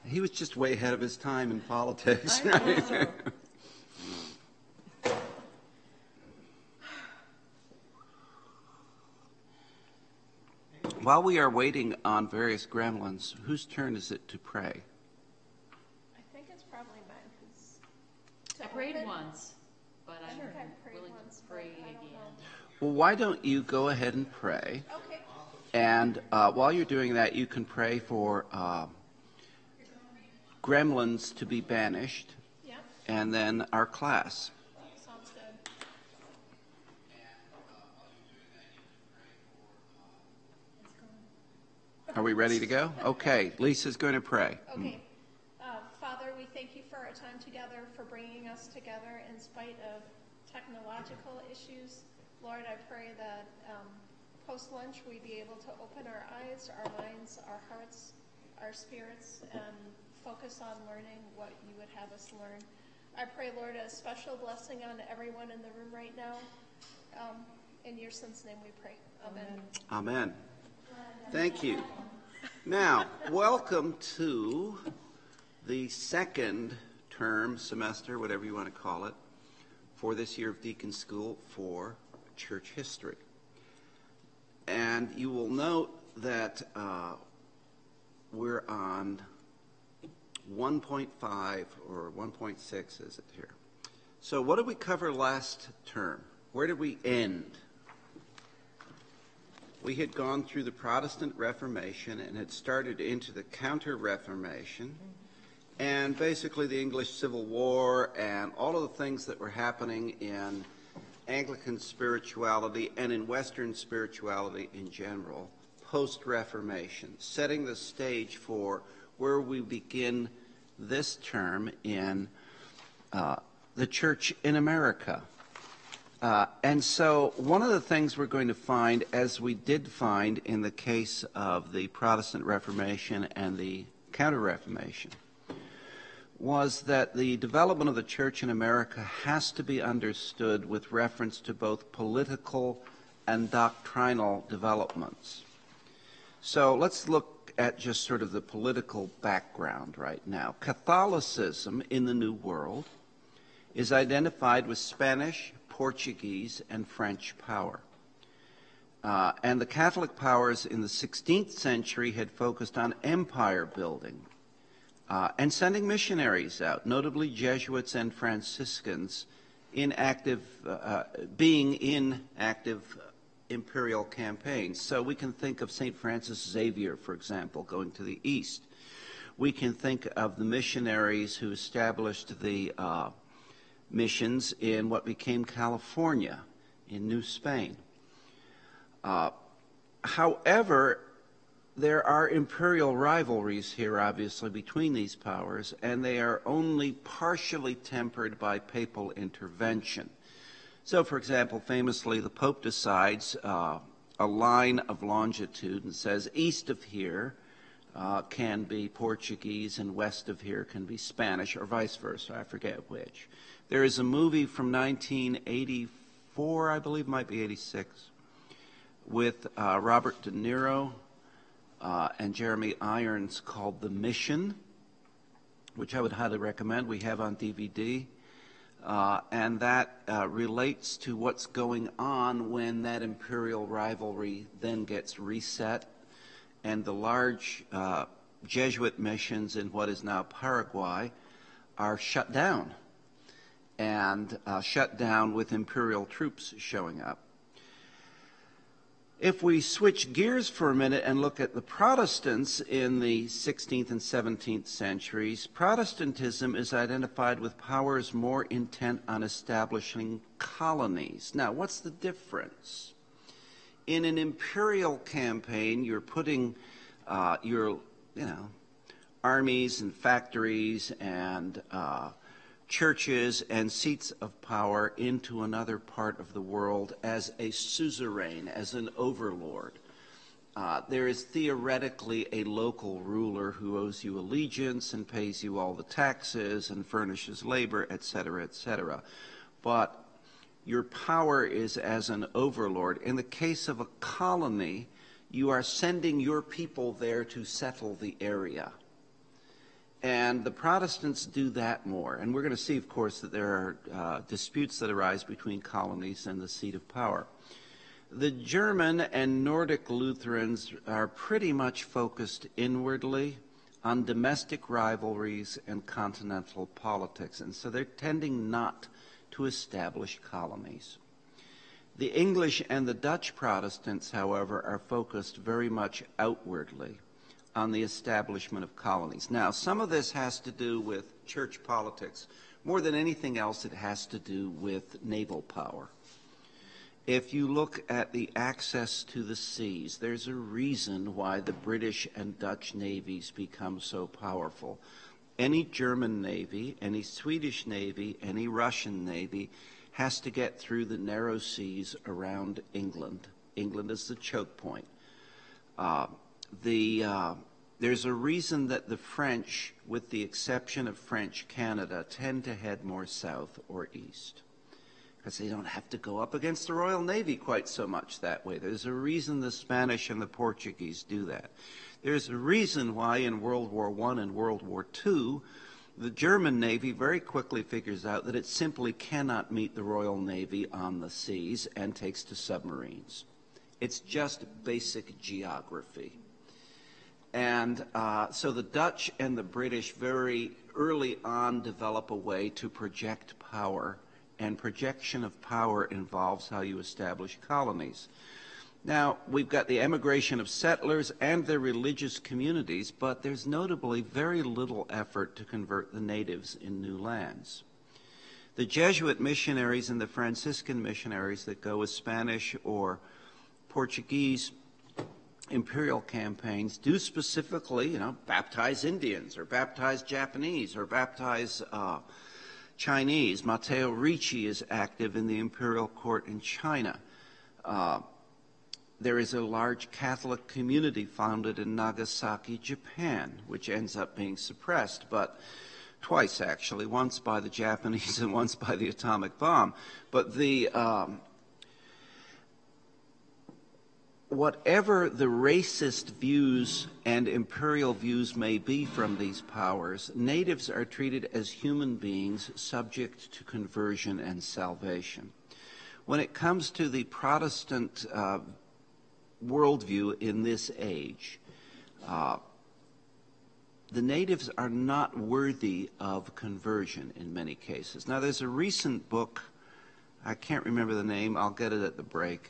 He was just way ahead of his time in politics. I know. While we are waiting on various gremlins, whose turn is it to pray? I think it's probably mine. 'Cause I prayed once, but I'm I prayed willing once, to pray but I don't again. know. Well, why don't you go ahead and pray? Okay. And while you're doing that, you can pray for gremlins to be banished, Yeah, and then our class. sounds good. Are we ready to go? Okay, Lisa's going to pray. Okay. Father, we thank you for our time together, for bringing us together in spite of technological issues. Lord, I pray that post-lunch we be able to open our eyes, our minds, our hearts, our spirits, and focus on learning what you would have us learn. I pray, Lord, a special blessing on everyone in the room right now. In your son's name we pray. Amen. Amen. Thank you. Now, welcome to the second term, semester, whatever you want to call it, for this year of Deacon School for Church History. And you will note that we're on 1.5 or 1.6, is it here? So what did we cover last term? Where did we end? We had gone through the Protestant Reformation and had started into the Counter-Reformation and basically the English Civil War and all of the things that were happening in Anglican spirituality and in Western spirituality in general, post-Reformation, setting the stage for where we begin this term in the church in America. And so one of the things we're going to find, as we did find in the case of the Protestant Reformation and the Counter-Reformation, was that the development of the church in America has to be understood with reference to both political and doctrinal developments. So let's look at just sort of the political background right now. Catholicism in the New World is identified with Spanish, Portuguese, and French power. And the Catholic powers in the 16th century had focused on empire building and sending missionaries out, notably Jesuits and Franciscans, being in active imperial campaigns. So we can think of St. Francis Xavier, for example, going to the east. We can think of the missionaries who established the missions in what became California, in New Spain. However, there are imperial rivalries here, obviously, between these powers, and they are only partially tempered by papal intervention. So, for example, famously, the Pope decides a line of longitude and says east of here can be Portuguese and west of here can be Spanish, or vice versa, I forget which. There is a movie from 1984, I believe, might be 86, with Robert De Niro and Jeremy Irons called The Mission, which I would highly recommend. We have on DVD. And that relates to what's going on when that imperial rivalry then gets reset and the large Jesuit missions in what is now Paraguay are shut down, and shut down with imperial troops showing up. If we switch gears for a minute and look at the Protestants in the 16th and 17th centuries, Protestantism is identified with powers more intent on establishing colonies. Now, what's the difference? In an imperial campaign, you're putting your, armies and factories and churches and seats of power into another part of the world as a suzerain, as an overlord. There is theoretically a local ruler who owes you allegiance and pays you all the taxes and furnishes labor, etc., etc. But your power is as an overlord. In the case of a colony, you are sending your people there to settle the area. And the Protestants do that more. And we're going to see, of course, that there are disputes that arise between colonies and the seat of power. The German and Nordic Lutherans are pretty much focused inwardly on domestic rivalries and continental politics, and so they're tending not to establish colonies. The English and the Dutch Protestants, however, are focused very much outwardly on the establishment of colonies. Now, some of this has to do with church politics. More than anything else, it has to do with naval power. If you look at the access to the seas, there's a reason why the British and Dutch navies become so powerful. Any German navy, any Swedish navy, any Russian navy has to get through the narrow seas around England. England is the choke point. There's a reason that the French, with the exception of French Canada, tend to head more south or east, because they don't have to go up against the Royal Navy quite so much that way. There's a reason the Spanish and the Portuguese do that. There's a reason why in World War I and World War II, the German Navy very quickly figures out that it simply cannot meet the Royal Navy on the seas and takes to submarines. It's just basic geography. And so the Dutch and the British very early on develop a way to project power, and projection of power involves how you establish colonies. Now, we've got the emigration of settlers and their religious communities, but there's notably very little effort to convert the natives in new lands. The Jesuit missionaries and the Franciscan missionaries that go with Spanish or Portuguese imperial campaigns do specifically, baptize Indians or baptize Japanese or baptize Chinese. Matteo Ricci is active in the imperial court in China. There is a large Catholic community founded in Nagasaki, Japan, which ends up being suppressed, but twice actually, once by the Japanese and once by the atomic bomb. But whatever the racist views and imperial views may be from these powers, natives are treated as human beings subject to conversion and salvation. When it comes to the Protestant worldview in this age, the natives are not worthy of conversion in many cases. Now, there's a recent book, I can't remember the name, I'll get it at the break,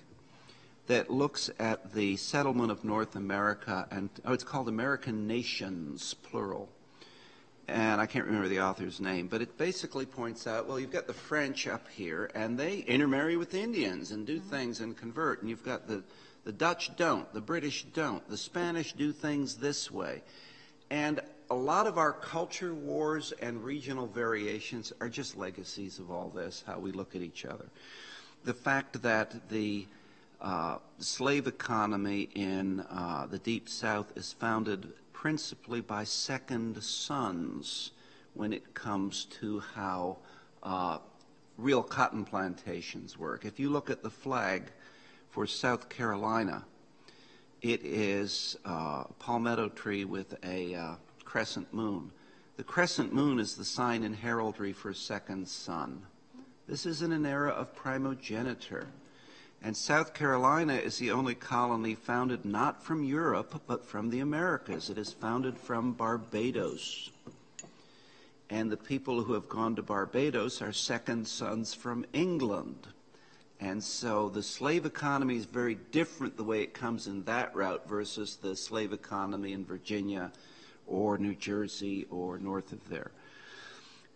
that looks at the settlement of North America, and it's called American Nations, plural. And I can't remember the author's name, but it basically points out, well, you've got the French up here, and they intermarry with the Indians and do things and convert. And you've got the Dutch don't, the British don't, the Spanish do things this way. And a lot of our culture wars and regional variations are just legacies of all this, how we look at each other. The fact that the slave economy in the Deep South is founded principally by second sons when it comes to how real cotton plantations work. If you look at the flag for South Carolina, it is a palmetto tree with a crescent moon. The crescent moon is the sign in heraldry for second son. This is in an era of primogeniture. And South Carolina is the only colony founded not from Europe, but from the Americas. It is founded from Barbados. And the people who have gone to Barbados are second sons from England. And so the slave economy is very different the way it comes in that route versus the slave economy in Virginia or New Jersey or north of there.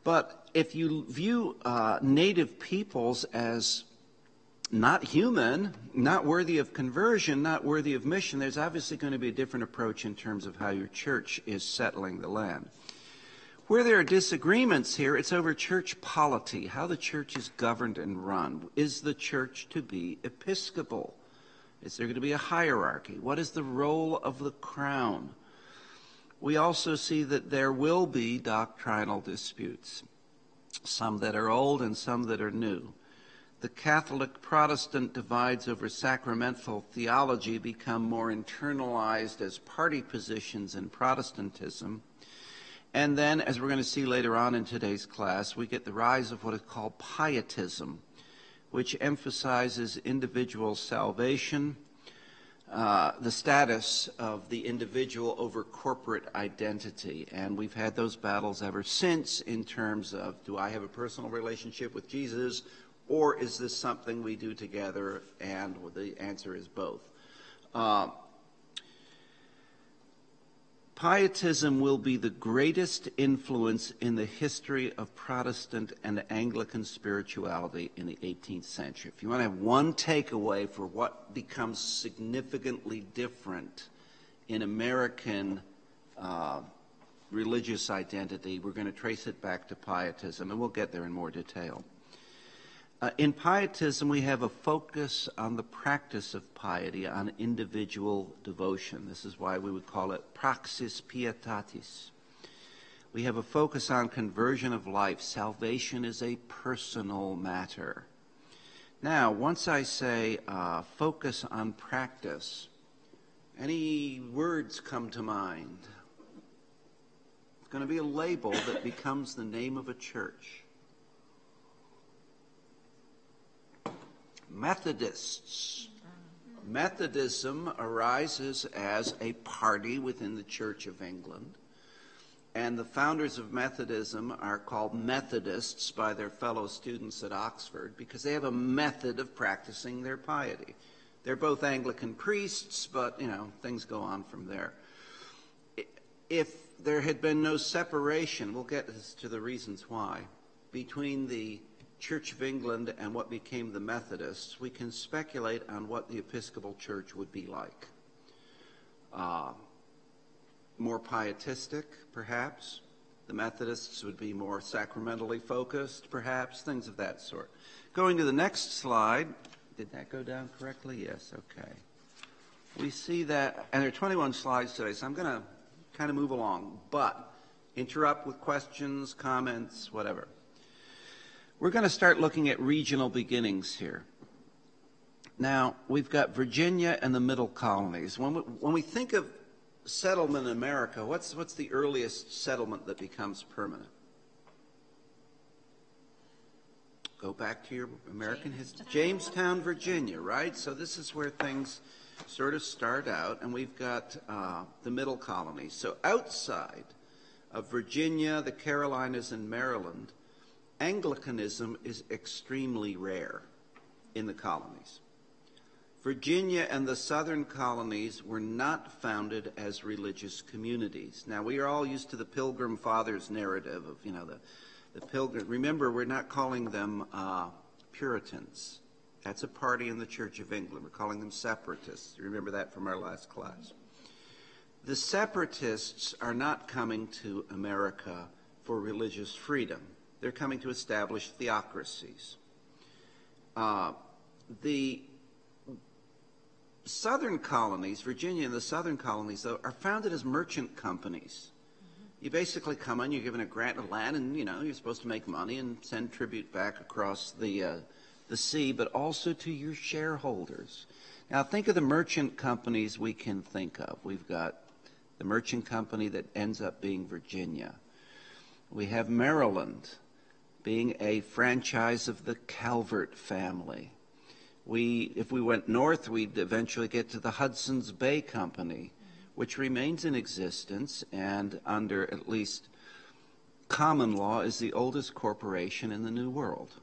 But if you view native peoples as not human, not worthy of conversion, not worthy of mission, there's obviously going to be a different approach in terms of how your church is settling the land. Where there are disagreements here, it's over church polity, how the church is governed and run. Is the church to be episcopal? Is there going to be a hierarchy? What is the role of the crown? We also see that there will be doctrinal disputes, some that are old and some that are new. The Catholic-Protestant divides over sacramental theology become more internalized as party positions in Protestantism, And then, as we're going to see later on in today's class, we get the rise of what is called pietism, which emphasizes individual salvation, the status of the individual over corporate identity. And we've had those battles ever since in terms of, do I have a personal relationship with Jesus, or is this something we do together? And the answer is both. Pietism will be the greatest influence in the history of Protestant and Anglican spirituality in the 18th century. If you want to have one takeaway for what becomes significantly different in American religious identity, we're going to trace it back to pietism, and we'll get there in more detail. In pietism, we have a focus on the practice of piety, on individual devotion. This is why we would call it praxis pietatis. We have a focus on conversion of life. Salvation is a personal matter. Now, once I say focus on practice, any words come to mind? It's going to be a label that becomes the name of a church. Methodists. Methodism arises as a party within the Church of England, and the founders of Methodism are called Methodists by their fellow students at Oxford because they have a method of practicing their piety. They're both Anglican priests, but, things go on from there. If there had been no separation, we'll get to the reasons why, between the Church of England and what became the Methodists, we can speculate on what the Episcopal Church would be like. More pietistic, perhaps. The Methodists would be more sacramentally focused, perhaps, things of that sort. Going to the next slide. Did that go down correctly? Yes, okay. We see that, and there are 21 slides today, so I'm going to kind of move along, but interrupt with questions, comments, whatever. We're going to start looking at regional beginnings here. Now, we've got Virginia and the Middle Colonies. When we think of settlement in America, what's the earliest settlement that becomes permanent? Go back to your American history. Jamestown, Virginia, right? So this is where things sort of start out, and we've got the Middle Colonies. So outside of Virginia, the Carolinas, and Maryland, Anglicanism is extremely rare in the colonies. Virginia and the southern colonies were not founded as religious communities. Now, we are all used to the Pilgrim Fathers narrative of, the Pilgrim. Remember, we're not calling them Puritans. That's a party in the Church of England. We're calling them separatists. Remember that from our last class. The separatists are not coming to America for religious freedom. They're coming to establish theocracies. The southern colonies, Virginia and the southern colonies, though, are founded as merchant companies. You basically come in, you're given a grant of land, and, you're supposed to make money and send tribute back across the sea, but also to your shareholders. Now, think of the merchant companies we can think of. We've got the merchant company that ends up being Virginia. We have Maryland being a franchise of the Calvert family. If we went north, we'd eventually get to the Hudson's Bay Company, which remains in existence and under at least common law is the oldest corporation in the New World.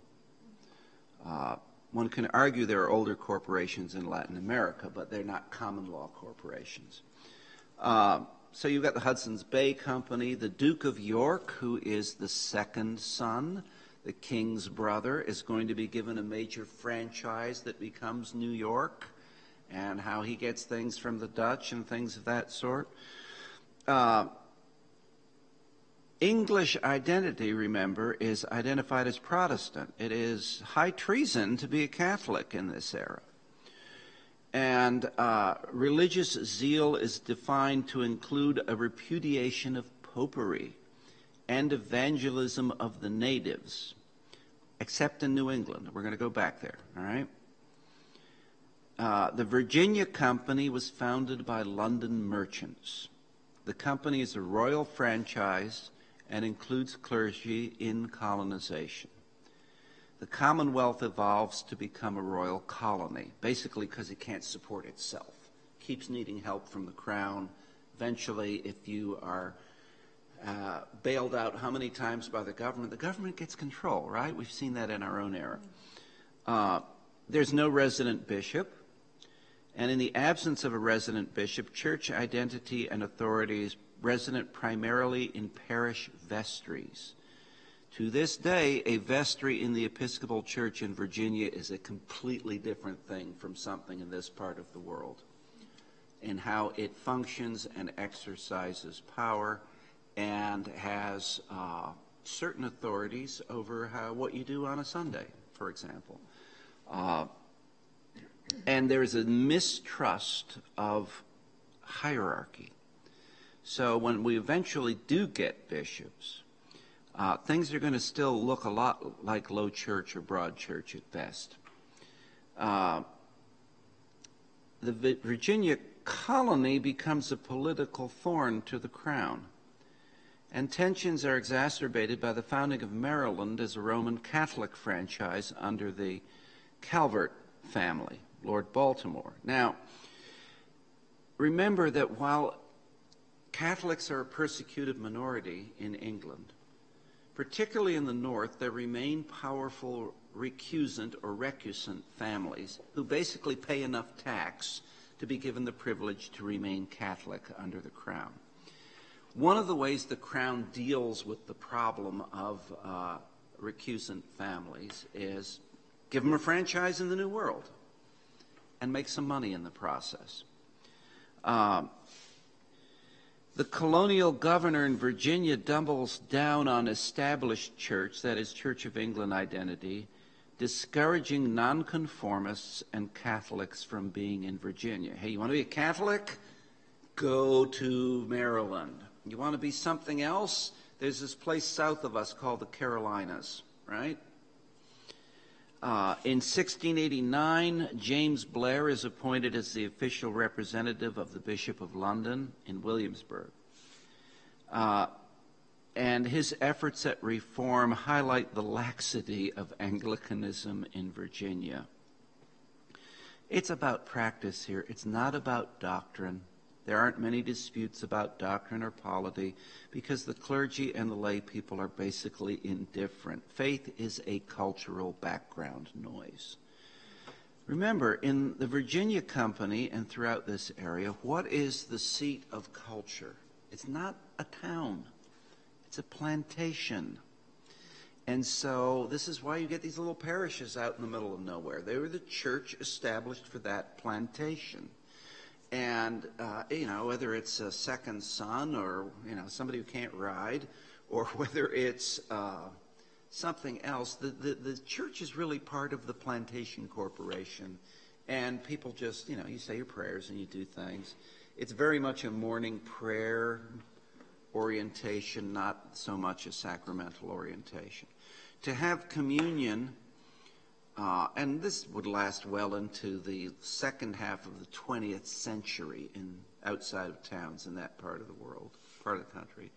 One can argue there are older corporations in Latin America, but they're not common law corporations. So you've got the Hudson's Bay Company, the Duke of York, who is the second son, the king's brother, is going to be given a major franchise that becomes New York, and how he gets things from the Dutch and things of that sort. English identity, remember, is identified as Protestant. It is high treason to be a Catholic in this era. And religious zeal is defined to include a repudiation of popery and evangelism of the natives, except in New England. We're going to go back there, all right? The Virginia Company was founded by London merchants. The company is a royal franchise and includes clergy in colonization. The Commonwealth evolves to become a royal colony, basically because it can't support itself. Keeps needing help from the crown. Eventually, if you are bailed out how many times by the government gets control, right? We've seen that in our own era. There's no resident bishop, and in the absence of a resident bishop, church identity and authority is resident primarily in parish vestries. To this day, a vestry in the Episcopal Church in Virginia is a completely different thing from something in this part of the world, in how it functions and exercises power and has certain authorities over what you do on a Sunday, for example. And there's a mistrust of hierarchy. So when we eventually do get bishops, things are going to still look a lot like low church or broad church at best. The Virginia colony becomes a political thorn to the crown, and tensions are exacerbated by the founding of Maryland as a Roman Catholic franchise under the Calvert family, Lord Baltimore. Now, remember that while Catholics are a persecuted minority in England, particularly in the north, there remain powerful recusant or recusant families who basically pay enough tax to be given the privilege to remain Catholic under the crown. One of the ways the crown deals with the problem of recusant families is give them a franchise in the New World and make some money in the process. The colonial governor in Virginia doubles down on established church, that is Church of England identity, discouraging nonconformists and Catholics from being in Virginia. Hey, you want to be a Catholic? Go to Maryland. You want to be something else? There's this place south of us called the Carolinas, right? In 1689, James Blair is appointed as the official representative of the Bishop of London in Williamsburg. And his efforts at reform highlight the laxity of Anglicanism in Virginia. It's about practice here. It's not about doctrine. There aren't many disputes about doctrine or polity because the clergy and the lay people are basically indifferent. Faith is a cultural background noise. Remember, in the Virginia Company and throughout this area, what is the seat of culture? It's not a town. It's a plantation. And so this is why you get these little parishes out in the middle of nowhere. They were the church established for that plantation. And, whether it's a second son or, somebody who can't ride, or whether it's something else, the church is really part of the plantation corporation. And people just, you say your prayers and you do things. It's very much a morning prayer orientation, not so much a sacramental orientation. To have communion, and this would last well into the second half of the 20th century outside of towns in that part of the world, part of the country.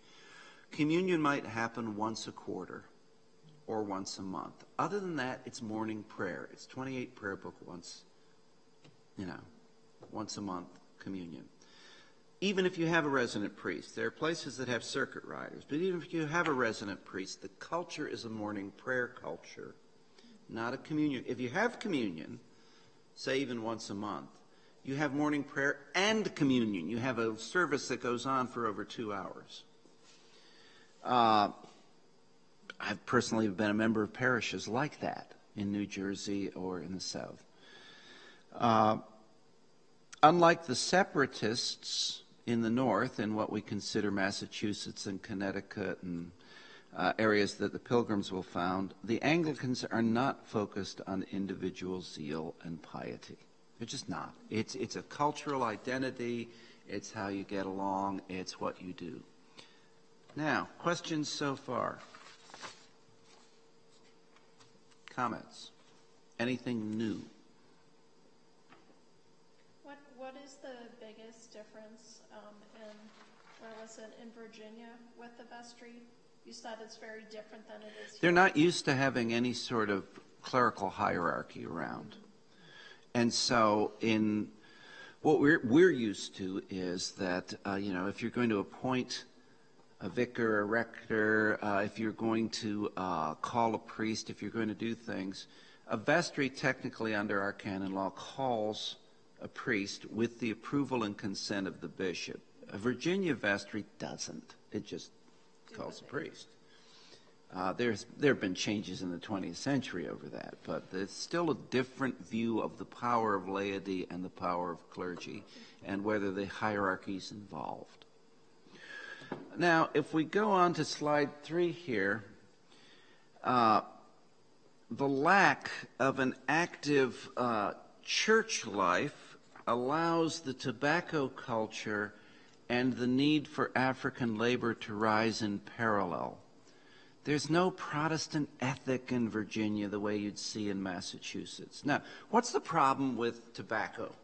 Communion might happen once a quarter or once a month. Other than that, it's morning prayer. It's 28 prayer book once a month communion. Even if you have a resident priest, there are places that have circuit riders, but even if you have a resident priest, the culture is a morning prayer culture, not a communion. If you have communion, say even once a month, you have morning prayer and communion. You have a service that goes on for over 2 hours. I've personally been a member of parishes like that in New Jersey or in the South. Unlike the separatists in the North, in what we consider Massachusetts and Connecticut and areas that the Pilgrims will found, the Anglicans are not focused on individual zeal and piety. They're just not. It's a cultural identity. It's how you get along. It's what you do. Now, questions so far? Comments? Anything new? What is the biggest difference in Virginia with the vestry you said it's very different than it is They're here. not used to having any sort of clerical hierarchy around. And so in what we're used to is that, if you're going to appoint a vicar, a rector, if you're going to call a priest, if you're going to do things, a vestry technically under our canon law calls a priest with the approval and consent of the bishop. A Virginia vestry doesn't. It just calls a priest. There have been changes in the 20th century over that, but it's still a different view of the power of laity and the power of clergy and whether the hierarchy is involved. Now, if we go on to slide 3 here, the lack of an active church life allows the tobacco culture and the need for African labor to rise in parallel. There's no Protestant ethic in Virginia the way you'd see in Massachusetts. Now, what's the problem with tobacco,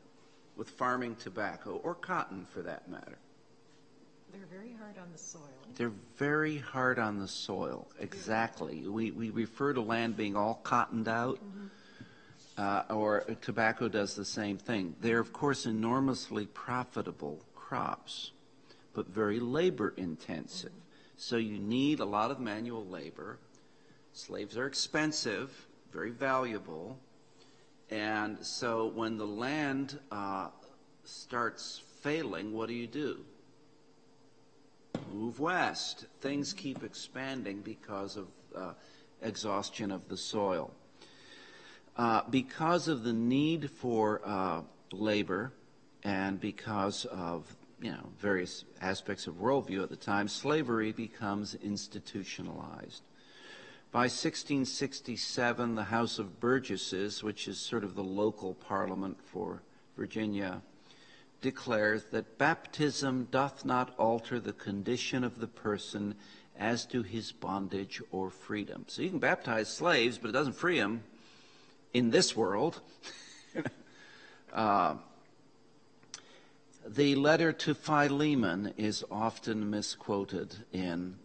with farming tobacco, or cotton for that matter? They're very hard on the soil. They're very hard on the soil, exactly. We refer to land being all cottoned out, or tobacco does the same thing. They're, of course, enormously profitable crops, but very labor intensive. So you need a lot of manual labor. Slaves are expensive, very valuable. And so when the land starts failing, what do? Move west. Things keep expanding because of exhaustion of the soil. Because of the need for labor and because of various aspects of worldview at the time, slavery becomes institutionalized. By 1667, the House of Burgesses, which is sort of the local parliament for Virginia, declares that baptism doth not alter the condition of the person as to his bondage or freedom. So you can baptize slaves, but it doesn't free them in this world. The letter to Philemon is often misquoted in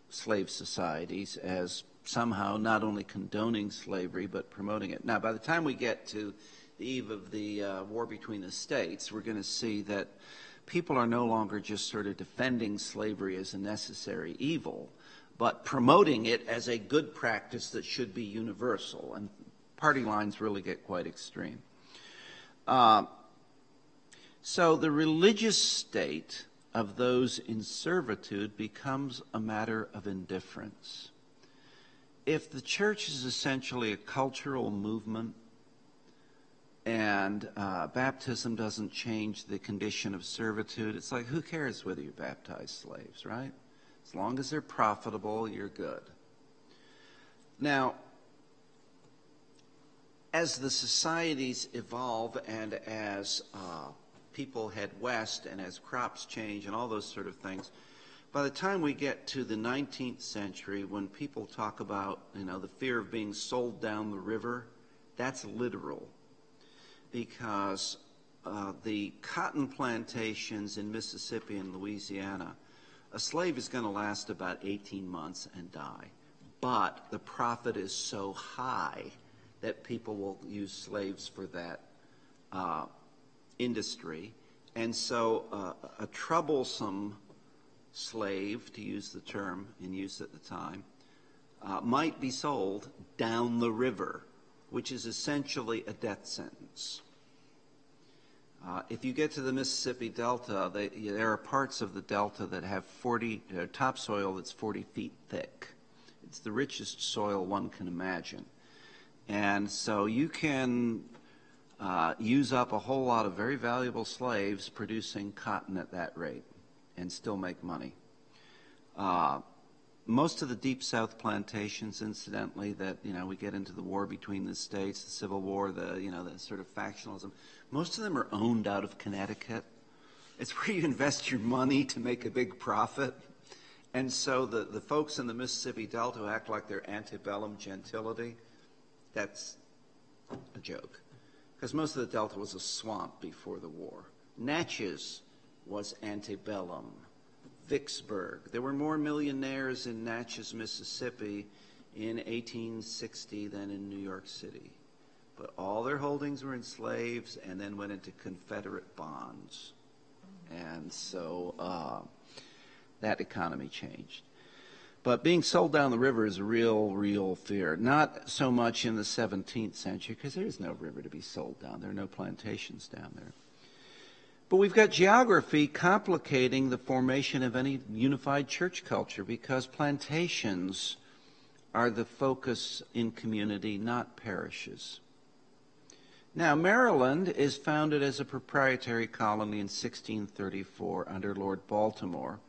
slave societies as somehow not only condoning slavery but promoting it. Now, by the time we get to the eve of the war between the states, we're going to see that people are no longer just sort of defending slavery as a necessary evil, but promoting it as a good practice that should be universal. And party lines really get quite extreme. So the religious state of those in servitude becomes a matter of indifference. If the church is essentially a cultural movement and baptism doesn't change the condition of servitude, it's like, who cares whether you baptize slaves, right? As long as they're profitable, you're good. Now, as the societies evolve and as people head west and as crops change and all those sort of things, by the time we get to the 19th century, when people talk about, the fear of being sold down the river, that's literal. Because the cotton plantations in Mississippi and Louisiana, a slave is going to last about 18 months and die. But the profit is so high that people will use slaves for that industry. And so a troublesome slave, to use the term in use at the time, might be sold down the river, which is essentially a death sentence. If you get to the Mississippi Delta, there are parts of the Delta that have topsoil that's 40 feet thick. It's the richest soil one can imagine. And so you can use up a whole lot of very valuable slaves producing cotton at that rate and still make money. Most of the Deep South plantations, incidentally, that, we get into the war between the states, the Civil War, the sort of factionalism, most of them are owned out of Connecticut. It's where you invest your money to make a big profit. And so the folks in the Mississippi Delta who act like they're antebellum gentility, that's a joke. Because most of the Delta was a swamp before the war. Natchez was antebellum, Vicksburg. There were more millionaires in Natchez, Mississippi in 1860 than in New York City. But all their holdings were in slaves and then went into Confederate bonds. And so that economy changed. But being sold down the river is a real fear. Not so much in the 17th century, because there's no river to be sold down. There are no plantations down there. But we've got geography complicating the formation of any unified church culture, because plantations are the focus in community, not parishes. Now, Maryland is founded as a proprietary colony in 1634 under Lord Baltimore,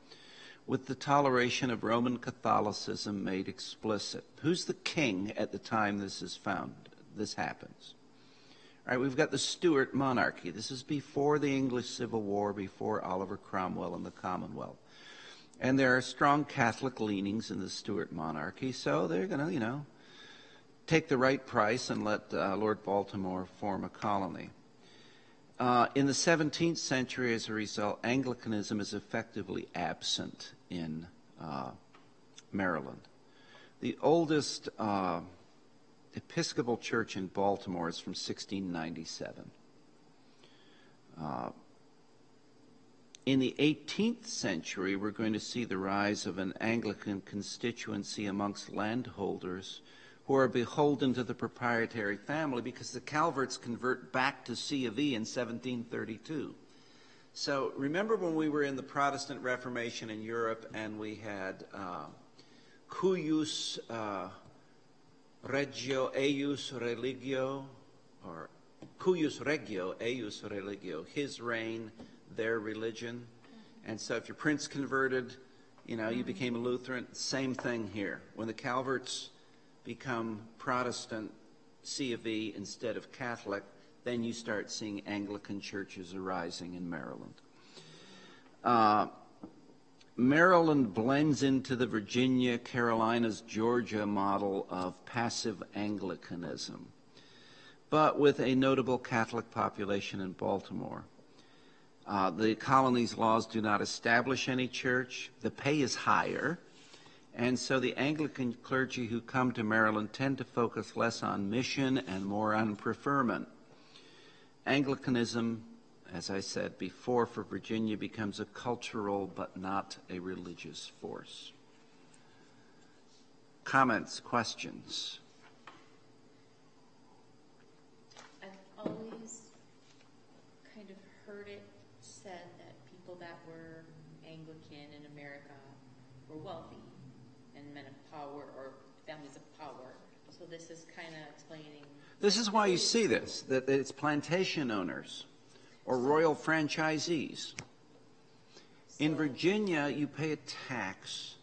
with the toleration of Roman Catholicism made explicit. Who's the king at the time this happens? All right, we've got the Stuart monarchy. This is before the English Civil War, before Oliver Cromwell and the Commonwealth. And there are strong Catholic leanings in the Stuart monarchy, so they're going to, take the right price and let Lord Baltimore form a colony. In the 17th century, as a result, Anglicanism is effectively absent in Maryland. The oldest Episcopal church in Baltimore is from 1697. In the 18th century, we're going to see the rise of an Anglican constituency amongst landholders who are beholden to the proprietary family, because the Calverts convert back to C of E in 1732. So remember when we were in the Protestant Reformation in Europe and we had cuius regio eius religio, or cuius regio eius religio, his reign, their religion. And so if your prince converted, you became a Lutheran. Same thing here. When the Calverts become Protestant, C of E instead of Catholic, then you start seeing Anglican churches arising in Maryland. Maryland blends into the Virginia, Carolinas, Georgia model of passive Anglicanism, but with a notable Catholic population in Baltimore. The colony's laws do not establish any church. The pay is higher. And so the Anglican clergy who come to Maryland tend to focus less on mission and more on preferment. Anglicanism, as I said before, for Virginia becomes a cultural but not a religious force. Comments, questions? I've always kind of heard it said that people that were Anglican in America were wealthy and men of power, or families of power. So this is kind of explaining. This is why you see this, that it's plantation owners or royal franchisees. In Virginia, you pay a tax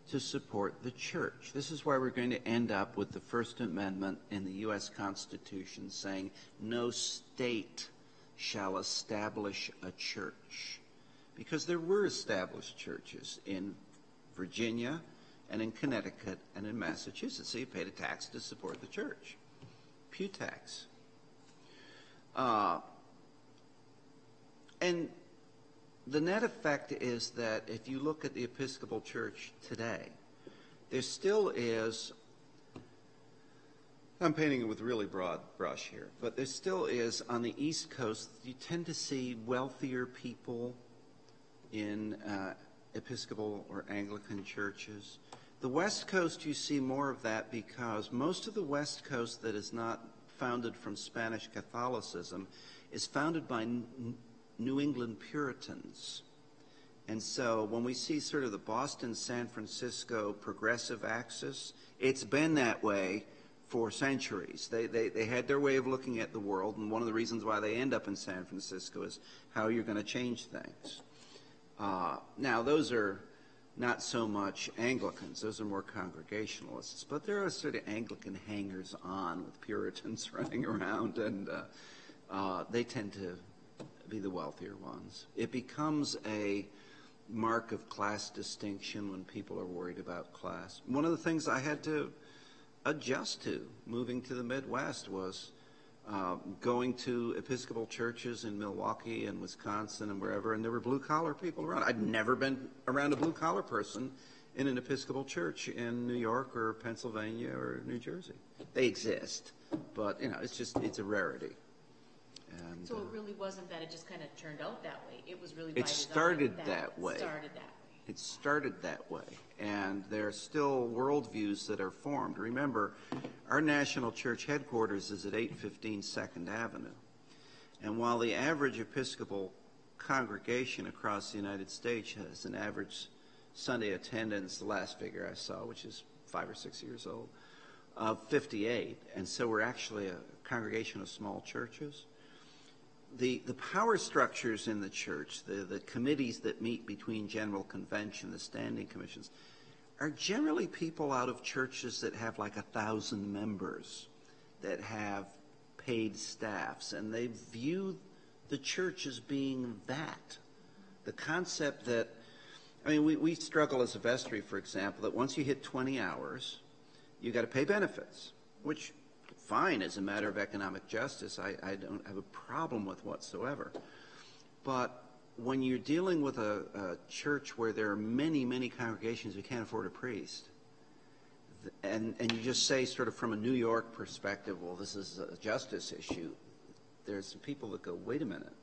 to support the church. This is why we're going to end up with the First Amendment in the U.S. Constitution saying no state shall establish a church. Because there were established churches in Virginia and in Connecticut and in Massachusetts. So you paid a tax to support the church. Pew tax. And the net effect is that if you look at the Episcopal Church today, there still is, I'm painting it with a really broad brush here, but there still is, on the East Coast, you tend to see wealthier people in Episcopal or Anglican churches. The West Coast, you see more of that because most of the West Coast that is not founded from Spanish Catholicism is founded by New England Puritans. And so when we see sort of the Boston-San Francisco progressive axis, it's been that way for centuries. They had their way of looking at the world, and one of the reasons why they end up in San Francisco is how you're going to change things. Now, those are not so much Anglicans. Those are more Congregationalists. But there are sort of Anglican hangers-on with Puritans running around, and they tend to be the wealthier ones. It becomes a mark of class distinction when people are worried about class. One of the things I had to adjust to moving to the Midwest was going to Episcopal churches in Milwaukee and Wisconsin and wherever, and there were blue-collar people around. I'd never been around a blue-collar person in an Episcopal church in New York or Pennsylvania or New Jersey. They exist, but, it's a rarity. And, so it really wasn't that it just kind of turned out that way. It was really it started that way. It started that way. And there are still worldviews that are formed. Remember, our national church headquarters is at 815 2nd Avenue. And while the average Episcopal congregation across the United States has an average Sunday attendance, the last figure I saw, which is 5 or 6 years old, of 58, and so we're actually a congregation of small churches. The power structures in the church, the committees that meet between General Convention, the standing commissions, are generally people out of churches that have like 1,000 members, that have paid staffs, and they view the church as being that. The concept that, we struggle as a vestry, for example, that once you hit 20 hours, you got to pay benefits, which fine as a matter of economic justice. I don't have a problem with whatsoever. But when you're dealing with a church where there are many, many congregations who can't afford a priest, and you just say sort of from a New York perspective, well, this is a justice issue, there's some people that go, wait a minute,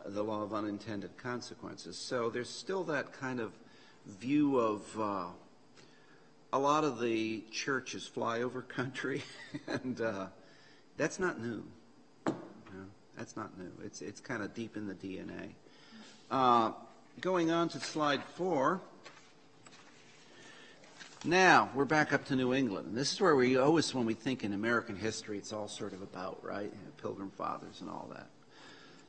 the law of unintended consequences. So there's still that kind of view of a lot of the church is flyover country, and that's not new. That's not new. It's kind of deep in the DNA. Going on to slide 4. Now, we're back up to New England. And this is where we always, when we think in American history, it's all sort of about, right? Pilgrim Fathers and all that.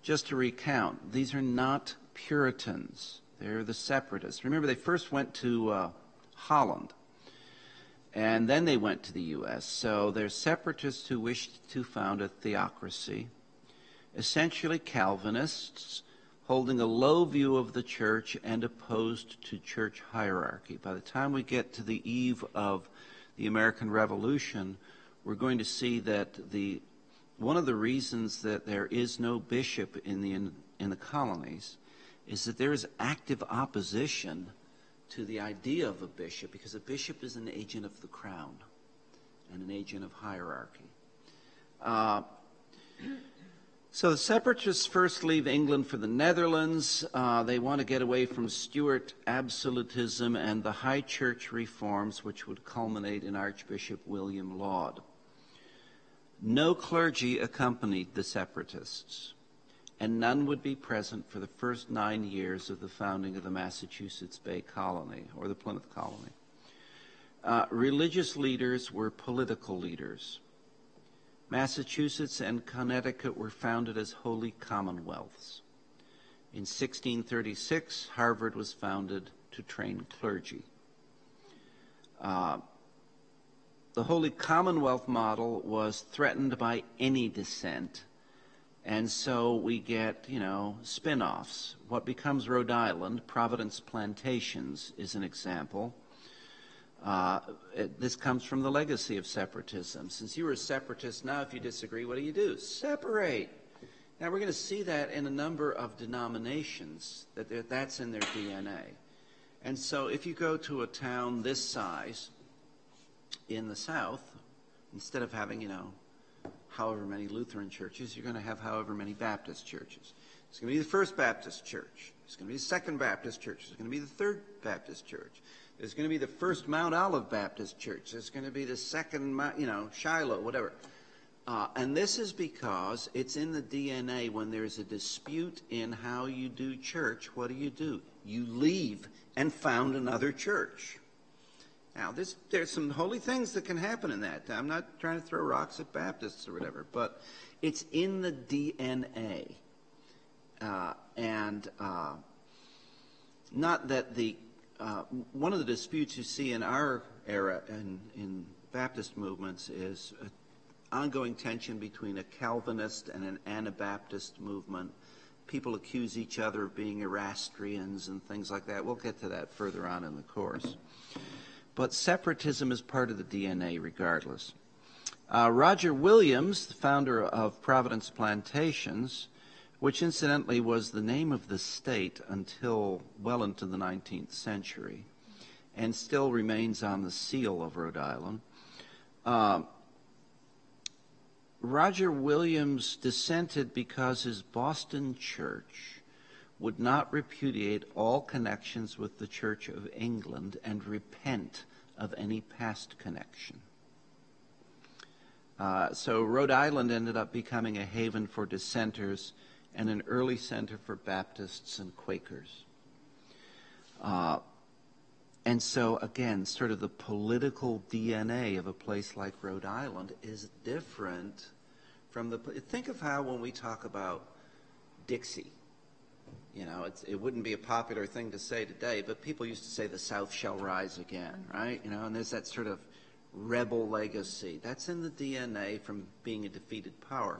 Just to recount, these are not Puritans. They're the separatists. Remember, they first went to Holland, and then they went to the U.S. So they're separatists who wished to found a theocracy, essentially Calvinists, holding a low view of the church and opposed to church hierarchy. By the time we get to the eve of the American Revolution, we're going to see that one of the reasons that there is no bishop in the colonies is that there is active opposition to the idea of a bishop, because a bishop is an agent of the crown and an agent of hierarchy. So the separatists first leave England for the Netherlands. They want to get away from Stuart absolutism and the high church reforms, which would culminate in Archbishop William Laud. No clergy accompanied the separatists, and none would be present for the first 9 years of the founding of the Massachusetts Bay Colony, or the Plymouth Colony. Religious leaders were political leaders. Massachusetts and Connecticut were founded as holy commonwealths. In 1636, Harvard was founded to train clergy. The Holy Commonwealth model was threatened by any dissent, and so we get, spin-offs. What becomes Rhode Island, Providence Plantations, is an example. This comes from the legacy of separatism. Since you were a separatist, now if you disagree, what do? Separate. Now we're going to see that in a number of denominations, that's in their DNA. And so if you go to a town this size in the South, instead of having, however many Lutheran churches, you're going to have however many Baptist churches. It's going to be the First Baptist Church. It's going to be the Second Baptist Church. It's going to be the Third Baptist Church. There's going to be the First Mount Olive Baptist Church. There's going to be the Second, Shiloh, whatever. And this is because it's in the DNA. When there's a dispute in how you do church, what do? You leave and found another church. Now, there's some holy things that can happen in that. I'm not trying to throw rocks at Baptists or whatever, but it's in the DNA. Not that one of the disputes you see in our era in Baptist movements is an ongoing tension between a Calvinist and an Anabaptist movement. People accuse each other of being Erastrians and things like that. We'll get to that further on in the course. But separatism is part of the DNA regardless. Roger Williams, the founder of Providence Plantations, which incidentally was the name of the state until well into the 19th century, and still remains on the seal of Rhode Island. Roger Williams dissented because his Boston church would not repudiate all connections with the Church of England and repent of any past connection. So Rhode Island ended up becoming a haven for dissenters and an early center for Baptists and Quakers. And so, again, sort of the political DNA of a place like Rhode Island is different from the... Think of how when we talk about Dixie, you know, it wouldn't be a popular thing to say today, but people used to say the South shall rise again, right? You know, and there's that sort of rebel legacy. That's in the DNA from being a defeated power.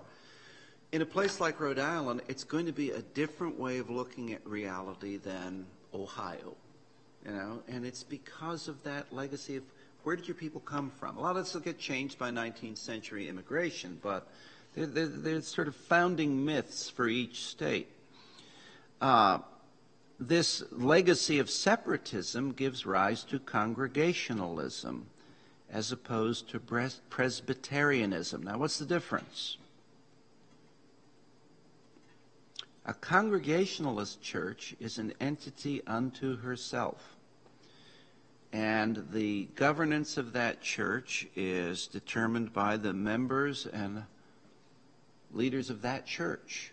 In a place like Rhode Island, it's going to be a different way of looking at reality than Ohio. You know, and it's because of that legacy of where did your people come from? A lot of this will get changed by 19th century immigration, but they're sort of founding myths for each state. This legacy of separatism gives rise to congregationalism as opposed to Presbyterianism. Now, what's the difference? A Congregationalist church is an entity unto herself. And the governance of that church is determined by the members and leaders of that church,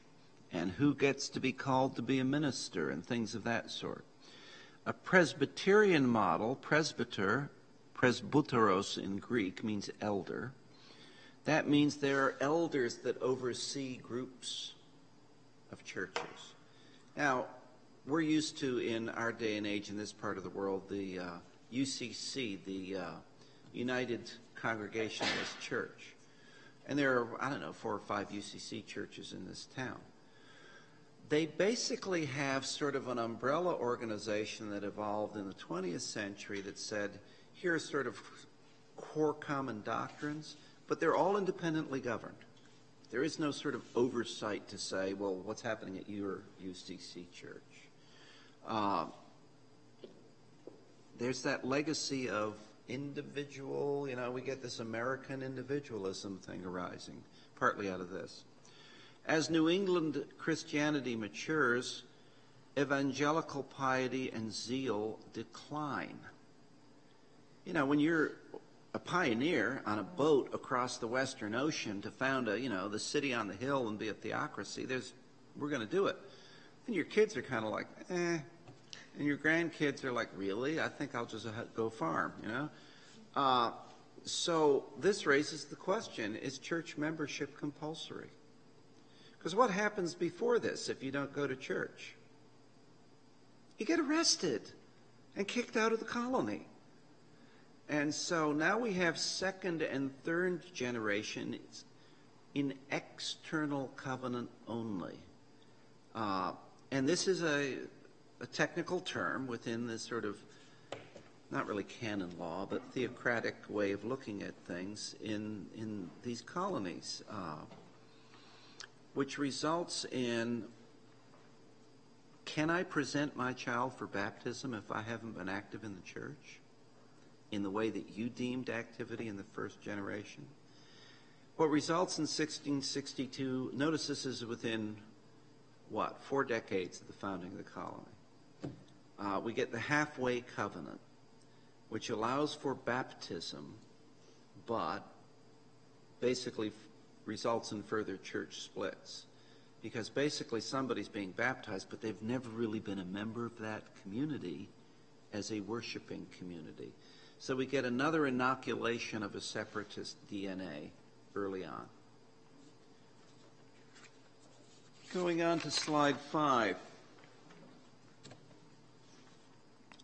and who gets to be called to be a minister and things of that sort. A Presbyterian model, presbyteros in Greek, means elder. That means there are elders that oversee groups of churches. Now, we're used to, in our day and age in this part of the world, the UCC, the United Congregationalist Church. And there are, 4 or 5 UCC churches in this town. They basically have sort of an umbrella organization that evolved in the 20th century that said, here are sort of core common doctrines, but they're all independently governed. There is no sort of oversight to say, well, what's happening at your UCC church? There's that legacy of individual, we get this American individualism thing arising, partly out of this. As New England Christianity matures, evangelical piety and zeal decline. When you're a pioneer on a boat across the Western Ocean to found the city on the hill and be a theocracy, we're going to do it. And your kids are kind of like, eh. And your grandkids are like, really? I think I'll just go farm, So this raises the question, is church membership compulsory? Because what happens before this if you don't go to church? You get arrested and kicked out of the colony. And so now we have second and third generations in external covenant only. And this is a technical term within this sort of, not really canon law, but theocratic way of looking at things in these colonies, which results in, can I present my child for baptism if I haven't been active in the church in the way that you deemed activity in the first generation? What results in 1662, notice this is within, 4 decades of the founding of the colony. We get the halfway covenant, which allows for baptism, but basically results in further church splits. Because basically somebody's being baptized, but they've never really been a member of that community as a worshiping community. So we get another inoculation of a separatist DNA early on. Going on to slide 5.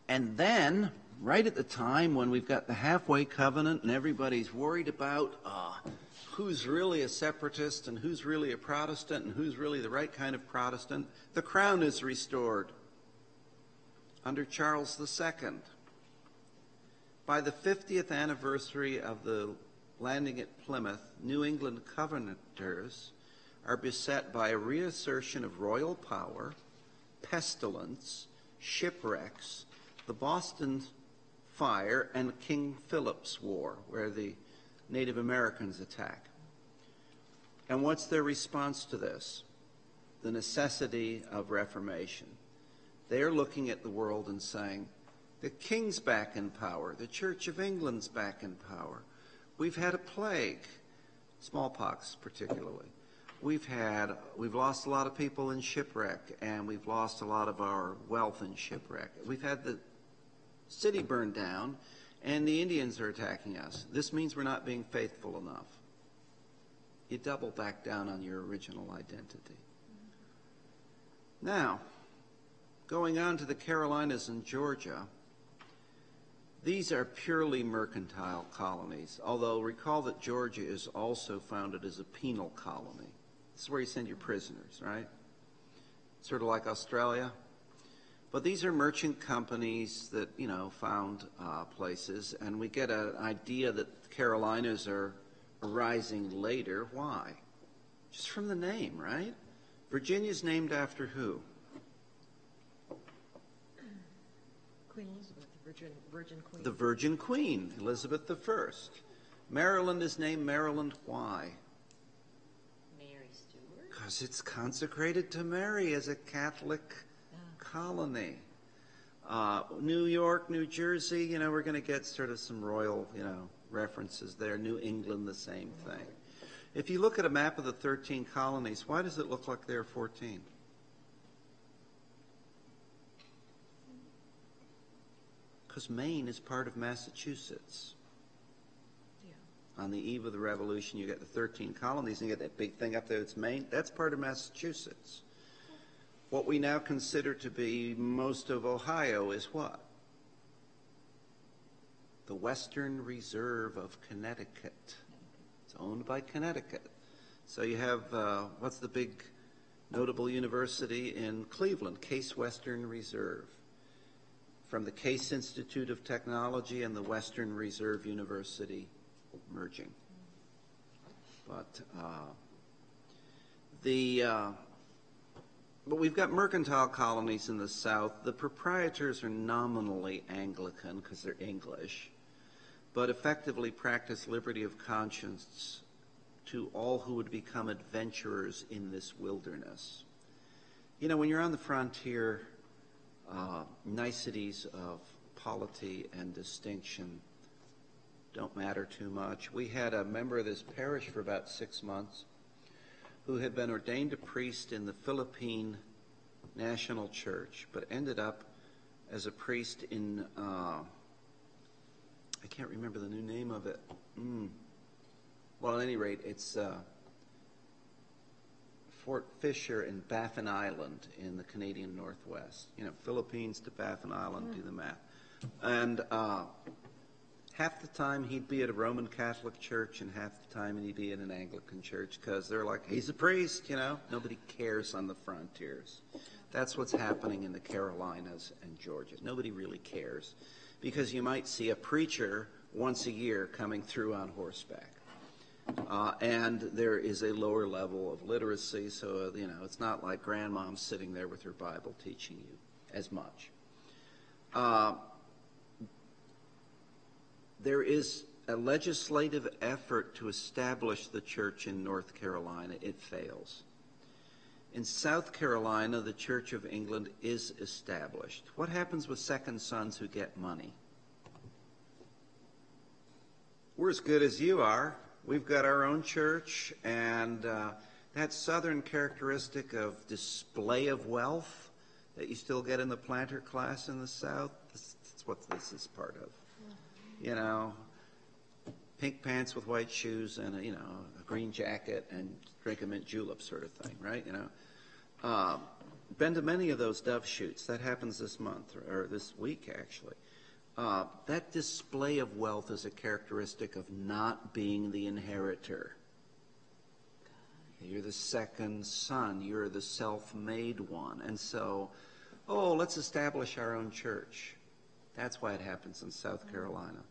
And then, right at the time when we've got the halfway covenant and everybody's worried about who's really a separatist and who's really a Protestant and who's really the right kind of Protestant, the crown is restored under Charles II. By the 50th anniversary of the landing at Plymouth, New England Covenanters are beset by a reassertion of royal power, pestilence, shipwrecks, the Boston Fire, and King Philip's War, where the Native Americans attack. And what's their response to this? The necessity of reformation. They are looking at the world and saying, the king's back in power, the Church of England's back in power. We've had a plague, smallpox particularly. We've lost a lot of people in shipwreck, and we've lost a lot of our wealth in shipwreck. We've had the city burned down, and the Indians are attacking us. This means we're not being faithful enough. You double back down on your original identity. Now, going on to the Carolinas and Georgia, these are purely mercantile colonies, although recall that Georgia is also founded as a penal colony. This is where you send your prisoners, right? Sort of like Australia. But these are merchant companies that, found places, and we get an idea that the Carolinas are arising later. Why? Just from the name, right? Virginia's named after who? Queen Elizabeth, the Virgin Queen. The Virgin Queen, Elizabeth I. Maryland is named Maryland. Why? Mary Stuart. Because it's consecrated to Mary as a Catholic colony. New York, New Jersey, we're going to get sort of some royal, references there. New England, the same thing. If you look at a map of the 13 colonies, why does it look like there are 14? Because Maine is part of Massachusetts. Yeah. On the eve of the Revolution, you get the 13 colonies, and you get that big thing up there that's Maine. That's part of Massachusetts. What we now consider to be most of Ohio is what? The Western Reserve of Connecticut. It's owned by Connecticut. So you have, what's the big notable university in Cleveland? Case Western Reserve. From the Case Institute of Technology and the Western Reserve University merging. But But we've got mercantile colonies in the South. The proprietors are nominally Anglican because they're English, but effectively practice liberty of conscience to all who would become adventurers in this wilderness. When you're on the frontier, niceties of polity and distinction don't matter too much. We had a member of this parish for about 6 months who had been ordained a priest in the Philippine National Church, but ended up as a priest in, I can't remember the new name of it. Well, at any rate, it's Fort Fisher in Baffin Island in the Canadian Northwest. Philippines to Baffin Island, do the math. And half the time he'd be at a Roman Catholic church, and half the time he'd be in an Anglican church, because they're like, he's a priest, Nobody cares on the frontiers. That's what's happening in the Carolinas and Georgia. Nobody really cares, because you might see a preacher once a year coming through on horseback. And there is a lower level of literacy, so, it's not like grandmom's sitting there with her Bible teaching you as much. There is a legislative effort to establish the church in North Carolina. It fails. In South Carolina, the Church of England is established. What happens with second sons who get money? We're as good as you are. We've got our own church, and that southern characteristic of display of wealth that you still get in the planter class in the South, that's what this is part of. Pink pants with white shoes and a green jacket and drink a mint julep sort of thing, right? Been to many of those dove shoots. That happens this month or this week, actually. That display of wealth is a characteristic of not being the inheritor. You're the second son. You're the self-made one. And so, let's establish our own church. That's why it happens in South Carolina.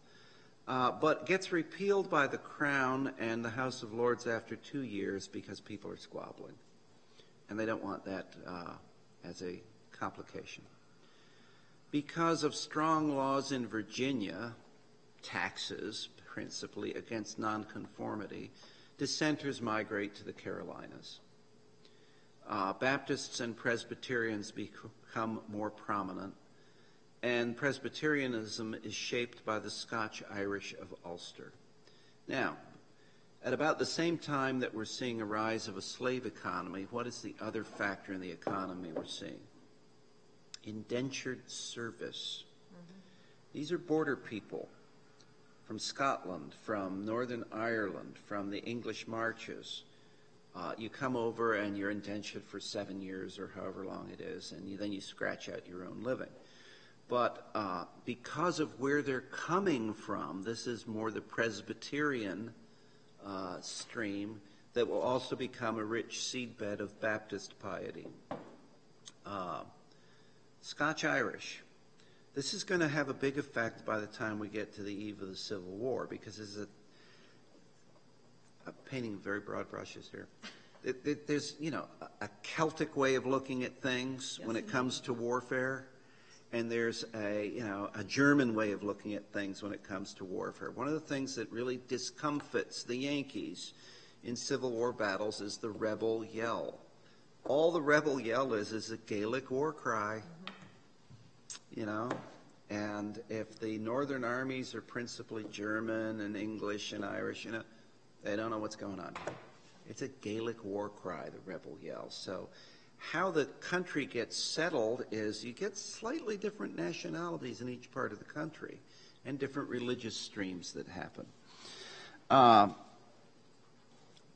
but gets repealed by the Crown and the House of Lords after 2 years because people are squabbling. And they don't want that as a complication. Because of strong laws in Virginia, taxes principally against nonconformity, dissenters migrate to the Carolinas. Baptists and Presbyterians become more prominent, and Presbyterianism is shaped by the Scotch-Irish of Ulster. Now, at about the same time that we're seeing a rise of a slave economy, what is the other factor in the economy we're seeing? Indentured service. These are border people from Scotland, from Northern Ireland, from the English Marches. You come over and you're indentured for 7 years or however long it is, and then you scratch out your own living. But because of where they're coming from, this is more the Presbyterian stream that will also become a rich seedbed of Baptist piety. Scotch-Irish. This is going to have a big effect by the time we get to the eve of the Civil War, because I'm painting very broad brushes here. There's, a Celtic way of looking at things when it comes to warfare, and there's a German way of looking at things when it comes to warfare. One of the things that really discomfits the Yankees in Civil War battles is the rebel yell. All the rebel yell is a Gaelic war cry, and if the northern armies are principally German and English and Irish, they don't know what's going on. It's a Gaelic war cry, the rebel yell. So how the country gets settled is you get slightly different nationalities in each part of the country and different religious streams that happen.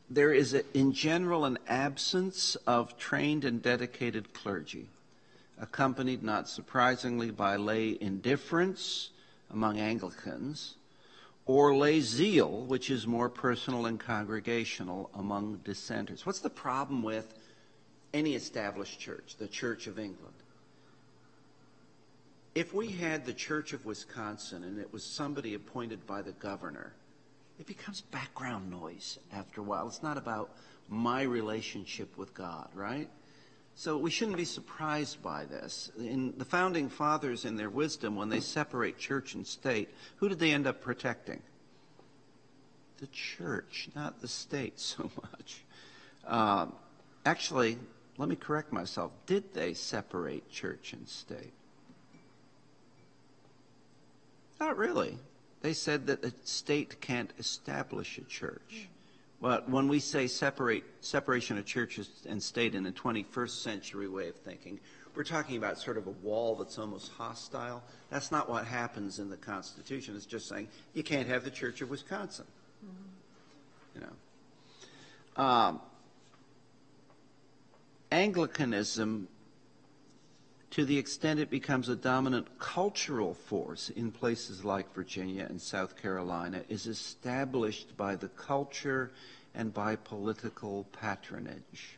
There is, in general, an absence of trained and dedicated clergy, accompanied, not surprisingly, by lay indifference among Anglicans, or lay zeal, which is more personal and congregational among dissenters. What's the problem with any established church, the Church of England? If we had the Church of Wisconsin and it was somebody appointed by the governor, it becomes background noise after a while. It's not about my relationship with God, right? So we shouldn't be surprised by this. In the Founding Fathers, in their wisdom, when they separate church and state, who did they end up protecting? The church, not the state so much. Actually, let me correct myself. Did they separate church and state? Not really. They said that the state can't establish a church. But when we say separation of churches and state in a 21st century way of thinking, we're talking about sort of a wall that's almost hostile. That's not what happens in the Constitution. It's just saying you can't have the Church of Wisconsin. Anglicanism, to the extent it becomes a dominant cultural force in places like Virginia and South Carolina, is established by the culture and by political patronage.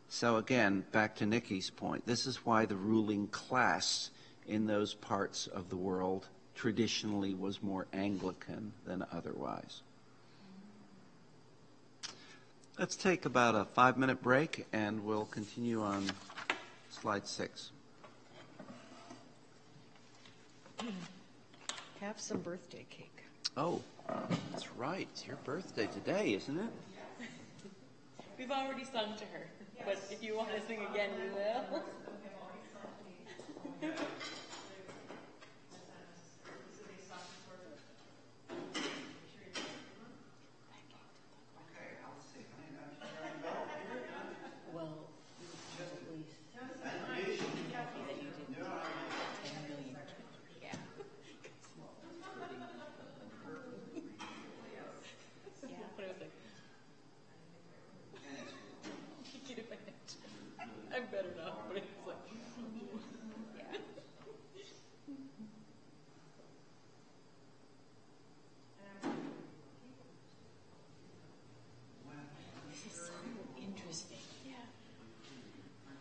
So again, back to Nikki's point, this is why the ruling class in those parts of the world traditionally was more Anglican than otherwise. Let's take about a 5-minute break and we'll continue on slide 6. Have some birthday cake. Oh, that's right. It's your birthday today, isn't it? We've already sung to her, but if you want to sing again, we will. I'm better now, but it's like, yeah. This is so interesting. Yeah.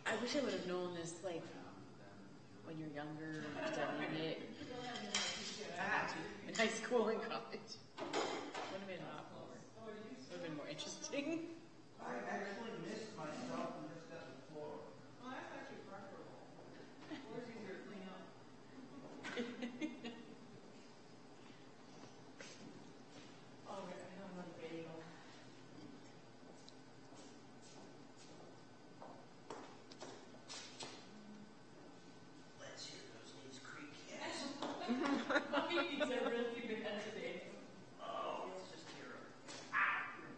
I wish I would have known this, when you're younger, studying it. And high school and college. Would have been a lot more. Would have been more interesting. I actually missed myself and missed up the floor. Well, that's actually preferable. Floor's easier to clean up. Oh, I have another bagel. Let's hear those knees creak. Yes. My knees are really bad today. Oh, let's just hear them.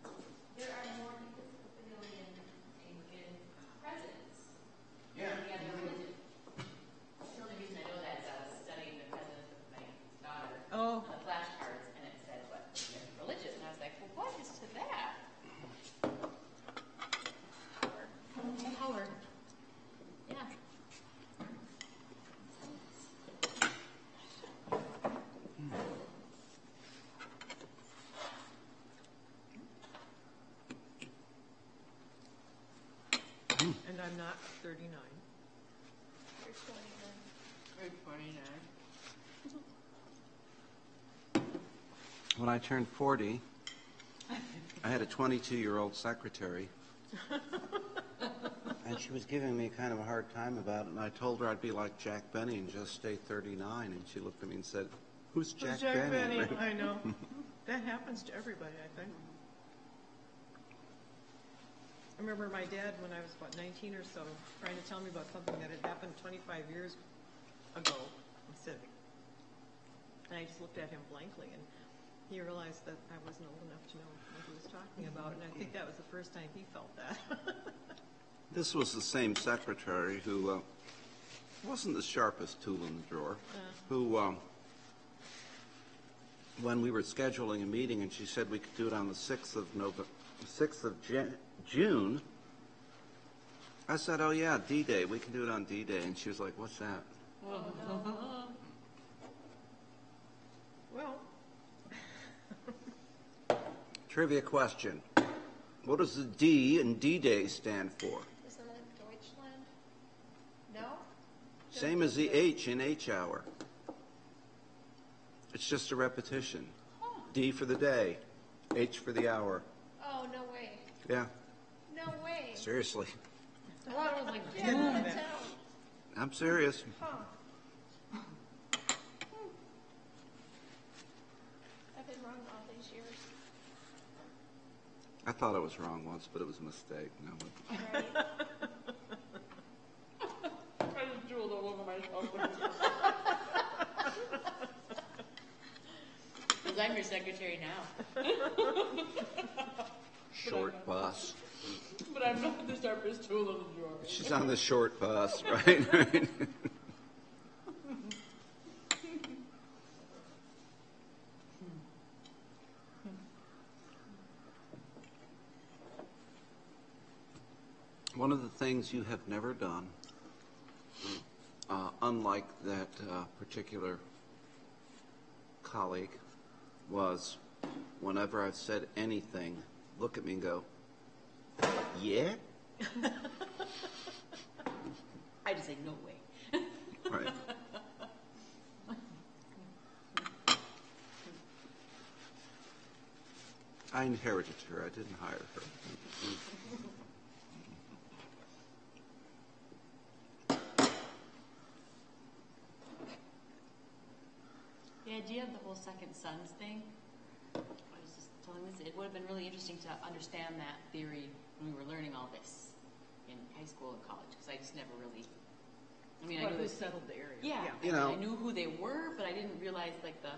So there are more Episcopalian Anglican presidents Yeah. than the other religion. The only reason I know that is I was studying the presidents with my daughter Oh. on the flashcards, and it said what religion, and I was like, well, what is to that? Howard. Yeah. And I'm not 39. You're 29. Very 29. When I turned 40, I had a 22-year-old secretary. And she was giving me kind of a hard time about it, and I told her I'd be like Jack Benny and just stay 39, and she looked at me and said, "Who's Jack Benny?" I know. That happens to everybody, I think. I remember my dad, when I was about 19 or so, trying to tell me about something that had happened 25 years ago. I said, and I just looked at him blankly, and he realized that I wasn't old enough to know what he was talking about, and I think that was the first time he felt that. This was the same secretary who wasn't the sharpest tool in the drawer, who, when we were scheduling a meeting and she said we could do it on the 6th of June, I said, "Oh yeah, D-Day, we can do it on D-Day." And she was like, "What's that?" Well, Trivia question. What does the D in D-Day stand for? Isn't it Deutschland? No? Same as the H in H-hour. It's just a repetition. D for the day, H for the hour. Oh, no way. Yeah, No way. seriously. I thought it was like Yeah, boom. that's out. I'm serious. Huh. I've been wrong all these years. I thought I was wrong once, but it was a mistake. No. Right? I just drooled all over myself. Because I'm your secretary now. Short bus. But I'm not the sharpest tool in the drawer. She's on the short bus, right? Right. One of the things you have never done, unlike that particular colleague, was whenever I've said anything, look at me and go, "Yeah?" I just say no way. Right. I inherited her. I didn't hire her. The idea of the whole second sons thing, I was just telling this, it would have been really interesting to understand that theory when we were learning all this in high school and college, because I just never really, I mean, I knew who this, settled the area? yeah, You know- I knew who they were, but I didn't realize like the,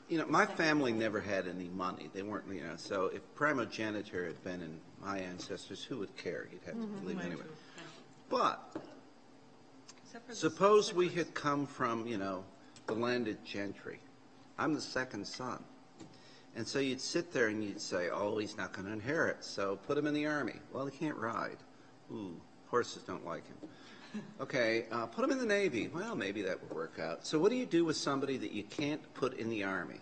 You know, my family never had any money. They weren't, you know, so if primogeniture had been in my ancestors, who would care? You'd have to believe Mine anyway. too. But Except for the suppose we siblings. had come from, you know, the landed gentry. I'm the second son. And so you'd sit there and you'd say, "Oh, he's not going to inherit, so put him in the army." Well, he can't ride. Ooh, horses don't like him. Okay, put them in the Navy. Well, maybe that would work out. So what do you do with somebody that you can't put in the Army?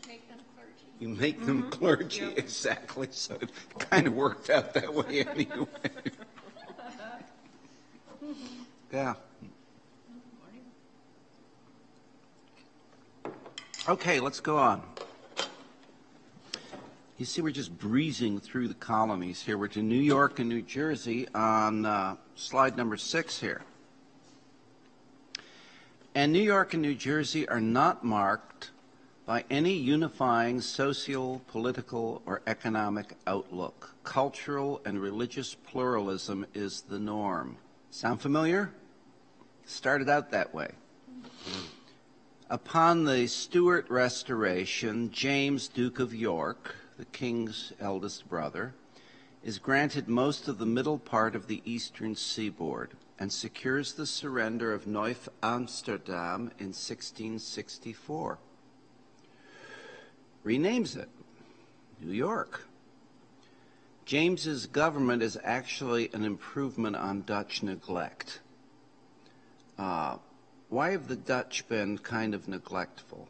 Make them clergy. You make them clergy, Yep. exactly. So it kind of worked out that way anyway. Yeah. Okay, let's go on. You see, we're just breezing through the colonies here. We're to New York and New Jersey on slide number 6 here. And New York and New Jersey are not marked by any unifying social, political, or economic outlook. Cultural and religious pluralism is the norm. Sound familiar? Started out that way. Upon the Stuart Restoration, James, Duke of York, the king's eldest brother, is granted most of the middle part of the eastern seaboard and secures the surrender of Neuf-Amsterdam in 1664. Renames it New York. James's government is actually an improvement on Dutch neglect. Why have the Dutch been kind of neglectful?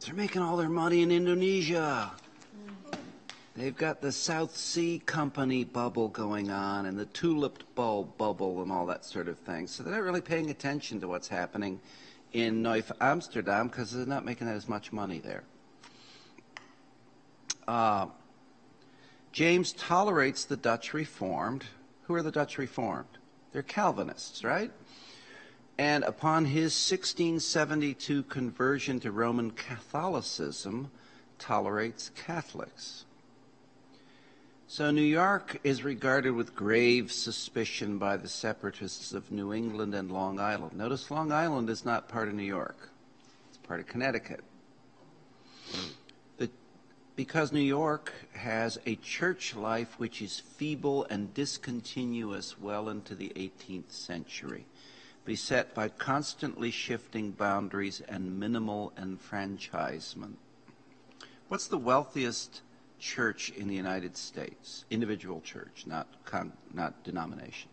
They're making all their money in Indonesia. They've got the South Sea Company bubble going on and the tulip bulb bubble and all that sort of thing. So they're not really paying attention to what's happening in Neuf-Amsterdam because they're not making as much money there. James tolerates the Dutch Reformed. Who are the Dutch Reformed? They're Calvinists, right? And upon his 1672 conversion to Roman Catholicism, tolerates Catholics. So New York is regarded with grave suspicion by the separatists of New England and Long Island. Notice Long Island is not part of New York. It's part of Connecticut. Because New York has a church life which is feeble and discontinuous well into the 18th century, beset by constantly shifting boundaries and minimal enfranchisement. What's the wealthiest church in the United States? Individual church, not denomination.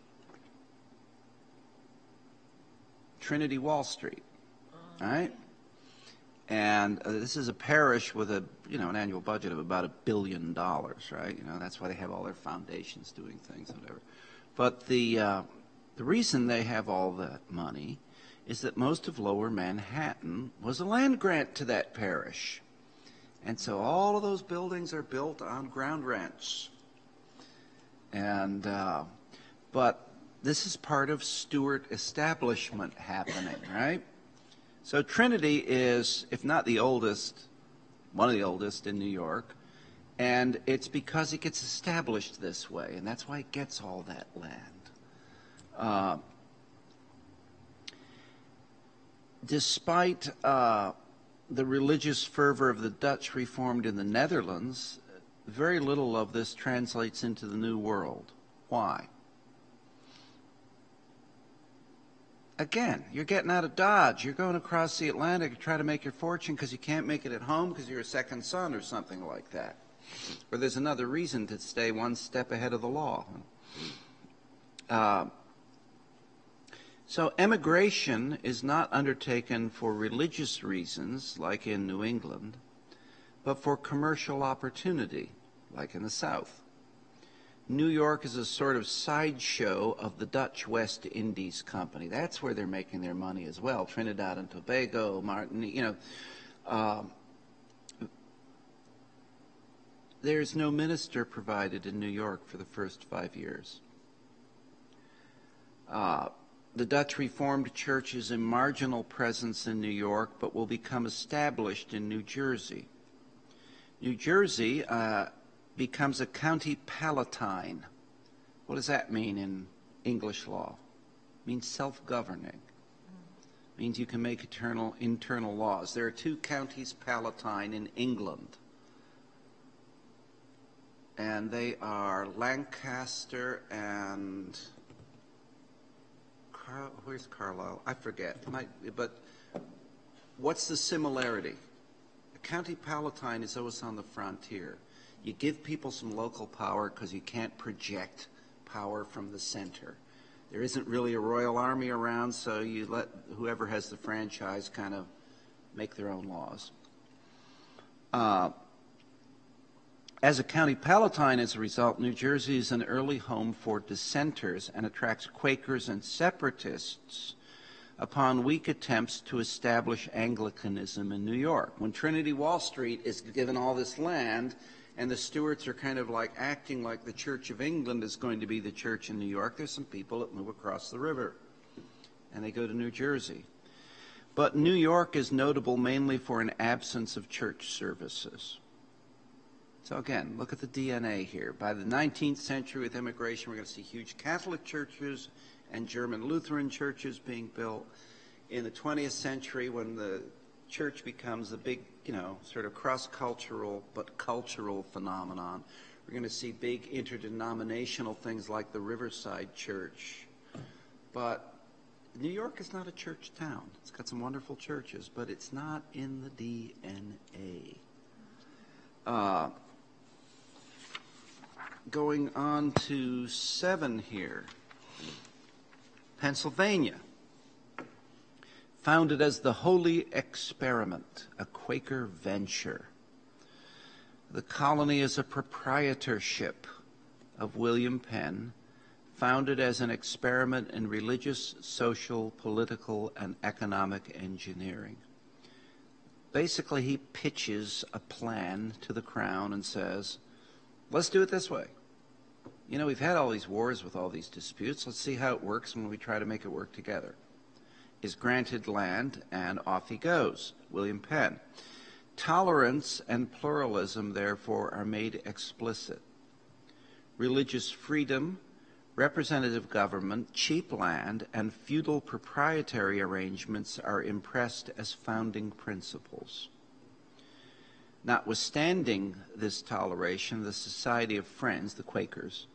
Trinity Wall Street, all right? And this is a parish with an annual budget of about $1 billion, right? That's why they have all their foundations doing things, whatever. But the reason they have all that money is that most of Lower Manhattan was a land grant to that parish. And so all of those buildings are built on ground rents. And but this is part of Stuart establishment happening, right? So Trinity is, if not the oldest, one of the oldest in New York, and it's because it gets established this way, and that's why it gets all that land. Despite the religious fervor of the Dutch Reformed in the Netherlands, very little of this translates into the New World. Why? Again, you're getting out of Dodge. You're going across the Atlantic to try to make your fortune because you can't make it at home because you're a second son or something like that. Or there's another reason to stay one step ahead of the law. So emigration is not undertaken for religious reasons, like in New England, but for commercial opportunity, like in the South. New York is a sort of sideshow of the Dutch West Indies Company. That's where they're making their money as well. Trinidad and Tobago, Martinique, there's no minister provided in New York for the first 5 years. The Dutch Reformed Church is a marginal presence in New York, but will become established in New Jersey. New Jersey becomes a county palatine. What does that mean in English law? It means self-governing. It means you can make internal laws. There are 2 counties palatine in England. And they are Lancaster and... where's Carlisle? I forget. But what's the similarity? A county palatine is always on the frontier. You give people some local power because you can't project power from the center. There isn't really a royal army around, so you let whoever has the franchise kind of make their own laws. As a county palatine, as a result, New Jersey is an early home for dissenters and attracts Quakers and separatists upon weak attempts to establish Anglicanism in New York. When Trinity Wall Street is given all this land, and the Stuarts are kind of like acting like the Church of England is going to be the church in New York, there's some people that move across the river, and they go to New Jersey. But New York is notable mainly for an absence of church services. So again, look at the DNA here. By the 19th century with immigration, we're going to see huge Catholic churches and German Lutheran churches being built. In the 20th century, when the church becomes a big, sort of cross-cultural but cultural phenomenon, we're going to see big interdenominational things like the Riverside Church. But New York is not a church town. It's got some wonderful churches, but it's not in the DNA. Going on to 7 here. Pennsylvania. Founded as the Holy Experiment, a Quaker venture. The colony is a proprietorship of William Penn, founded as an experiment in religious, social, political, and economic engineering. Basically, he pitches a plan to the Crown and says, let's do it this way. We've had all these wars with all these disputes. Let's see how it works when we try to make it work together. Is granted land, and off he goes, William Penn. Tolerance and pluralism, therefore, are made explicit. Religious freedom, representative government, cheap land, and feudal proprietary arrangements are impressed as founding principles. Notwithstanding this toleration, the Society of Friends, the Quakers,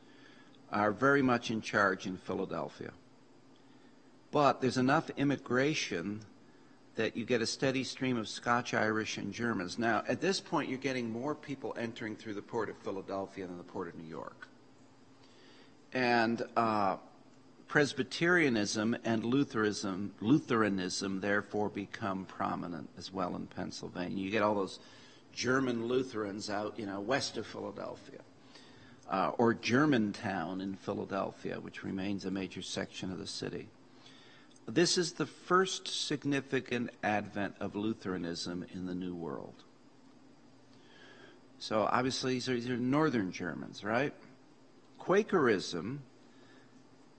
are very much in charge in Philadelphia. But there's enough immigration that you get a steady stream of Scotch, Irish, and Germans. Now, at this point, you're getting more people entering through the port of Philadelphia than the port of New York. And Presbyterianism and Lutheranism therefore become prominent as well in Pennsylvania. You get all those German Lutherans out, west of Philadelphia. Or Germantown in Philadelphia, which remains a major section of the city. This is the first significant advent of Lutheranism in the New World. So obviously these are northern Germans, right? Quakerism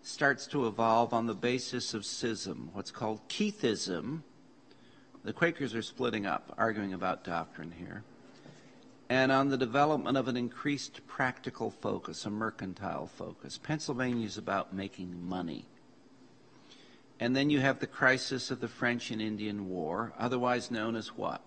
starts to evolve on the basis of schism, what's called Keithism. The Quakers are splitting up, arguing about doctrine here. And on the development of an increased practical focus, a mercantile focus. Pennsylvania is about making money. And then you have the crisis of the French and Indian War, otherwise known as what?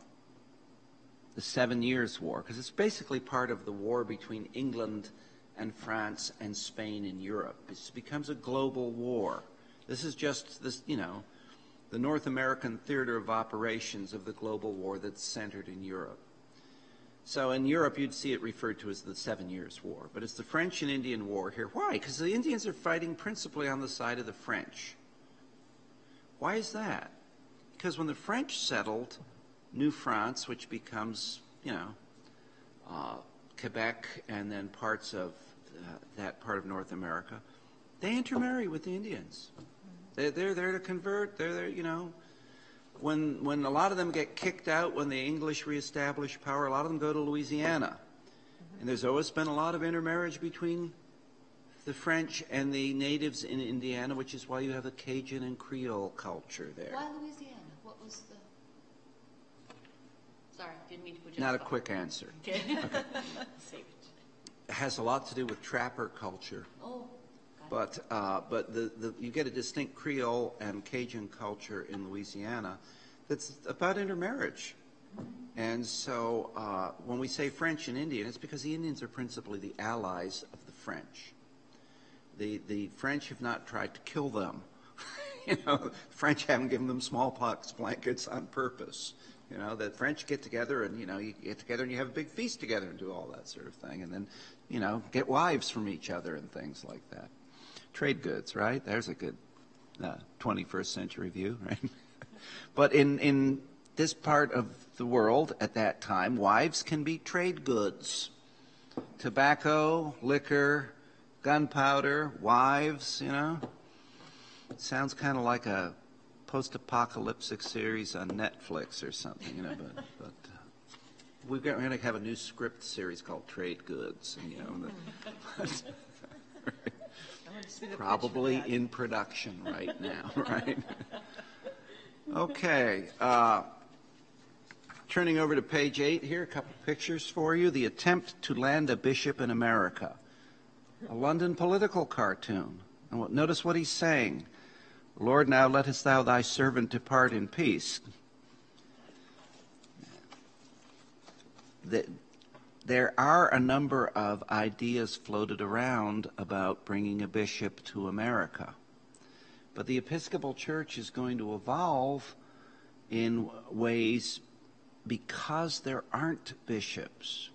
The 7 Years' War, because it's basically part of the war between England and France and Spain in Europe. It becomes a global war. This is just this, the North American theater of operations of the global war that's centered in Europe. So in Europe, you'd see it referred to as the 7 Years' War. But it's the French and Indian War here. Why? Because the Indians are fighting principally on the side of the French. Why is that? Because when the French settled New France, which becomes, Quebec and then parts of that part of North America, they intermarry with the Indians. They're there to convert. They're there, When a lot of them get kicked out when the English reestablish power, a lot of them go to Louisiana. And there's always been a lot of intermarriage between the French and the natives in Indiana, which is why you have a Cajun and Creole culture there. Why Louisiana? What was the... Sorry, didn't mean to put you Not on a the spot. quick answer. Okay. Saved. It has a lot to do with trapper culture. Oh, got it. But you get a distinct Creole and Cajun culture in Louisiana that's about intermarriage. And so when we say French and Indian, it's because the Indians are principally the allies of the French. The French have not tried to kill them. The French haven't given them smallpox blankets on purpose. The French get together and, you get together and you have a big feast together and do all that sort of thing. And then, get wives from each other and things like that. trade goods, right? There's a good 21st century view, right? But in this part of the world at that time, wives can be trade goods. Tobacco, liquor, gunpowder, wives, you know. It sounds kind of like a post-apocalyptic series on Netflix or something, you know. But we're going to have a new script series called Trade Goods, and, you know. Probably in production right now, right? Okay. Turning over to page 8 here, a couple pictures for you. The attempt to land a bishop in America. A London political cartoon. And notice what he's saying. Lord, now lettest thou thy servant depart in peace. There are a number of ideas floated around about bringing a bishop to America. But the Episcopal Church is going to evolve in ways because there aren't bishops.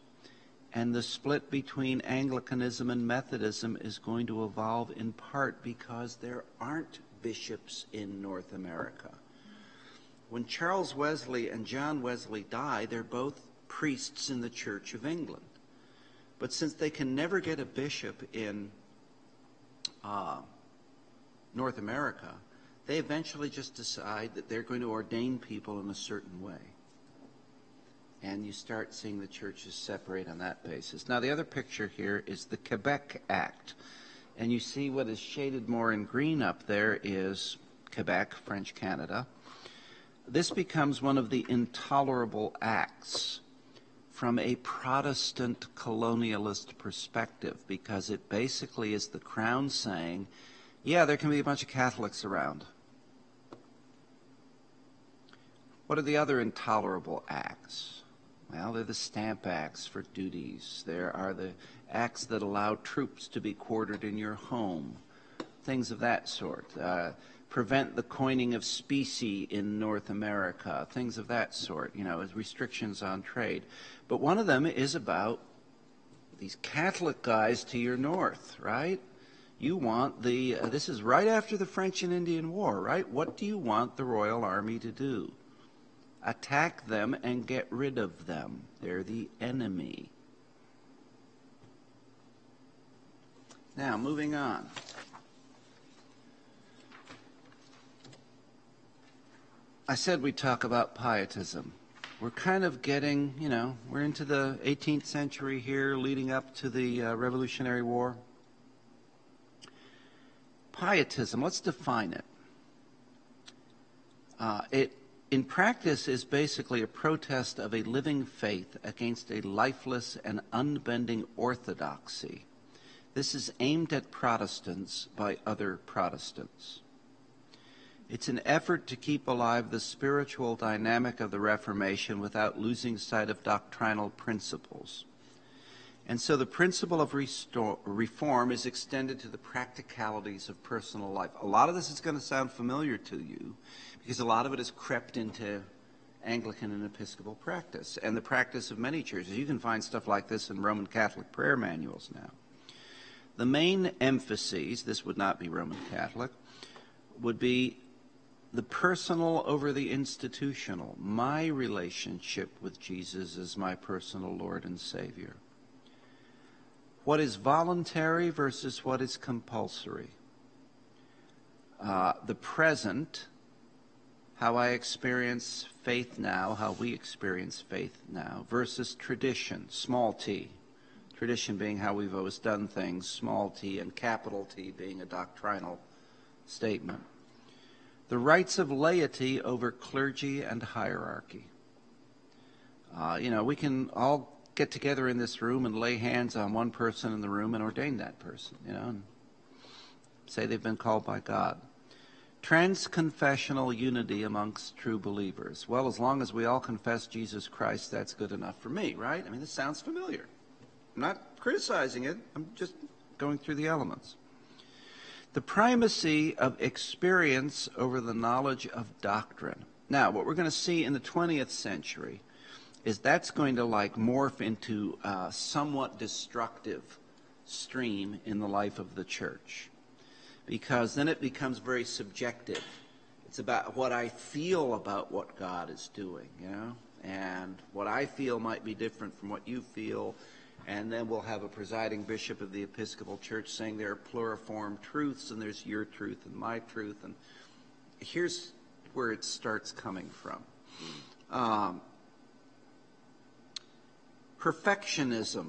And the split between Anglicanism and Methodism is going to evolve in part because there aren't bishops in North America. When Charles Wesley and John Wesley die, they're both priests in the Church of England. But since they can never get a bishop in North America, they eventually just decide that they're going to ordain people in a certain way. And you start seeing the churches separate on that basis. Now, the other picture here is the Quebec Act. And you see what is shaded more in green up there is Quebec, French Canada. This becomes one of the intolerable acts from a Protestant colonialist perspective, because it basically is the Crown saying, yeah, there can be a bunch of Catholics around. What are the other intolerable acts? Well, they're the stamp acts for duties. There are the acts that allow troops to be quartered in your home, things of that sort. Prevent the coining of specie in North America, things of that sort, you know, as restrictions on trade. But one of them is about these Catholic guys to your north, right? You want this is right after the French and Indian War, right? What do you want the Royal Army to do? Attack them and get rid of them. They're the enemy. Now, moving on. I said we'd talk about pietism. We're kind of getting, you know, we're into the 18th century here, leading up to the Revolutionary War. Pietism, let's define it. It, in practice, is basically a protest of a living faith against a lifeless and unbending orthodoxy. This is aimed at Protestants by other Protestants. It's an effort to keep alive the spiritual dynamic of the Reformation without losing sight of doctrinal principles. And so the principle of reform is extended to the practicalities of personal life. A lot of this is going to sound familiar to you because a lot of it has crept into Anglican and Episcopal practice and the practice of many churches. You can find stuff like this in Roman Catholic prayer manuals now. The main emphases, this would not be Roman Catholic, would be the personal over the institutional. My relationship with Jesus as my personal Lord and Savior. What is voluntary versus what is compulsory. The present, how I experience faith now, how we experience faith now, versus tradition, small t. Tradition being how we've always done things, small t, and capital T being a doctrinal statement. The rights of laity over clergy and hierarchy. We can all get together in this room and lay hands on one person in the room and ordain that person, and say they've been called by God. Transconfessional unity amongst true believers. Well, as long as we all confess Jesus Christ, that's good enough for me, right? I mean, this sounds familiar. I'm not criticizing it. I'm just going through the elements. The primacy of experience over the knowledge of doctrine. Now, what we're going to see in the 20th century is that's going to morph into a somewhat destructive stream in the life of the church. because then it becomes very subjective. It's about what I feel about what God is doing, you know, and what I feel might be different from what you feel. And then we'll have a presiding bishop of the Episcopal Church saying there are pluriform truths, and there's your truth and my truth. And here's where it starts coming from. Perfectionism,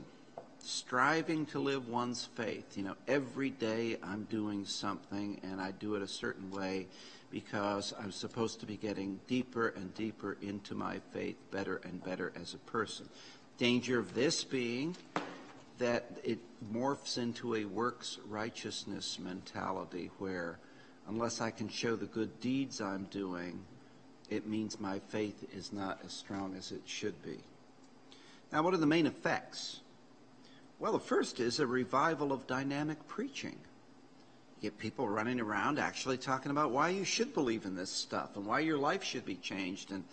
striving to live one's faith. You know, every day I'm doing something, and I do it a certain way because I'm supposed to be getting deeper and deeper into my faith, better and better as a person. Danger of this being that it morphs into a works righteousness mentality where unless I can show the good deeds I'm doing, it means my faith is not as strong as it should be. Now, what are the main effects? Well, the first is a revival of dynamic preaching. You get people running around actually talking about why you should believe in this stuff and why your life should be changed and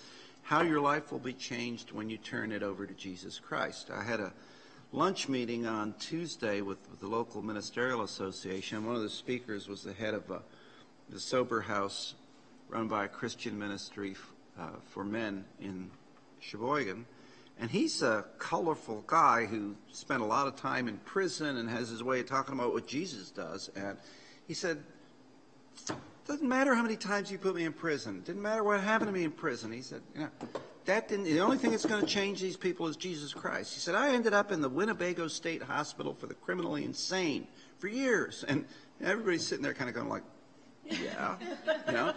how your life will be changed when you turn it over to Jesus Christ. I had a lunch meeting on Tuesday with the local ministerial association. One of the speakers was the head of the sober house run by a Christian ministry for men in Sheboygan. And he's a colorful guy who spent a lot of time in prison and has his way of talking about what Jesus does. And he said, doesn't matter how many times you put me in prison. Didn't matter what happened to me in prison. He said, you know, the only thing that's going to change these people is Jesus Christ. He said, I ended up in the Winnebago State Hospital for the criminally insane for years. And everybody's sitting there kind of going like, yeah, you know.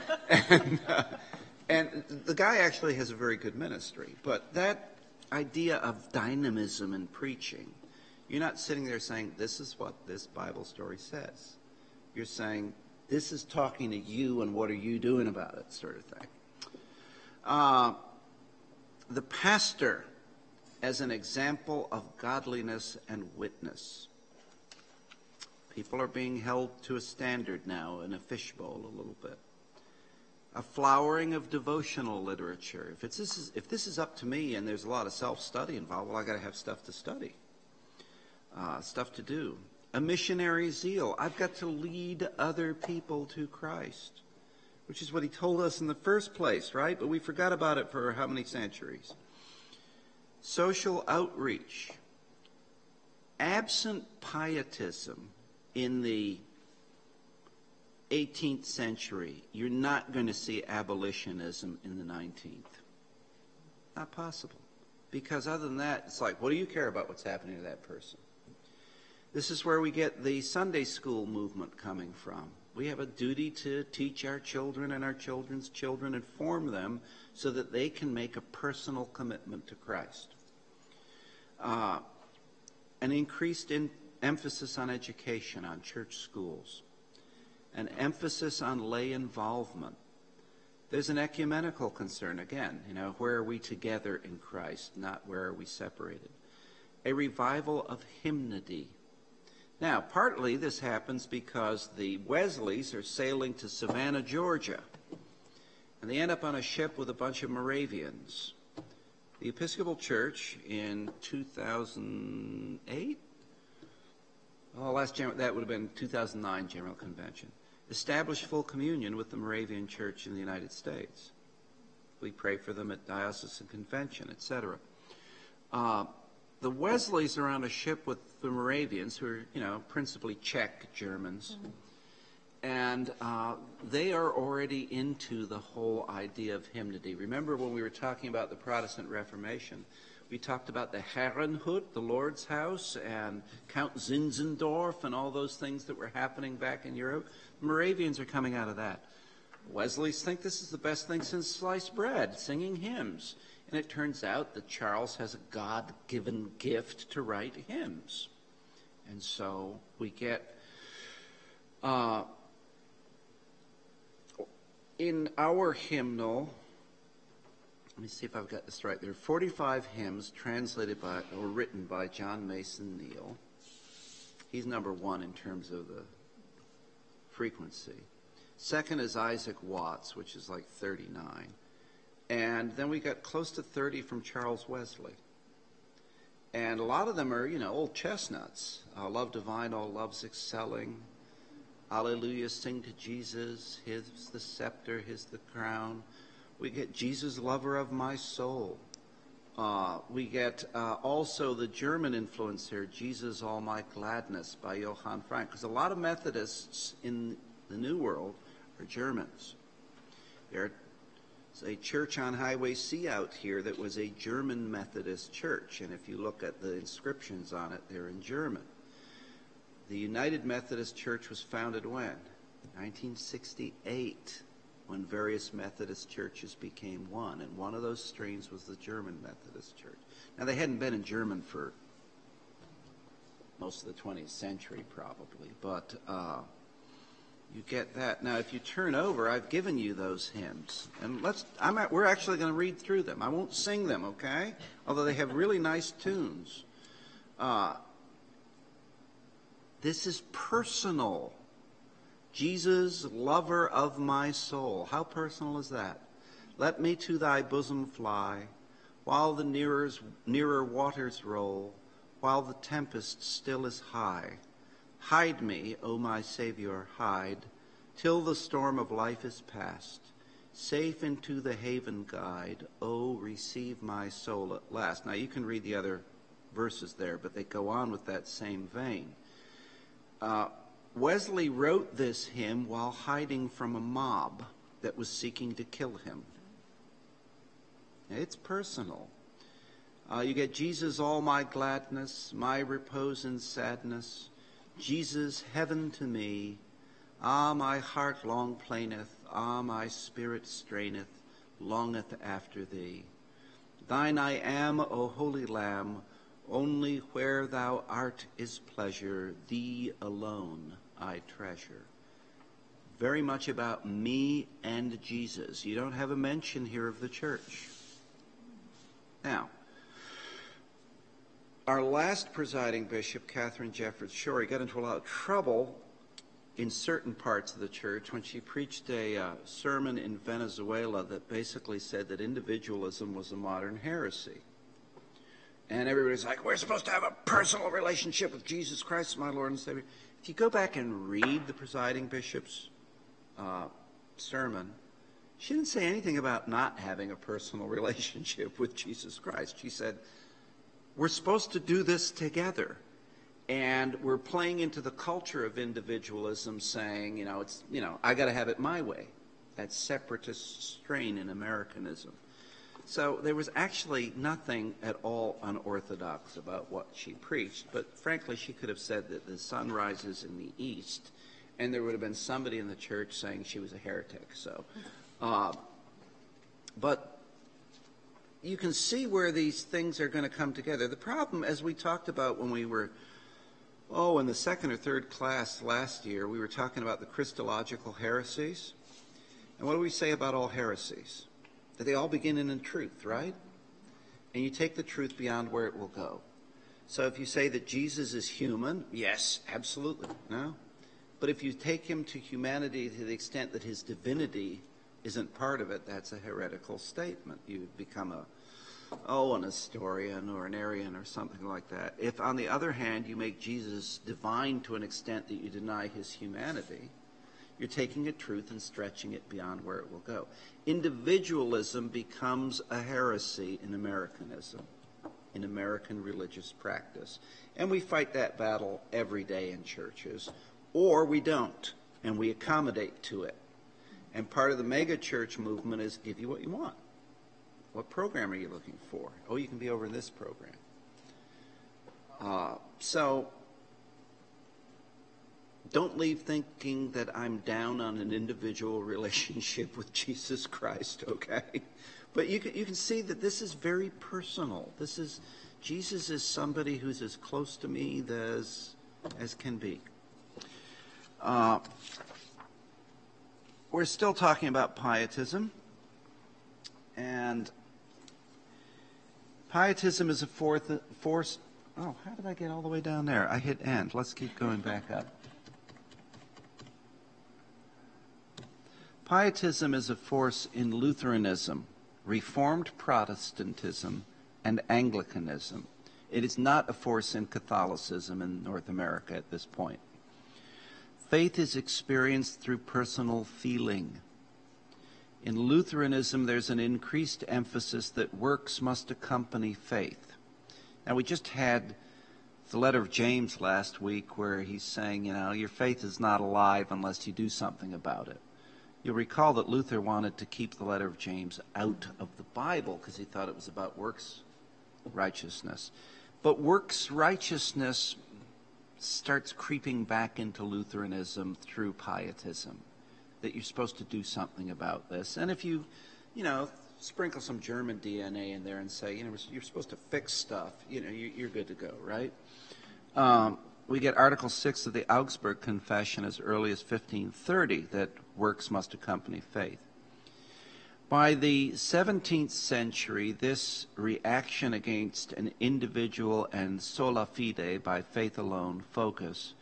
And the guy actually has a very good ministry. But that idea of dynamism in preaching, you're not sitting there saying, this is what this Bible story says. You're saying, this is talking to you, and what are you doing about it, sort of thing. The pastor as an example of godliness and witness. People are being held to a standard now in a fishbowl a little bit. A flowering of devotional literature. If this is up to me and there's a lot of self-study involved, well, I got to have stuff to study, stuff to do. A missionary zeal. I've got to lead other people to Christ, which is what he told us in the first place, right? But we forgot about it for how many centuries? Social outreach. Absent pietism in the 18th century, you're not going to see abolitionism in the 19th. Not possible. Because other than that, it's like, what do you care about what's happening to that person? This is where we get the Sunday school movement coming from. We have a duty to teach our children and our children's children and form them so that they can make a personal commitment to Christ. An increased emphasis on education, on church schools. An emphasis on lay involvement. There's an ecumenical concern again, you know, where are we together in Christ, not where are we separated. A revival of hymnody. Now, partly this happens because the Wesleys are sailing to Savannah, Georgia, and they end up on a ship with a bunch of Moravians. The Episcopal Church in 2008, that would have been 2009 General Convention, established full communion with the Moravian Church in the United States. We pray for them at diocesan convention, etc. The Wesleys are on a ship with the Moravians, who are, you know, principally Czech Germans, and they are already into the whole idea of hymnody. Remember when we were talking about the Protestant Reformation, we talked about the Herrenhut, the Lord's house, and Count Zinzendorf, and all those things that were happening back in Europe. The Moravians are coming out of that. Wesleys think this is the best thing since sliced bread, singing hymns. And it turns out that Charles has a God-given gift to write hymns. And so we get, in our hymnal, let me see if I've got this right. There are 45 hymns translated by or written by John Mason Neal. He's number one in terms of the frequency. Second is Isaac Watts, which is like 39. And then we got close to 30 from Charles Wesley. And a lot of them are, you know, old chestnuts. Love divine, all love's excelling. Hallelujah, sing to Jesus. His the scepter, his the crown. We get Jesus, lover of my soul. We get also the German influence here, Jesus, all my gladness, by Johann Frank. Because a lot of Methodists in the New World are Germans. There's a church on Highway C out here that was a German Methodist church. And if you look at the inscriptions on it, they're in German. The United Methodist Church was founded when? 1968, when various Methodist churches became one. And one of those streams was the German Methodist Church. Now, they hadn't been in German for most of the 20th century, probably. But you get that. Now, if you turn over, I've given you those hymns. And we're actually going to read through them. I won't sing them, okay? Although they have really nice tunes. This is personal. Jesus, lover of my soul. How personal is that? Let me to thy bosom fly, while the nearer waters roll, while the tempest still is high. Hide me, O my Savior, hide, till the storm of life is past. Safe into the haven guide, O receive my soul at last. Now you can read the other verses there, but they go on with that same vein. Wesley wrote this hymn while hiding from a mob that was seeking to kill him. It's personal. You get Jesus, all my gladness, my repose in sadness. Jesus, heaven to me. Ah, my heart long plaineth. Ah, my spirit straineth, longeth after thee. Thine I am, O holy Lamb. Only where thou art is pleasure, thee alone I treasure. Very much about me and Jesus. You don't have a mention here of the church. Now, our last presiding bishop, Catherine Jefferts Schori, got into a lot of trouble in certain parts of the church when she preached a sermon in Venezuela that basically said that individualism was a modern heresy. And everybody's like, we're supposed to have a personal relationship with Jesus Christ, my Lord and Savior. If you go back and read the presiding bishop's sermon, she didn't say anything about not having a personal relationship with Jesus Christ. She said, we're supposed to do this together. And we're playing into the culture of individualism, saying, I got to have it my way. That separatist strain in Americanism. So there was actually nothing at all unorthodox about what she preached. But frankly, she could have said that the sun rises in the east, and there would have been somebody in the church saying she was a heretic. So, but you can see where these things are going to come together. The problem, as we talked about when we were, in the second or third class last year, we were talking about the Christological heresies. And what do we say about all heresies? That they all begin in truth, right? And you take the truth beyond where it will go. So if you say that Jesus is human, yes, absolutely, no? But if you take him to humanity to the extent that his divinity isn't part of it, that's a heretical statement. You become an Nestorian or an Arian or something like that. If, on the other hand, you make Jesus divine to an extent that you deny his humanity, you're taking a truth and stretching it beyond where it will go. Individualism becomes a heresy in Americanism, in American religious practice. And we fight that battle every day in churches, or we don't, and we accommodate to it. And part of the mega church movement is give you what you want. What program are you looking for? Oh, you can be over in this program. So don't leave thinking that I'm down on an individual relationship with Jesus Christ, okay? But you can see that this is very personal. Jesus is somebody who's as close to me as can be. We're still talking about pietism, and pietism is a force. Oh, how did I get all the way down there? I hit end. Let's keep going back up. Pietism is a force in Lutheranism, Reformed Protestantism, and Anglicanism. It is not a force in Catholicism in North America at this point. faith is experienced through personal feeling. In Lutheranism, there's an increased emphasis that works must accompany faith. Now, we just had the letter of James last week where he's saying, your faith is not alive unless you do something about it. You'll recall that Luther wanted to keep the letter of James out of the Bible because he thought it was about works righteousness. But works righteousness starts creeping back into Lutheranism through pietism, that you're supposed to do something about this. And if you, sprinkle some German DNA in there and say, you're supposed to fix stuff, you're good to go, right? We get Article 6 of the Augsburg Confession as early as 1530 that works must accompany faith. By the 17th century, this reaction against an individual and sola fide, by faith alone, focus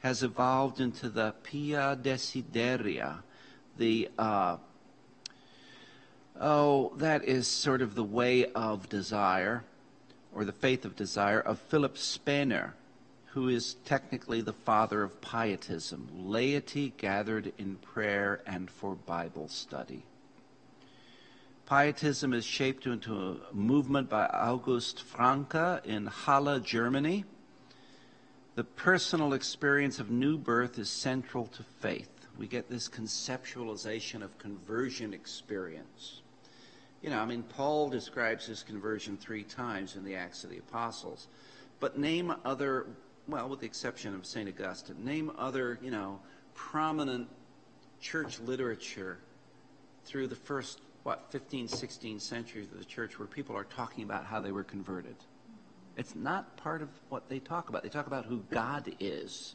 has evolved into the pia desideria, that is sort of the way of desire, or the faith of desire, of Philip Spener, who is technically the father of pietism, laity gathered in prayer and for Bible study. Pietism is shaped into a movement by August Franke in Halle, Germany. The personal experience of new birth is central to faith. We get this conceptualization of conversion experience. Paul describes his conversion 3 times in the Acts of the Apostles. But name other, with the exception of St. Augustine, name other, prominent church literature through the first, 15, 16 centuries of the church where people are talking about how they were converted. It's not part of what they talk about. They talk about who God is.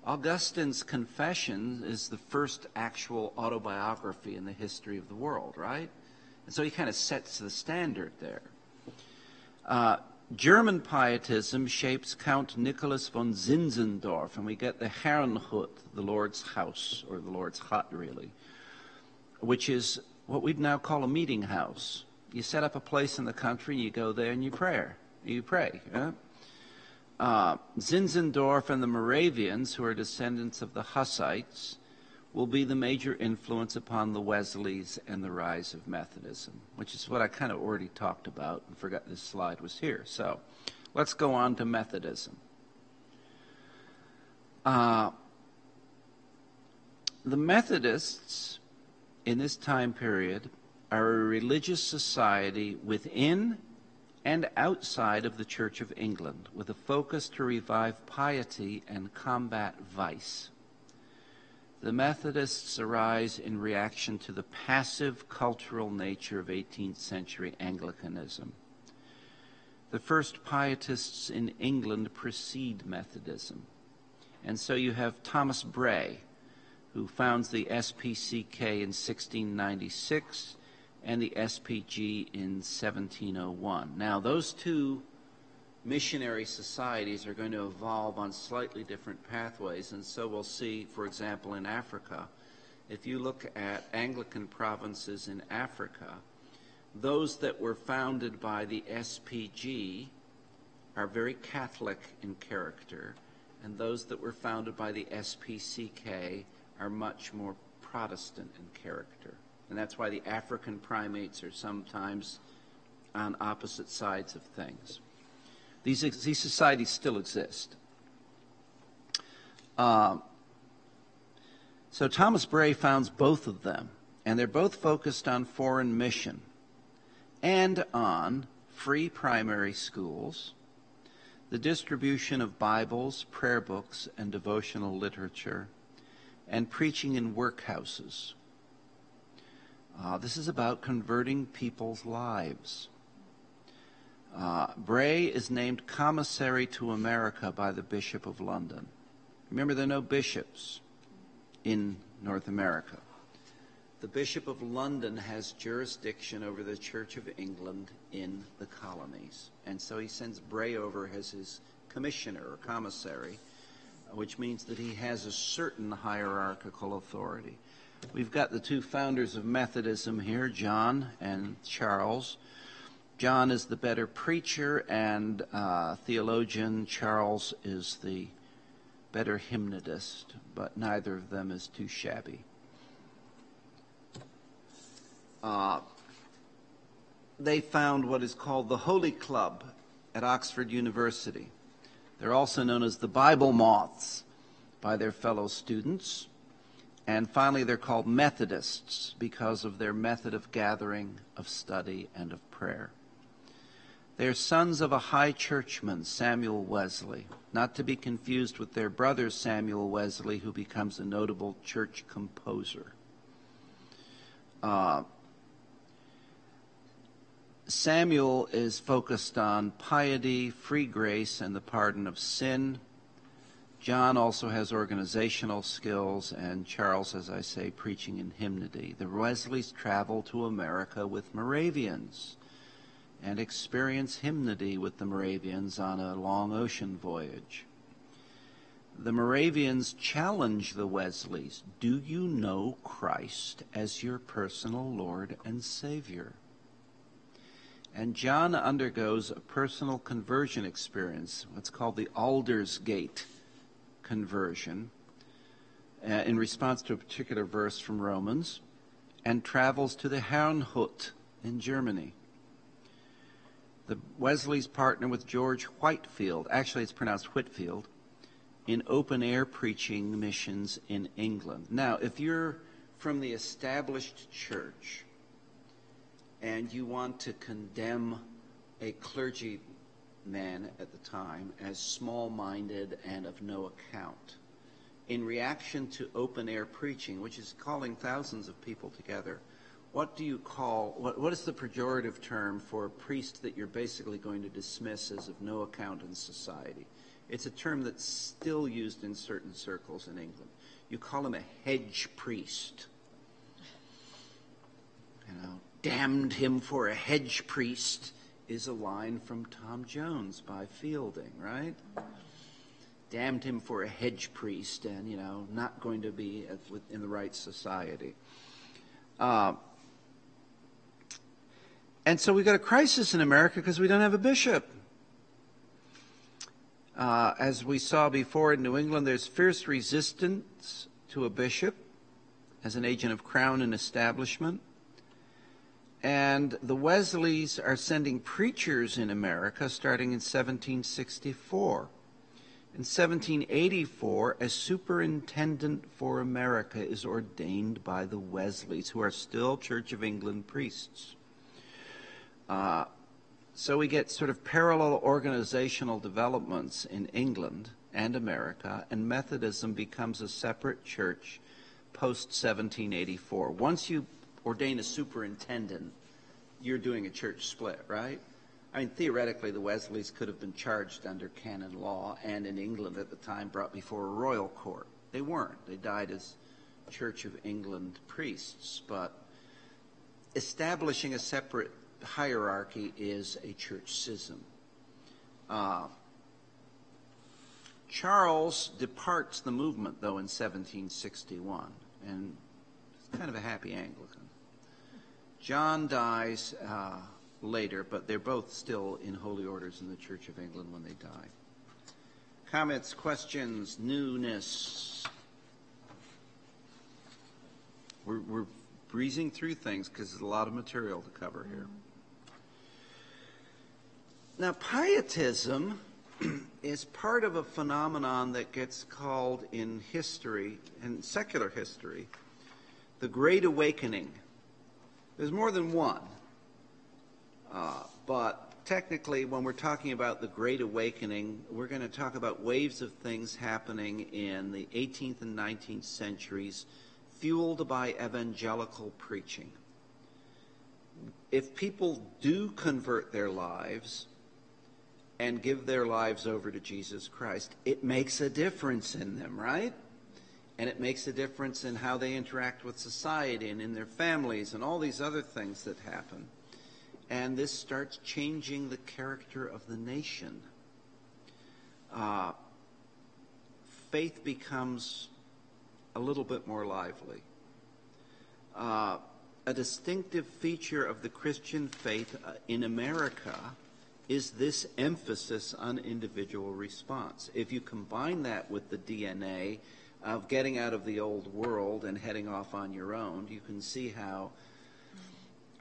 Augustine's Confession is the first actual autobiography in the history of the world, right? And so he kind of sets the standard there. German pietism shapes Count Nicholas von Zinzendorf, and we get the Herrnhut, the Lord's house, or the Lord's hut, really, which is what we'd now call a meeting house. You set up a place in the country, and you go there and you pray. Yeah? Zinzendorf and the Moravians, who are descendants of the Hussites, will be the major influence upon the Wesleys and the rise of Methodism, which is what I kind of already talked about and forgot this slide was here. So let's go on to Methodism. The Methodists in this time period are a religious society within and outside of the Church of England, with a focus to revive piety and combat vice. The Methodists arise in reaction to the passive cultural nature of 18th century Anglicanism. The first pietists in England precede Methodism. And so you have Thomas Bray, who founds the SPCK in 1696 and the SPG in 1701. Now, those two missionary societies are going to evolve on slightly different pathways, and so we'll see, for example, in Africa, if you look at Anglican provinces in Africa, those that were founded by the SPG are very Catholic in character, and those that were founded by the SPCK are much more Protestant in character. And that's why the African primates are sometimes on opposite sides of things. These societies still exist. So Thomas Bray founds both of them, and they're both focused on foreign mission and on free primary schools, the distribution of Bibles, prayer books, and devotional literature, and preaching in workhouses. This is about converting people's lives. Bray is named commissary to America by the Bishop of London. Remember, there are no bishops in North America. The Bishop of London has jurisdiction over the Church of England in the colonies. And so he sends Bray over as his commissioner or commissary, which means that he has a certain hierarchical authority. We've got the two founders of Methodism here, John and Charles. John is the better preacher and theologian. Charles is the better hymnodist, but neither of them is too shabby. They found what is called the Holy Club at Oxford University. They're also known as the Bible Moths by their fellow students. And finally, they're called Methodists because of their method of gathering, of study, and of prayer. They're sons of a high churchman, Samuel Wesley, not to be confused with their brother Samuel Wesley, who becomes a notable church composer. Samuel is focused on piety, free grace, and the pardon of sin. John also has organizational skills, and Charles, as I say, preaching in hymnody. The Wesleys travel to America with Moravians and experience hymnody with the Moravians on a long ocean voyage. The Moravians challenge the Wesleys, do you know Christ as your personal Lord and Savior? And John undergoes a personal conversion experience, what's called the Aldersgate conversion, in response to a particular verse from Romans, and travels to the Herrnhut in Germany. The Wesleys partner with George Whitefield, actually it's pronounced Whitfield, in open-air preaching missions in England. Now, if you're from the established church and you want to condemn a clergyman at the time as small-minded and of no account, in reaction to open-air preaching, which is calling thousands of people together, what do you call, what is the pejorative term for a priest that you're basically going to dismiss as of no account in society? It's a term that's still used in certain circles in England. You call him a hedge priest. You know, damned him for a hedge priest is a line from Tom Jones by Fielding, right? Damned him for a hedge priest and, you know, not going to be in the right society. And so we've got a crisis in America because we don't have a bishop. As we saw before in New England, there's fierce resistance to a bishop as an agent of crown and establishment. And the Wesleys are sending preachers in America starting in 1764. In 1784, a superintendent for America is ordained by the Wesleys, who are still Church of England priests. So we get sort of parallel organizational developments in England and America, and Methodism becomes a separate church post-1784. Once you ordain a superintendent, you're doing a church split, right? I mean, theoretically, the Wesleys could have been charged under canon law and in England at the time brought before a royal court. They weren't. They died as Church of England priests. But establishing a separate hierarchy is a church schism. Charles departs the movement, though, in 1761, and it's kind of a happy Anglican. John dies later, but they're both still in holy orders in the Church of England when they die. Comments, questions, newness? We're breezing through things because there's a lot of material to cover here. Now, pietism is part of a phenomenon that gets called in history, in secular history, the Great Awakening. There's more than one, but technically when we're talking about the Great Awakening, we're going to talk about waves of things happening in the 18th and 19th centuries, fueled by evangelical preaching. If people do convert their lives and give their lives over to Jesus Christ, it makes a difference in them, right? And it makes a difference in how they interact with society and in their families and all these other things that happen. And this starts changing the character of the nation. Faith becomes a little bit more lively. A distinctive feature of the Christian faith in America is this emphasis on individual response. If you combine that with the DNA of getting out of the old world and heading off on your own, you can see how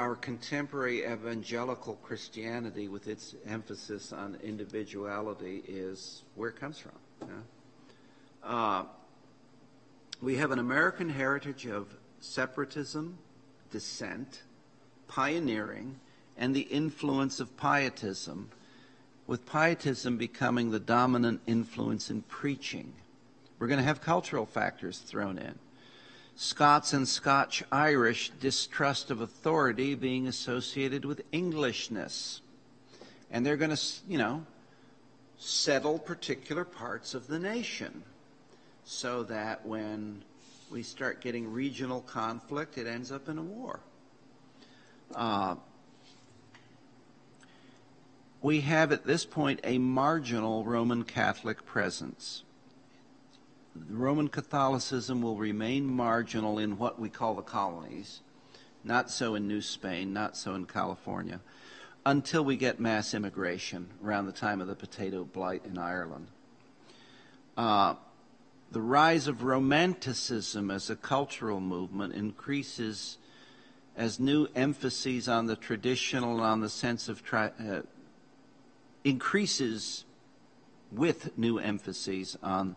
our contemporary evangelical Christianity, with its emphasis on individuality, is where it comes from. Yeah? We have an American heritage of separatism, dissent, pioneering, and the influence of pietism, with pietism becoming the dominant influence in preaching. We're going to have cultural factors thrown in. Scots and Scotch-Irish distrust of authority being associated with Englishness. And they're going to, settle particular parts of the nation so that when we start getting regional conflict, it ends up in a war. We have at this point a marginal Roman Catholic presence. Roman Catholicism will remain marginal in what we call the colonies, not so in New Spain, not so in California, until we get mass immigration around the time of the potato blight in Ireland. The rise of Romanticism as a cultural movement increases as new emphases on the traditional and on the sense of increases with new emphases on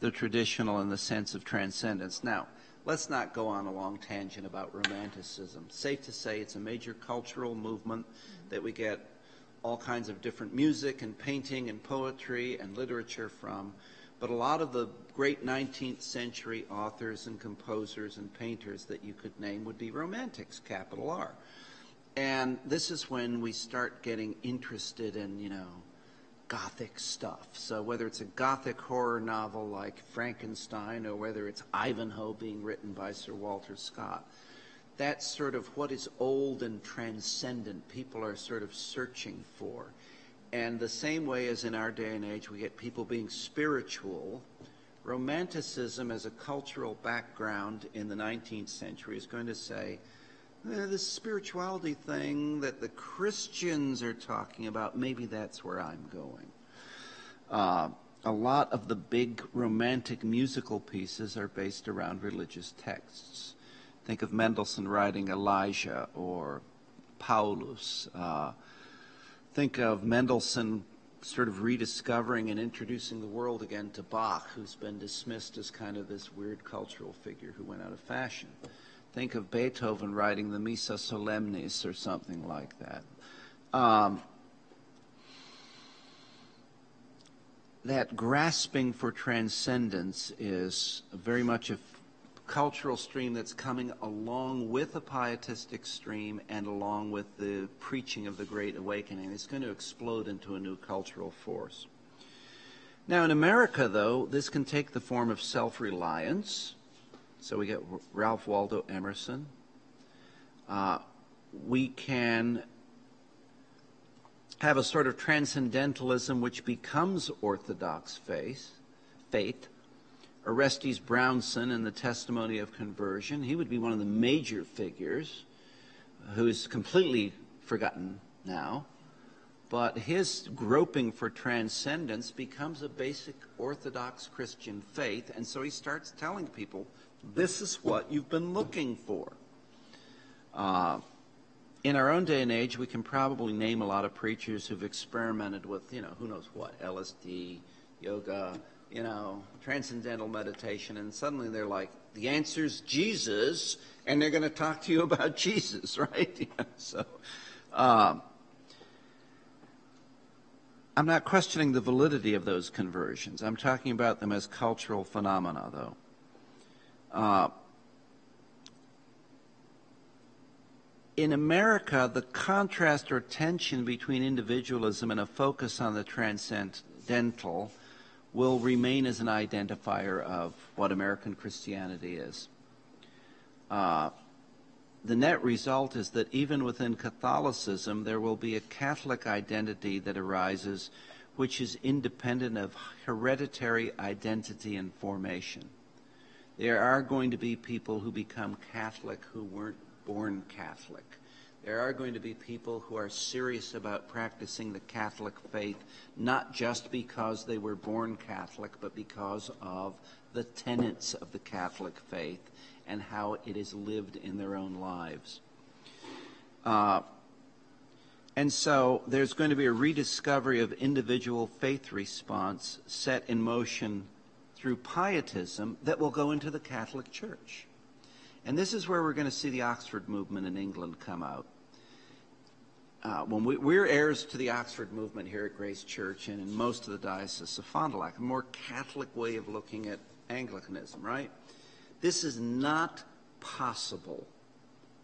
the traditional and the sense of transcendence. Now, let's not go on a long tangent about Romanticism. Safe to say it's a major cultural movement that we get all kinds of different music and painting and poetry and literature from. But a lot of the great 19th century authors and composers and painters that you could name would be Romantics, capital R. And this is when we start getting interested in, Gothic stuff. So whether it's a Gothic horror novel like Frankenstein or whether it's Ivanhoe being written by Sir Walter Scott, that's sort of what is old and transcendent people are sort of searching for. And the same way as in our day and age we get people being spiritual, Romanticism as a cultural background in the 19th century is going to say, this spirituality thing that the Christians are talking about, maybe that's where I'm going. A lot of the big romantic musical pieces are based around religious texts. Think of Mendelssohn writing Elijah or Paulus. Think of Mendelssohn sort of rediscovering and introducing the world again to Bach, who's been dismissed as kind of this weird cultural figure who went out of fashion. Think of Beethoven writing the Missa Solemnis or something like that. That grasping for transcendence is very much a cultural stream that's coming along with a pietistic stream and along with the preaching of the Great Awakening. It's going to explode into a new cultural force. Now in America, though, this can take the form of self-reliance. So we get Ralph Waldo Emerson. We can have a sort of transcendentalism which becomes Orthodox faith. Orestes Brownson in the Testimony of Conversion, he would be one of the major figures who is completely forgotten now. But his groping for transcendence becomes a basic Orthodox Christian faith, and so he starts telling people, this is what you've been looking for. In our own day and age, we can probably name a lot of preachers who've experimented with, who knows what, LSD, yoga, transcendental meditation, and suddenly they're like, the answer's Jesus, and they're going to talk to you about Jesus, right? So, I'm not questioning the validity of those conversions. I'm talking about them as cultural phenomena, though. In America, the contrast or tension between individualism and a focus on the transcendental will remain as an identifier of what American Christianity is. The net result is that even within Catholicism, there will be a Catholic identity that arises which is independent of hereditary identity and formation. There are going to be people who become Catholic who weren't born Catholic. There are going to be people who are serious about practicing the Catholic faith, not just because they were born Catholic, but because of the tenets of the Catholic faith and how it is lived in their own lives. And so there's going to be a rediscovery of individual faith response set in motion through pietism that will go into the Catholic Church. And this is where we're going to see the Oxford movement in England come out. When we're heirs to the Oxford movement here at Grace Church and in most of the Diocese of Fond du Lac, a more Catholic way of looking at Anglicanism, right? This is not possible.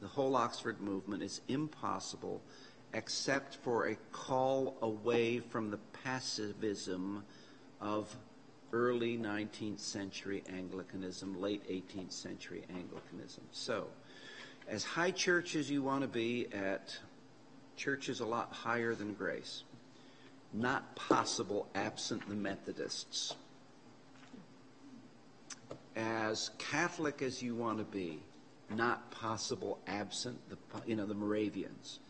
The whole Oxford movement is impossible except for a call away from the passivism of early 19th century Anglicanism, late 18th century Anglicanism. So, as high church as you want to be at churches a lot higher than Grace, not possible absent the Methodists. As Catholic as you want to be, not possible absent the Moravians.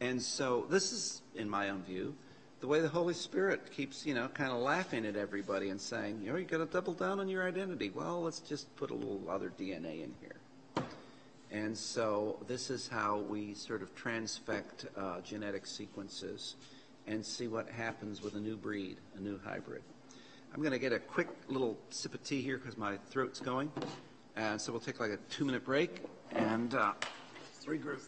And so this is, in my own view, the way the Holy Spirit keeps, kind of laughing at everybody and saying, you got to double down on your identity. Well, let's just put a little other DNA in here. And so this is how we sort of transfect genetic sequences and see what happens with a new breed, a new hybrid. I'm going to get a quick little sip of tea here because my throat's going. And so we'll take like a 2-minute break and regroup.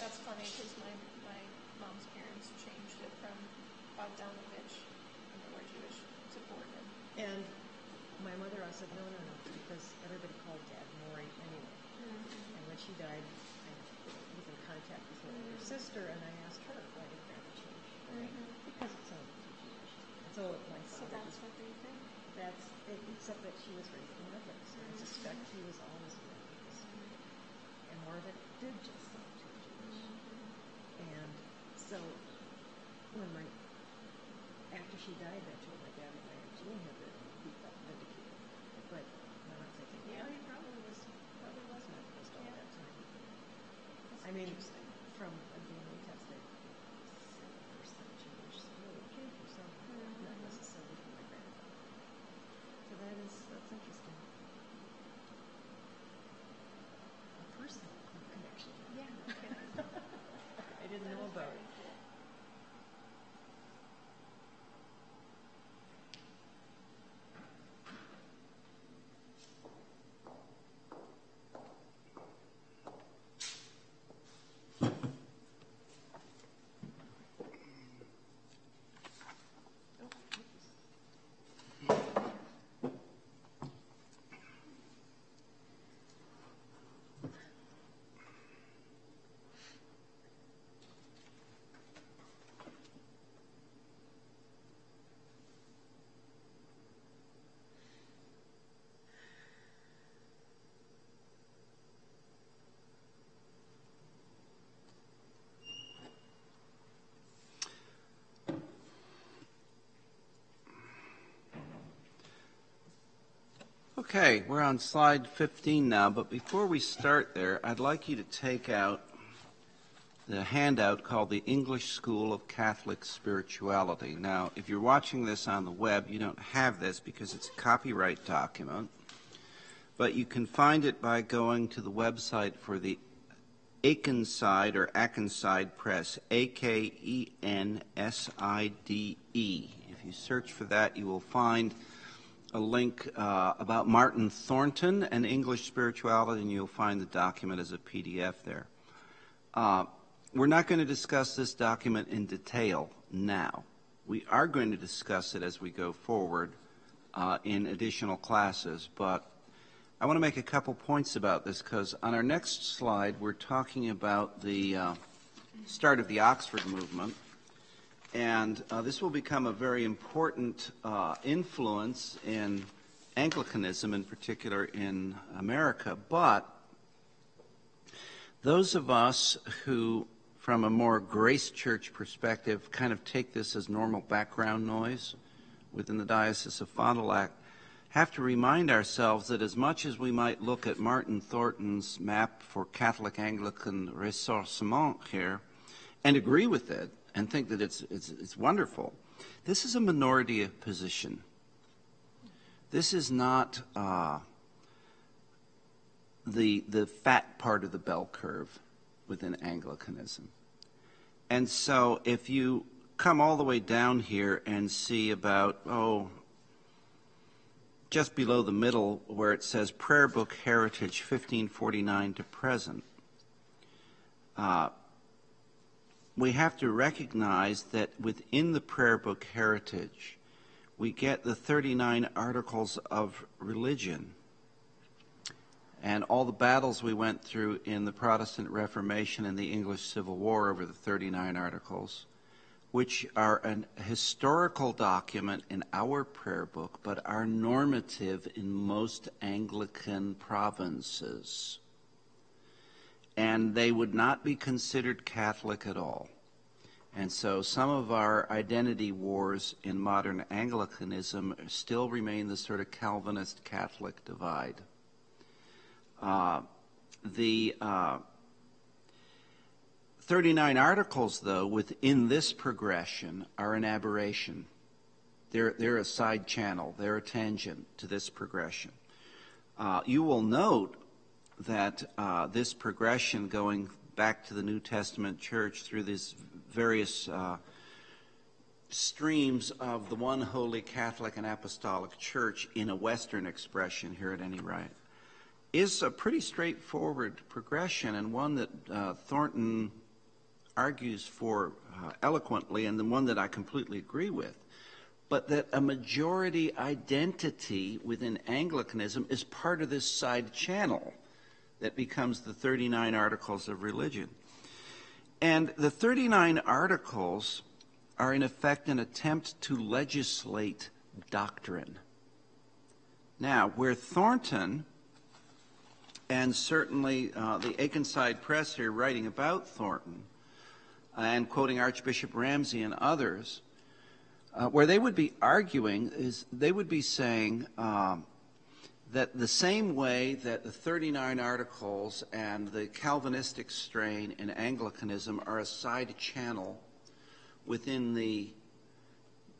That's funny because my mom's parents changed it from Bogdanovich, and they were Jewish, to Borden. And my mother said, no, because everybody called Dad Maury anyway. And when she died, I was in contact with her older sister, and I asked her, why did Grandma change? Because it sounded too Jewish. And so that's what they think? Except that she was raised in Methodist. I suspect he was always a Methodist. And more of it did just sound too Jewish. And so after she died, I told my dad and my Aunt Jean had to be vindicated. But my mom's thinking, yeah, he probably was Methodist all that time. I mean, from a DNA test, I 7% Jewish, so it came from somewhere, not necessarily from my grandfather. So that's interesting. A personal connection. Yeah. I didn't know about it. Okay, we're on slide 15 now, but before we start there, I'd like you to take out the handout called the English School of Catholic Spirituality. Now, if you're watching this on the web, you don't have this because it's a copyright document, but you can find it by going to the website for the Akenside or Akenside Press, Akenside. If you search for that, you will find a link about Martin Thornton and English spirituality, and you'll find the document as a PDF there. We're not going to discuss this document in detail now. We are going to discuss it as we go forward in additional classes, but I want to make a couple points about this because on our next slide we're talking about the start of the Oxford movement, and this will become a very important influence in Anglicanism, in particular in America. But those of us who, from a more Grace Church perspective, kind of take this as normal background noise within the Diocese of Fond du Lac, have to remind ourselves that as much as we might look at Martin Thornton's map for Catholic Anglican ressourcement here and agree with it and think that it's wonderful, this is a minority position. This is not the fat part of the bell curve within Anglicanism. And so if you come all the way down here and see about, just below the middle where it says Prayer Book Heritage 1549 to present, we have to recognize that within the Prayer Book Heritage, we get the 39 Articles of Religion and all the battles we went through in the Protestant Reformation and the English Civil War over the 39 Articles, which are a historical document in our prayer book, but are normative in most Anglican provinces. And they would not be considered Catholic at all. And so some of our identity wars in modern Anglicanism still remain the sort of Calvinist-Catholic divide. The 39 Articles, though, within this progression are an aberration. They're a side channel. They're a tangent to this progression. You will note that this progression going back to the New Testament church through these various streams of the one holy Catholic and Apostolic Church in a Western expression here at any rate, is a pretty straightforward progression, and one that Thornton argues for eloquently, and the one that I completely agree with, but that a majority identity within Anglicanism is part of this side channel that becomes the 39 Articles of Religion. And the 39 Articles are in effect an attempt to legislate doctrine. Now, where Thornton, and certainly the Akenside Press here writing about Thornton, and quoting Archbishop Ramsey and others, where they would be arguing is they would be saying that the same way that the 39 Articles and the Calvinistic strain in Anglicanism are a side channel within the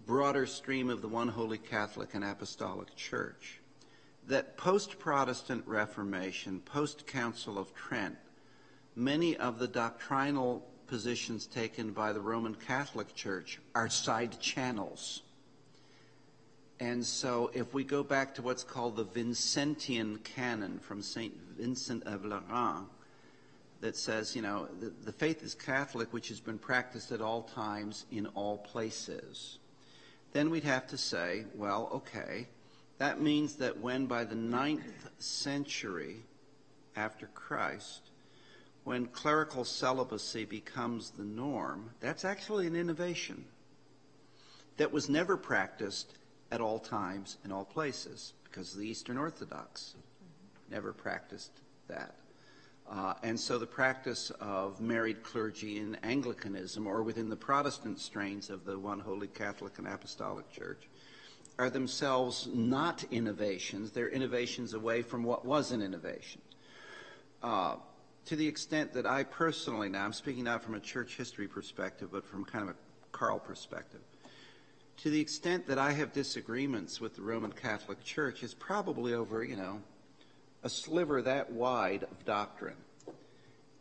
broader stream of the one holy Catholic and Apostolic Church, that post-Protestant Reformation, post-Council of Trent, many of the doctrinal positions taken by the Roman Catholic Church are side channels. And so if we go back to what's called the Vincentian canon from St. Vincent of Lerins, that says, the faith is Catholic, which has been practiced at all times in all places, then we'd have to say, well, okay, that means that when by the 9th century after Christ, when clerical celibacy becomes the norm, that's actually an innovation that was never practiced at all times in all places, because the Eastern Orthodox never practiced that. And so the practice of married clergy in Anglicanism, or within the Protestant strains of the one holy Catholic and Apostolic Church, are themselves not innovations. They're innovations away from what was an innovation. To the extent that I personally, now I'm speaking not from a church history perspective, but from kind of a Carl perspective, to the extent that I have disagreements with the Roman Catholic Church is probably over, a sliver that wide of doctrine.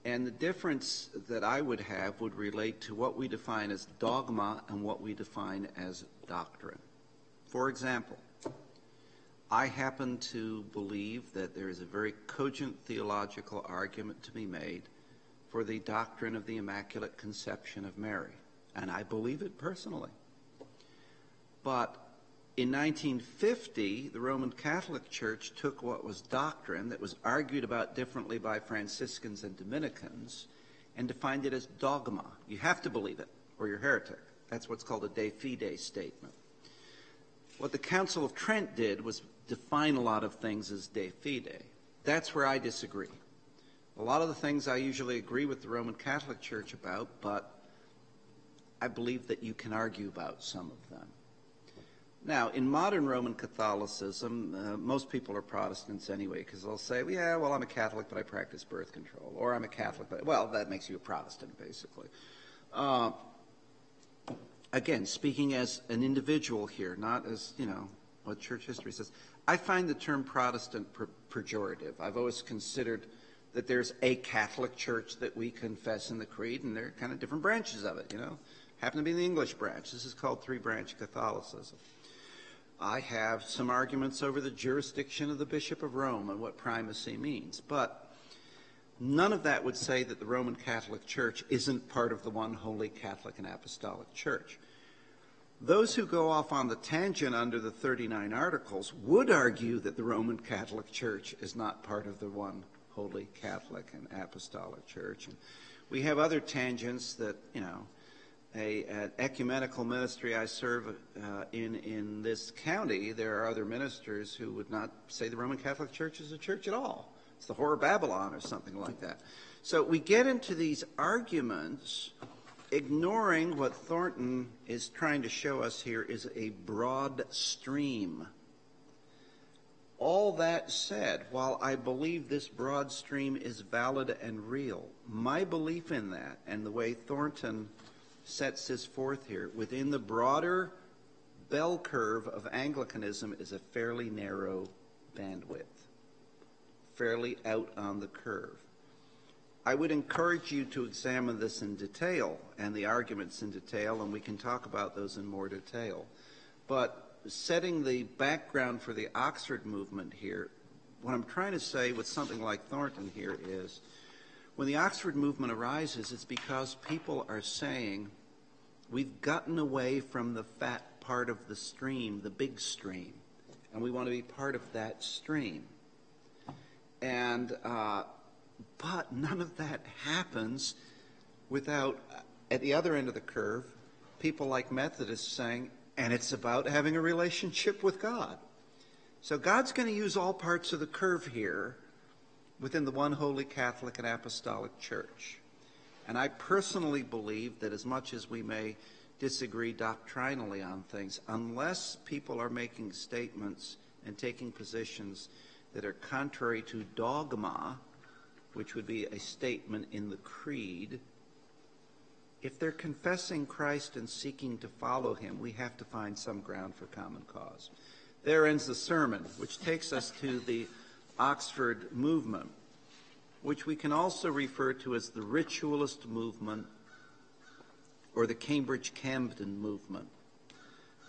And the difference that I would have would relate to what we define as dogma and what we define as doctrine. For example, I happen to believe that there is a very cogent theological argument to be made for the doctrine of the Immaculate Conception of Mary, and I believe it personally. But In 1950, the Roman Catholic Church took what was doctrine that was argued about differently by Franciscans and Dominicans and defined it as dogma. You have to believe it, or you're heretic. That's what's called a de fide statement. What the Council of Trent did was define a lot of things as de fide. That's where I disagree. A lot of the things I usually agree with the Roman Catholic Church about, but I believe that you can argue about some of them. Now, in modern Roman Catholicism, most people are Protestants anyway, because they'll say, yeah, well, I'm a Catholic, but I practice birth control. Or I'm a Catholic, but, well, that makes you a Protestant, basically. Again, speaking as an individual here, not as, what church history says, I find the term Protestant pejorative. I've always considered that there's a Catholic church that we confess in the creed, and there are kind of different branches of it, Happen to be the English branch. This is called three-branch Catholicism. I have some arguments over the jurisdiction of the Bishop of Rome and what primacy means, but none of that would say that the Roman Catholic Church isn't part of the one holy Catholic and Apostolic Church. Those who go off on the tangent under the 39 Articles would argue that the Roman Catholic Church is not part of the one holy Catholic and Apostolic Church. And we have other tangents that, an ecumenical ministry I serve in this county, there are other ministers who would not say the Roman Catholic Church is a church at all. It's the whore of Babylon or something like that. So we get into these arguments ignoring what Thornton is trying to show us here is a broad stream. All that said, while I believe this broad stream is valid and real, my belief in that and the way Thornton sets this forth here within the broader bell curve of Anglicanism is a fairly narrow bandwidth, fairly out on the curve. I would encourage you to examine this in detail and the arguments in detail, and we can talk about those in more detail. But setting the background for the Oxford movement here, what I'm trying to say with something like Thornton here is, when the Oxford movement arises, it's because people are saying, we've gotten away from the fat part of the stream, the big stream, and we want to be part of that stream. And but none of that happens without, at the other end of the curve, people like Methodists saying, and it's about having a relationship with God. So God's going to use all parts of the curve here within the one holy Catholic and Apostolic Church. And I personally believe that as much as we may disagree doctrinally on things, unless people are making statements and taking positions that are contrary to dogma, which would be a statement in the creed, if they're confessing Christ and seeking to follow him, we have to find some ground for common cause. There ends the sermon, which takes us to the Oxford movement, which we can also refer to as the ritualist movement or the Cambridge-Camden movement.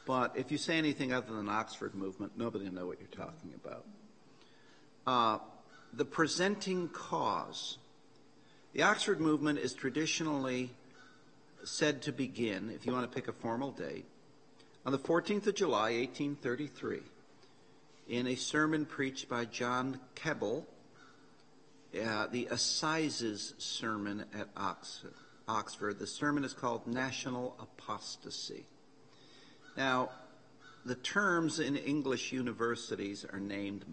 But if you say anything other than Oxford movement, nobody will know what you're talking about. The presenting cause. The Oxford movement is traditionally said to begin, if you want to pick a formal date, on the 14th of July, 1833, in a sermon preached by John Keble, the Assizes sermon at Oxford. The sermon is called National Apostasy. Now, the terms in English universities are named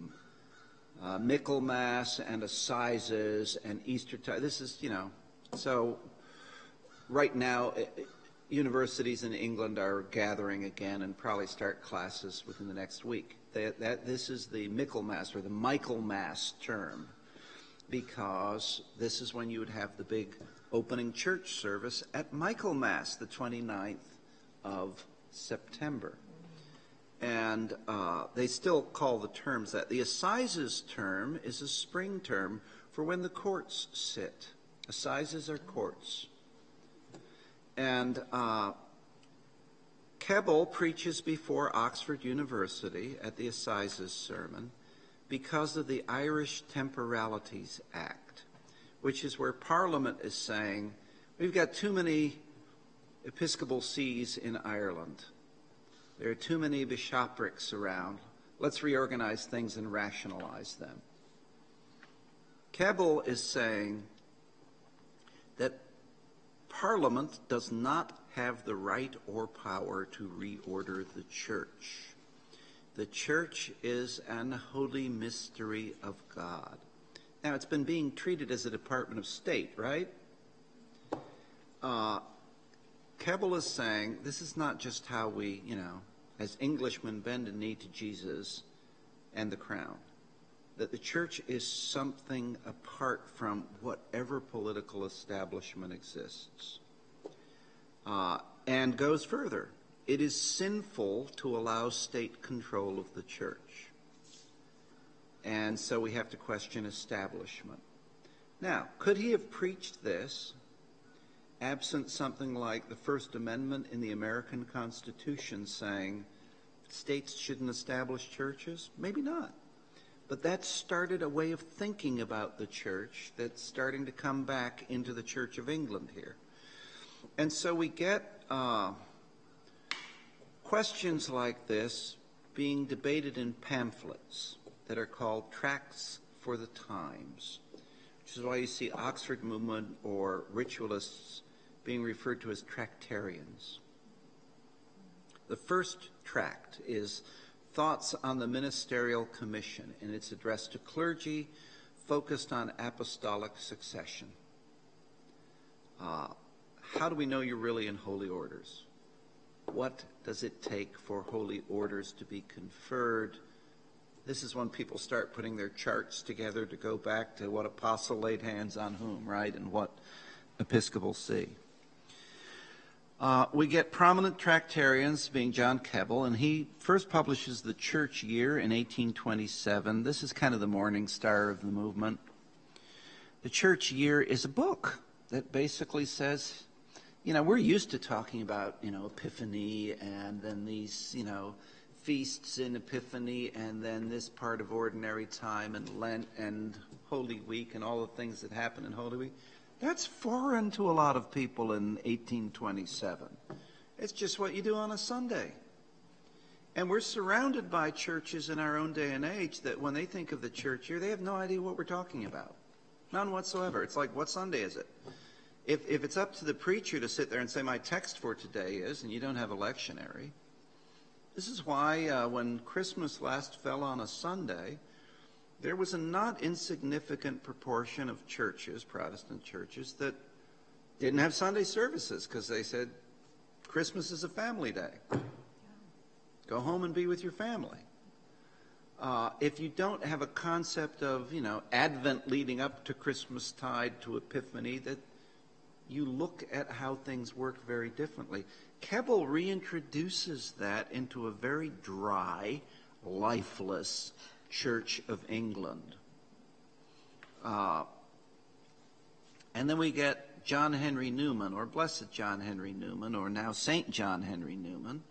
Michaelmas and Assizes and Eastertide. This is, so right now, universities in England are gathering again and probably start classes within the next week. This is the Michaelmas or the Michaelmas term, because this is when you would have the big opening church service at Michaelmas, the 29th of September. And they still call the terms that. The Assizes term is a spring term for when the courts sit. Assizes are courts. And Keble preaches before Oxford University at the Assizes sermon because of the Irish Temporalities Act, which is where Parliament is saying, we've got too many episcopal sees in Ireland. There are too many bishoprics around. Let's reorganize things and rationalize them. Keble is saying that Parliament does not have the right or power to reorder the church. The church is an holy mystery of God. Now, it's been being treated as a Department of State, right? Keble is saying this is not just how we, as Englishmen bend a knee to Jesus and the crown. That the church is something apart from whatever political establishment exists. And goes further. It is sinful to allow state control of the church. And so we have to question establishment. Now, could he have preached this absent something like the First Amendment in the American Constitution saying states shouldn't establish churches? Maybe not. But that started a way of thinking about the church that's starting to come back into the Church of England here. And so we get questions like this being debated in pamphlets that are called Tracts for the Times, which is why you see Oxford movement or ritualists being referred to as tractarians. The first tract is Thoughts on the Ministerial Commission, and it's addressed to clergy focused on apostolic succession. How do we know you're really in holy orders? What does it take for holy orders to be conferred? This is when people start putting their charts together to go back to what apostle laid hands on whom, right, and what episcopal see. We get prominent tractarians, being John Keble, and he first publishes the Church Year in 1827. This is kind of the morning star of the movement. The Church Year is a book that basically says, we're used to talking about, Epiphany and then these, feasts in Epiphany and then this part of ordinary time and Lent and Holy Week and all the things that happen in Holy Week. That's foreign to a lot of people in 1827. It's just what you do on a Sunday. And we're surrounded by churches in our own day and age that when they think of the church year, they have no idea what we're talking about. None whatsoever. It's like, what Sunday is it? If it's up to the preacher to sit there and say, my text for today is, and you don't have a lectionary. This is why when Christmas last fell on a Sunday, there was a not insignificant proportion of churches, Protestant churches, that didn't have Sunday services because they said Christmas is a family day. Go home and be with your family. If you don't have a concept of, Advent leading up to Christmas tide to Epiphany, that you look at how things work very differently. Keble reintroduces that into a very dry, lifeless Church of England. And then we get John Henry Newman, or Blessed John Henry Newman, or now Saint John Henry Newman,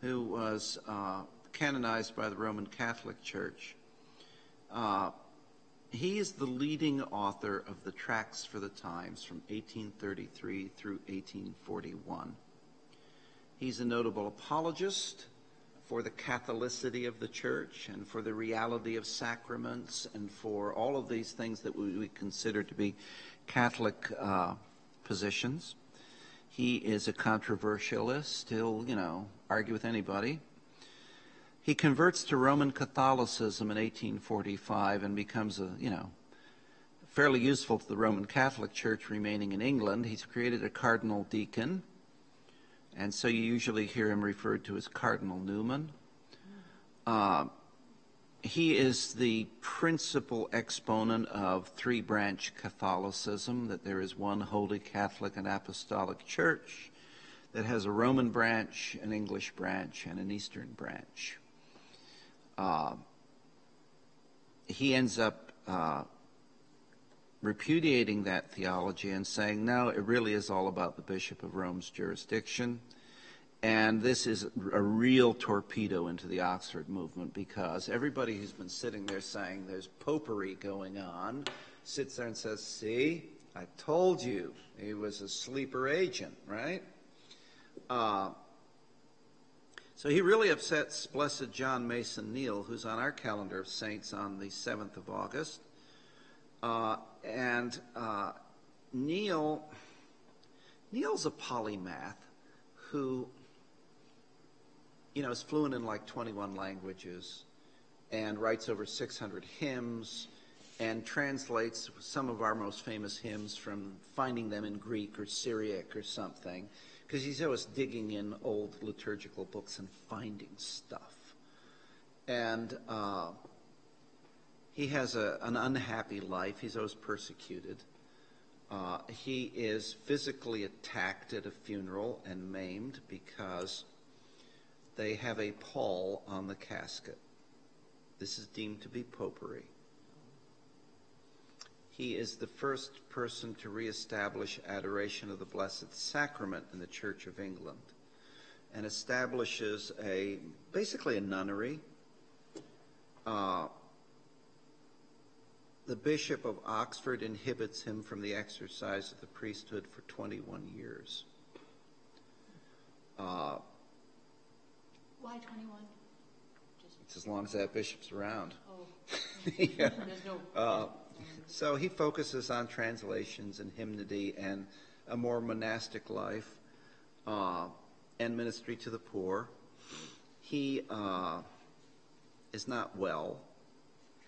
who was canonized by the Roman Catholic Church. He is the leading author of the Tracts for the Times from 1833 through 1841. He's a notable apologist for the Catholicity of the church and for the reality of sacraments and for all of these things that we consider to be Catholic positions. He is a controversialist. He'll, argue with anybody. He converts to Roman Catholicism in 1845 and becomes fairly useful to the Roman Catholic Church remaining in England. He's created a cardinal deacon. And so you usually hear him referred to as Cardinal Newman. He is the principal exponent of three-branch Catholicism, that there is one Holy Catholic and Apostolic Church that has a Roman branch, an English branch, and an Eastern branch. He ends up repudiating that theology and saying, no, it really is all about the Bishop of Rome's jurisdiction. And this is a real torpedo into the Oxford movement, because everybody who's been sitting there saying there's popery going on sits there and says, see, I told you he was a sleeper agent, right? So So he really upsets Blessed John Mason Neal, who's on our calendar of saints on the 7th of August. Neal's a polymath who, is fluent in like 21 languages and writes over 600 hymns and translates some of our most famous hymns from finding them in Greek or Syriac or something, because he's always digging in old liturgical books and finding stuff. And he has an unhappy life. He's always persecuted. He is physically attacked at a funeral and maimed because they have a pall on the casket. This is deemed to be popery. He is the first person to reestablish adoration of the Blessed Sacrament in the Church of England and establishes basically a nunnery. The Bishop of Oxford inhibits him from the exercise of the priesthood for 21 years. Why 21? It's as long as that bishop's around. Oh, Yeah. there's no... So he focuses on translations and hymnody and a more monastic life and ministry to the poor. He is not well,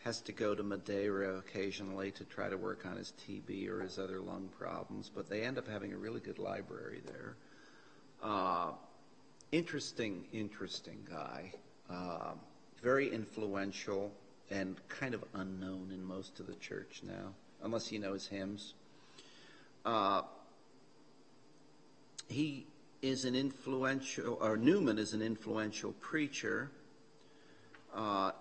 has to go to Madeira occasionally to try to work on his TB or his other lung problems, but they end up having a really good library there. Interesting guy. Very influential and kind of unknown in most of the church now, unless you know his hymns. He is Newman is an influential preacher.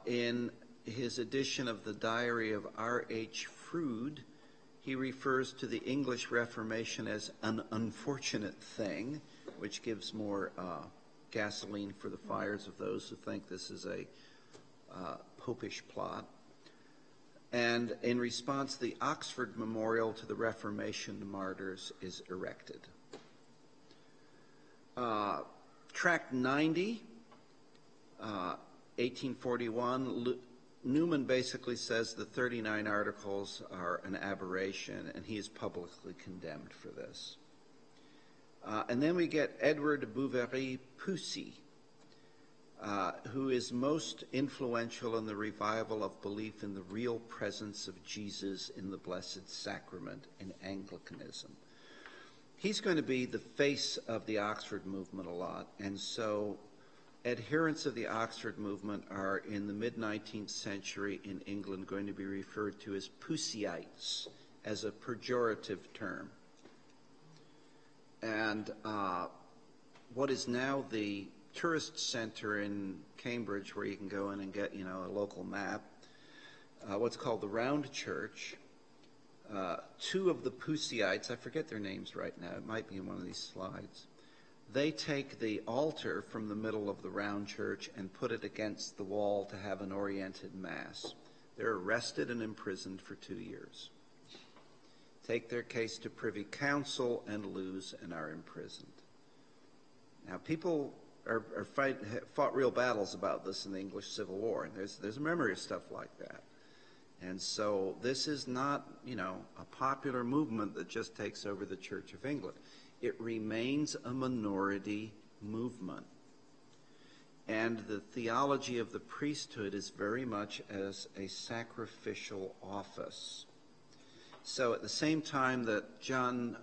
In his edition of the Diary of R.H. Froude, he refers to the English Reformation as an unfortunate thing, which gives more gasoline for the fires of those who think this is a popish plot. And in response, the Oxford Memorial to the Reformation martyrs is erected. Tract 90, 1841, Newman basically says the 39 articles are an aberration, and he is publicly condemned for this. And then we get Edward Bouverie-Poussy, who is most influential in the revival of belief in the real presence of Jesus in the Blessed Sacrament in Anglicanism. He's going to be the face of the Oxford movement a lot, and so adherents of the Oxford movement are, in the mid-19th century in England, going to be referred to as Poussyites, as a pejorative term. And what is now the tourist center in Cambridge, where you can go in and get, a local map, what's called the Round Church. Two of the Poussyites, I forget their names right now, it might be in one of these slides, they take the altar from the middle of the Round Church and put it against the wall to have an oriented mass. They're arrested and imprisoned for 2 years. Take their case to Privy Council and lose and are imprisoned. Now, people fought real battles about this in the English Civil War, and there's a memory of stuff like that. And so this is not, a popular movement that just takes over the Church of England. It remains a minority movement. And the theology of the priesthood is very much as a sacrificial office. So at the same time that John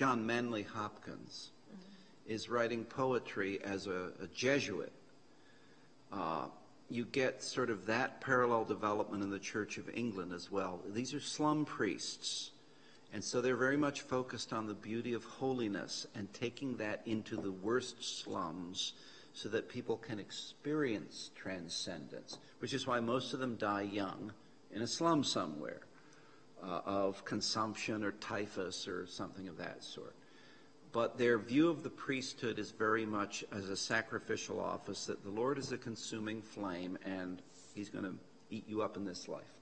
Manley Hopkins is writing poetry as a Jesuit, you get sort of that parallel development in the Church of England as well. These are slum priests, and so they're very much focused on the beauty of holiness and taking that into the worst slums so that people can experience transcendence, which is why most of them die young in a slum somewhere of consumption or typhus or something of that sort. But their view of the priesthood is very much as a sacrificial office, that the Lord is a consuming flame and he's going to eat you up in this life.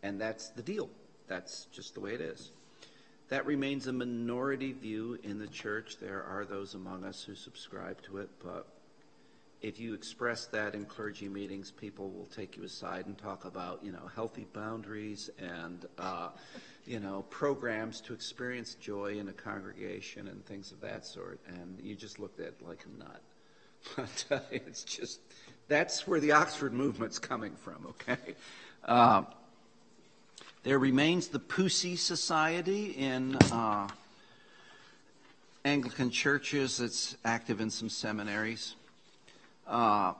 And that's the deal. That's just the way it is. That remains a minority view in the church. There are those among us who subscribe to it, but if you express that in clergy meetings, people will take you aside and talk about, healthy boundaries and, programs to experience joy in a congregation and things of that sort. And you just looked at it like a nut. But it's just, that's where the Oxford movement's coming from, okay? There remains the Pusey Society in Anglican churches. It's active in some seminaries. The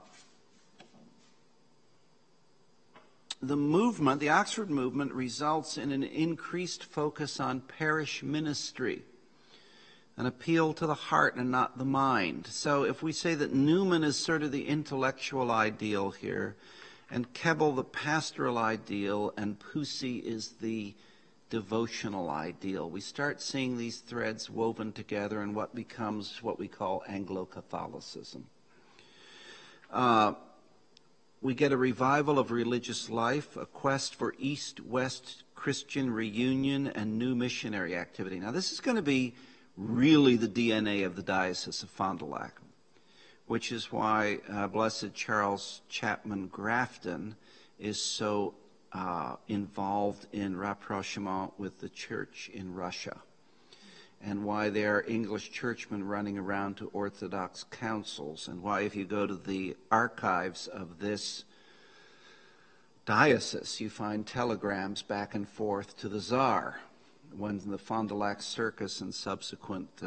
Oxford movement results in an increased focus on parish ministry, an appeal to the heart and not the mind. So if we say that Newman is sort of the intellectual ideal here, and Keble the pastoral ideal, and Pusey is the devotional ideal, we start seeing these threads woven together in what becomes what we call Anglo-Catholicism. We get a revival of religious life, a quest for East-West Christian reunion, and new missionary activity. Now, this is going to be really the DNA of the Diocese of Fond du Lac, which is why Blessed Charles Chapman Grafton is so involved in rapprochement with the church in Russia, and why there are English churchmen running around to Orthodox councils, and why if you go to the archives of this diocese, you find telegrams back and forth to the Tsar when the Fond du Lac Circus and subsequent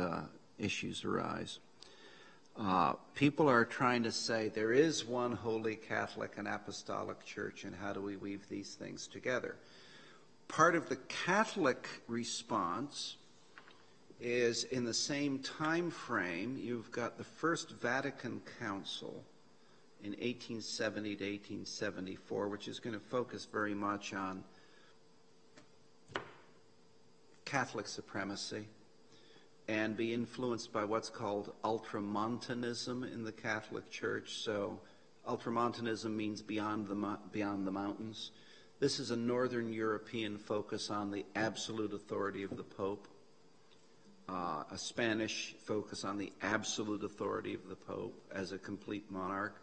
issues arise. People are trying to say there is one holy Catholic and Apostolic Church, and how do we weave these things together? Part of the Catholic response is in the same time frame. You've got the First Vatican Council in 1870 to 1874, which is going to focus very much on Catholic supremacy and be influenced by what's called ultramontanism in the Catholic Church. So ultramontanism means beyond the mountains. This is a Northern European focus on the absolute authority of the Pope. A Spanish focus on the absolute authority of the Pope as a complete monarch.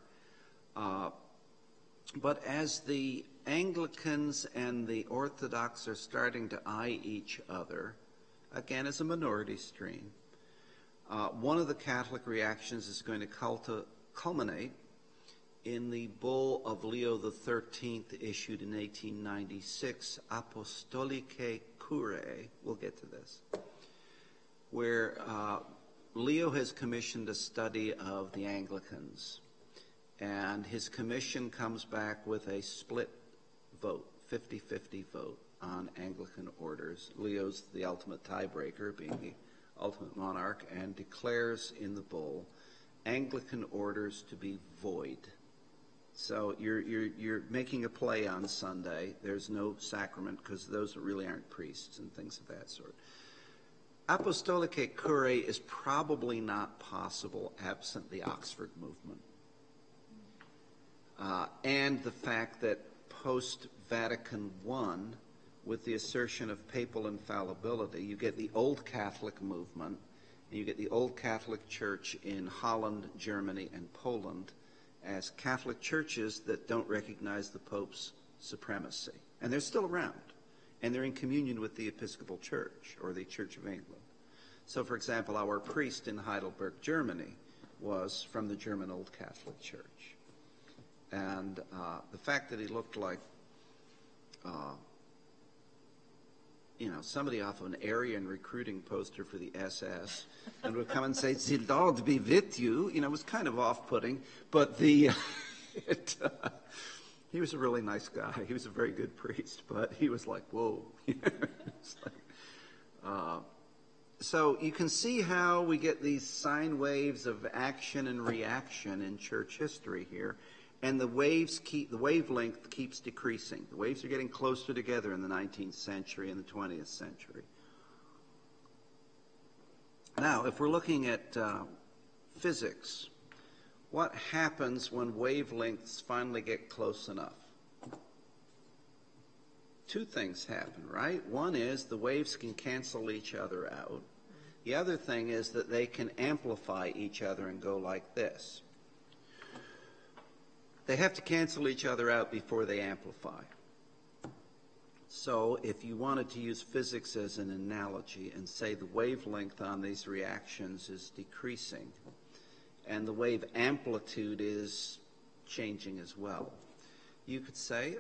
But as the Anglicans and the Orthodox are starting to eye each other, again as a minority stream, one of the Catholic reactions is going to culminate in the bull of Leo XIII issued in 1896, Apostolicae Curae, we'll get to this, where Leo has commissioned a study of the Anglicans, and his commission comes back with a split vote, 50-50 vote on Anglican orders. Leo's the ultimate tiebreaker, being the ultimate monarch, and declares in the bull Anglican orders to be void. So you're making a play on Sunday. There's no sacrament because those really aren't priests and things of that sort. Apostolicae Curae is probably not possible absent the Oxford movement. And the fact that post-Vatican I, with the assertion of papal infallibility, you get the Old Catholic movement, and you get the Old Catholic Church in Holland, Germany, and Poland as Catholic churches that don't recognize the Pope's supremacy. And they're still around, and they're in communion with the Episcopal Church, or the Church of England. So, for example, our priest in Heidelberg, Germany, was from the German Old Catholic Church. And the fact that he looked like, somebody off of an Aryan recruiting poster for the SS, and would come and say, "The Lord be with you," was kind of off-putting. But he was a really nice guy. He was a very good priest, but he was like, whoa. So you can see how we get these sine waves of action and reaction in church history here. And the wavelength keeps decreasing. The waves are getting closer together in the 19th century and the 20th century. Now, if we're looking at physics, what happens when wavelengths finally get close enough two things happen, right? One is the waves can cancel each other out. The other thing is that they can amplify each other and go like this. They have to cancel each other out before they amplify. So if you wanted to use physics as an analogy and say the wavelength on these reactions is decreasing and the wave amplitude is changing as well, you could say,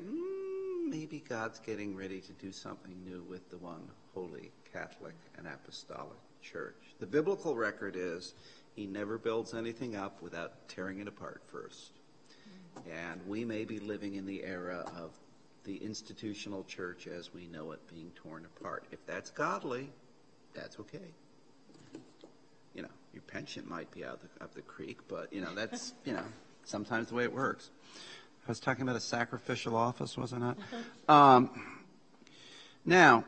maybe God's getting ready to do something new with the one holy Catholic and Apostolic Church. The biblical record is he never builds anything up without tearing it apart first. And we may be living in the era of the institutional church as we know it being torn apart. If that's godly, that's okay. You know, your pension might be out up the creek, but, you know, that's, you know, sometimes the way it works. I was talking about a sacrificial office, was I not? Now,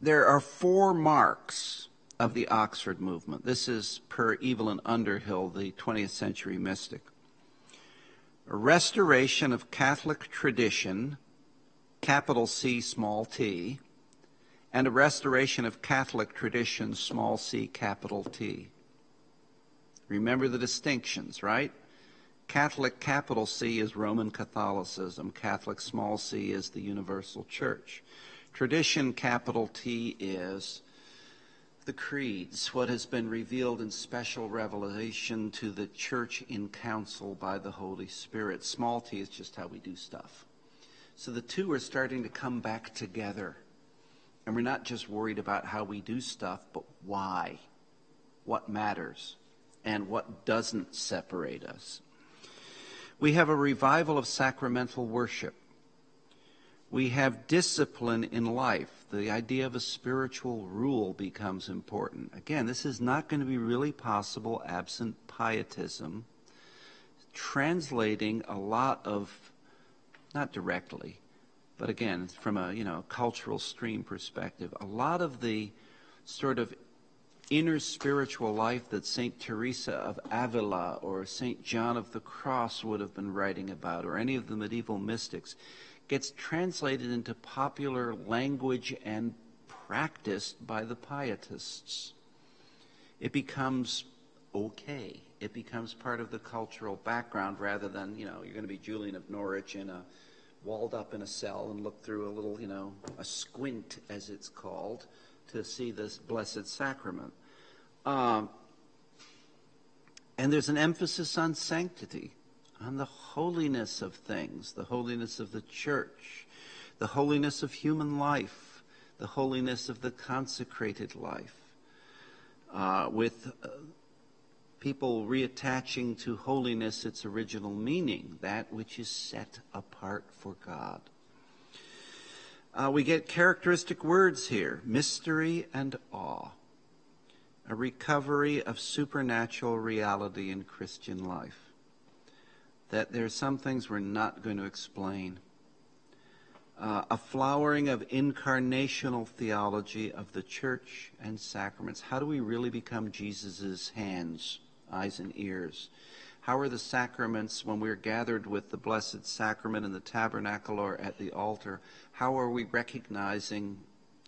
there are 4 marks of the Oxford movement. This is per Evelyn Underhill, the 20th century mystic. A restoration of Catholic tradition, capital C, small t, and a restoration of Catholic tradition, small c, capital T. Remember the distinctions, right? Catholic capital C is Roman Catholicism. Catholic small c is the universal church. Tradition capital T is the creeds, what has been revealed in special revelation to the church in council by the Holy Spirit. Small t is just how we do stuff. So the two are starting to come back together. And we're not just worried about how we do stuff, but why, what matters, and what doesn't separate us. We have a revival of sacramental worship. We have discipline in life. The idea of a spiritual rule becomes important. Again, this is not going to be really possible absent pietism. Translating a lot of, not directly, but again, from a cultural stream perspective, a lot of the sort of inner spiritual life that St. Teresa of Avila or St. John of the Cross would have been writing about, or any of the medieval mystics, gets translated into popular language and practiced by the pietists. It becomes okay. It becomes part of the cultural background rather than, you're going to be Julian of Norwich walled up in a cell and look through a little, a squint, as it's called, to see this blessed sacrament. And there's an emphasis on sanctity, on the holiness of things, the holiness of the church, the holiness of human life, the holiness of the consecrated life, with people reattaching to holiness its original meaning, that which is set apart for God. We get characteristic words here, mystery and awe, a recovery of supernatural reality in Christian life, that there are some things we're not going to explain, a flowering of incarnational theology of the church and sacraments. How do we really become Jesus' hands, eyes, and ears? How are the sacraments, when we're gathered with the Blessed Sacrament in the tabernacle or at the altar, how are we recognizing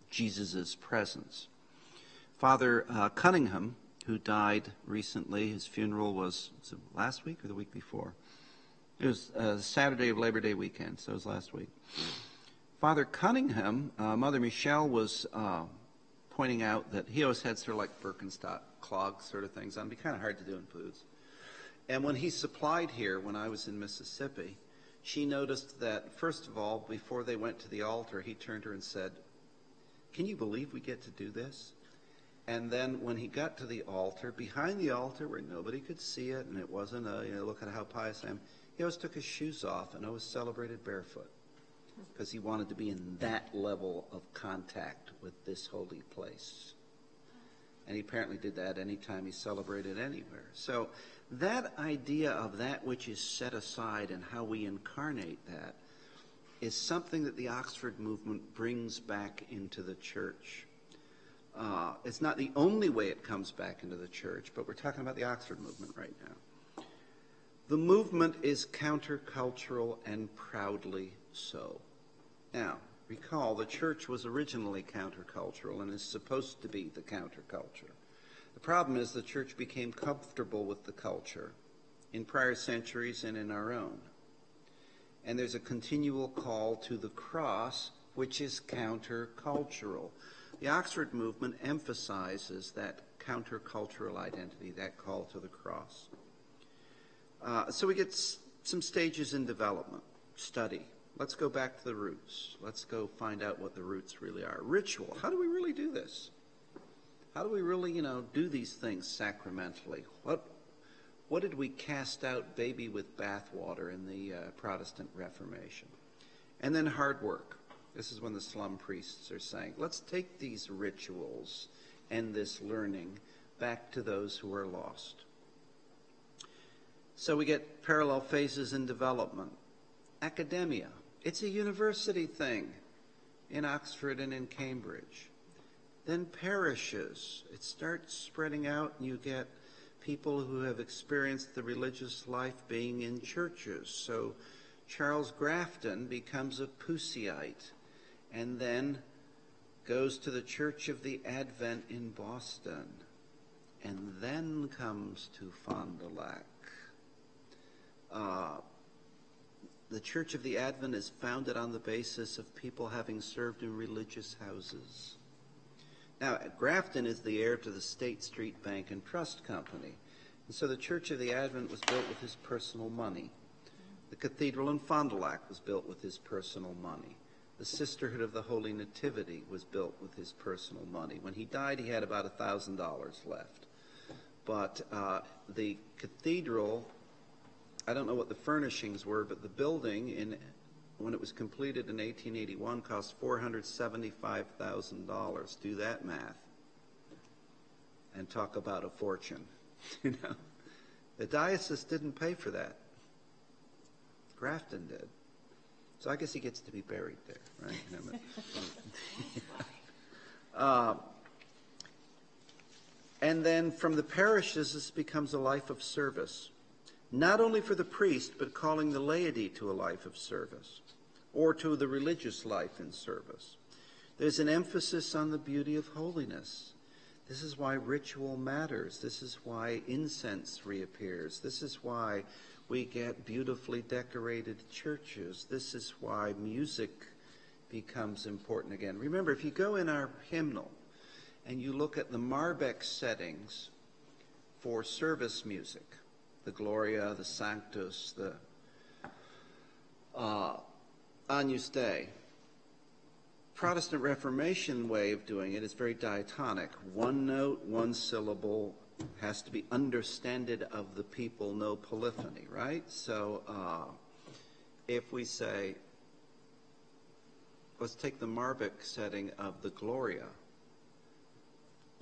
Jesus' presence? Father Cunningham, who died recently, his funeral was it last week or the week before? It was Saturday of Labor Day weekend, so it was last week. Father Cunningham, Mother Michelle was pointing out that he always had sort of like Birkenstock clogs sort of things on. It'd be kind of hard to do in boots. And when he supplied here, when I was in Mississippi, she noticed that, first of all, before they went to the altar, he turned to her and said, "Can you believe we get to do this?" And then when he got to the altar, behind the altar where nobody could see it, and it wasn't look at how pious I am, he always took his shoes off and always celebrated barefoot because he wanted to be in that level of contact with this holy place. And he apparently did that anytime he celebrated anywhere. So that idea of that which is set aside and how we incarnate that is something that the Oxford movement brings back into the church. It's not the only way it comes back into the church, but we're talking about the Oxford movement right now. The movement is countercultural and proudly so. Now, recall the church was originally countercultural and is supposed to be the counterculture. The problem is the church became comfortable with the culture in prior centuries and in our own. And there's a continual call to the cross, which is countercultural. The Oxford movement emphasizes that countercultural identity, that call to the cross. So we get some stages in development, study. Let's go back to the roots. Let's go find out what the roots really are. Ritual. How do we really do this? How do we really, do these things sacramentally? What did we cast out baby with bathwater in the Protestant Reformation? And then hard work. This is when the slum priests are saying, let's take these rituals and this learning back to those who are lost. So we get parallel phases in development. Academia. It's a university thing in Oxford and in Cambridge. Then parishes. It starts spreading out, and you get people who have experienced the religious life being in churches. So Charles Grafton becomes a Puseyite and then goes to the Church of the Advent in Boston, and then comes to Fond du Lac. The Church of the Advent is founded on the basis of people having served in religious houses. Now, Grafton is the heir to the State Street Bank and Trust Company. And so the Church of the Advent was built with his personal money. The cathedral in Fond du Lac was built with his personal money. The Sisterhood of the Holy Nativity was built with his personal money. When he died, he had about $1,000 left. But the cathedral, I don't know what the furnishings were, but the building, when it was completed in 1881, cost $475,000. Do that math. And talk about a fortune. The diocese didn't pay for that. Grafton did. So I guess he gets to be buried there, right? And then from the parishes, this becomes a life of service. Not only for the priest, but calling the laity to a life of service, or to the religious life in service. There's an emphasis on the beauty of holiness. This is why ritual matters. This is why incense reappears. This is why we get beautifully decorated churches. This is why music becomes important again. Remember, if you go in our hymnal and you look at the Marbeck settings for service music, the Gloria, the Sanctus, the Agnus Dei, Protestant Reformation way of doing it is very diatonic. One note, one syllable, has to be understanded of the people, no polyphony, right? So if we say, let's take the Marbeck setting of the Gloria.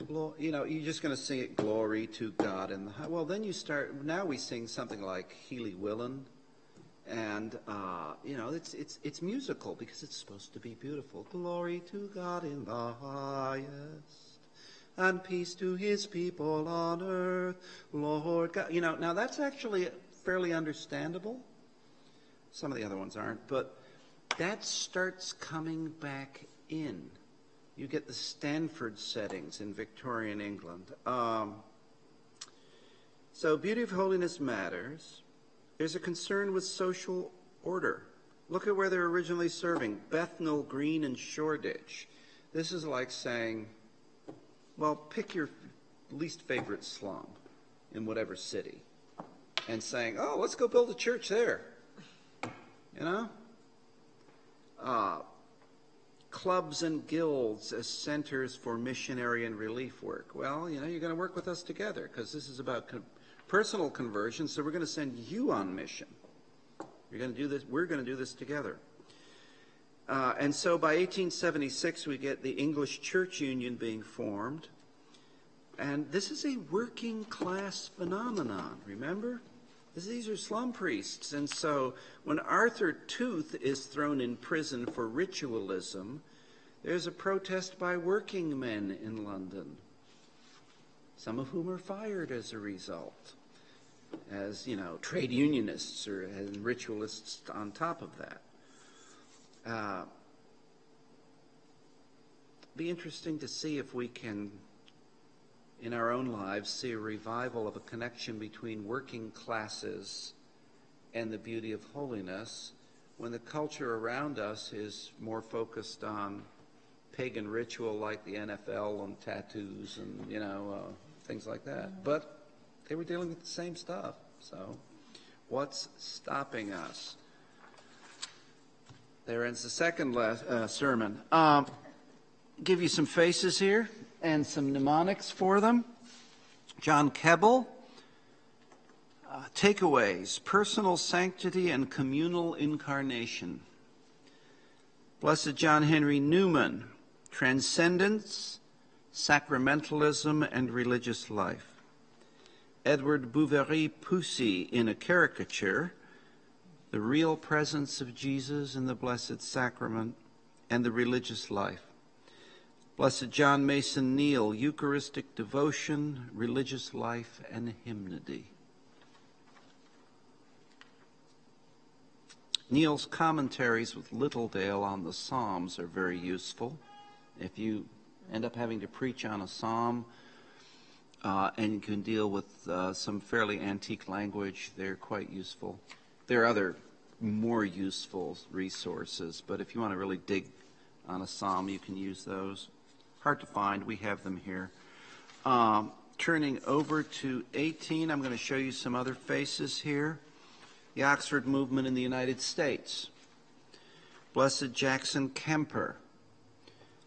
You're just going to sing it, glory to God in the high. Well, then now we sing something like Healy Willen. And, it's musical because it's supposed to be beautiful. Glory to God in the highest, and peace to his people on earth, Lord God. Now that's actually fairly understandable. Some of the other ones aren't, but that starts coming back in. You get the Stanford settings in Victorian England. So beauty of holiness matters. There's a concern with social order. Look at where they're originally serving. Bethnal Green and Shoreditch. This is like saying, well, pick your least favorite slum in whatever city and saying, oh, let's go build a church there. Clubs and guilds as centers for missionary and relief work. Well, you're going to work with us together because this is about personal conversion, so we're going to send you on mission. You're going to do this. We're going to do this together. And so by 1876, we get the English Church Union being formed. And this is a working class phenomenon, remember? These are slum priests. And so when Arthur Tooth is thrown in prison for ritualism, there's a protest by working men in London, some of whom are fired as a result, as, trade unionists and ritualists on top of that. be interesting to see if we can, in our own lives, see a revival of a connection between working classes and the beauty of holiness when the culture around us is more focused on pagan ritual like the NFL and tattoos and, things like that. But they were dealing with the same stuff. So what's stopping us? There ends the second sermon. Give you some faces here and some mnemonics for them. John Keble. Takeaways: personal sanctity and communal incarnation. Blessed John Henry Newman. Transcendence, sacramentalism, and religious life. Edward Bouverie-Poussy in a caricature. The real presence of Jesus in the Blessed Sacrament and the religious life. Blessed John Mason Neale, Eucharistic devotion, religious life, and hymnody. Neale's commentaries with Littledale on the Psalms are very useful. If you end up having to preach on a psalm and you can deal with some fairly antique language, they're quite useful. There are other more useful resources, but if you want to really dig on a psalm, you can use those. Hard to find. We have them here. Turning over to 18, I'm going to show you some other faces here. The Oxford Movement in the United States. Blessed Jackson Kemper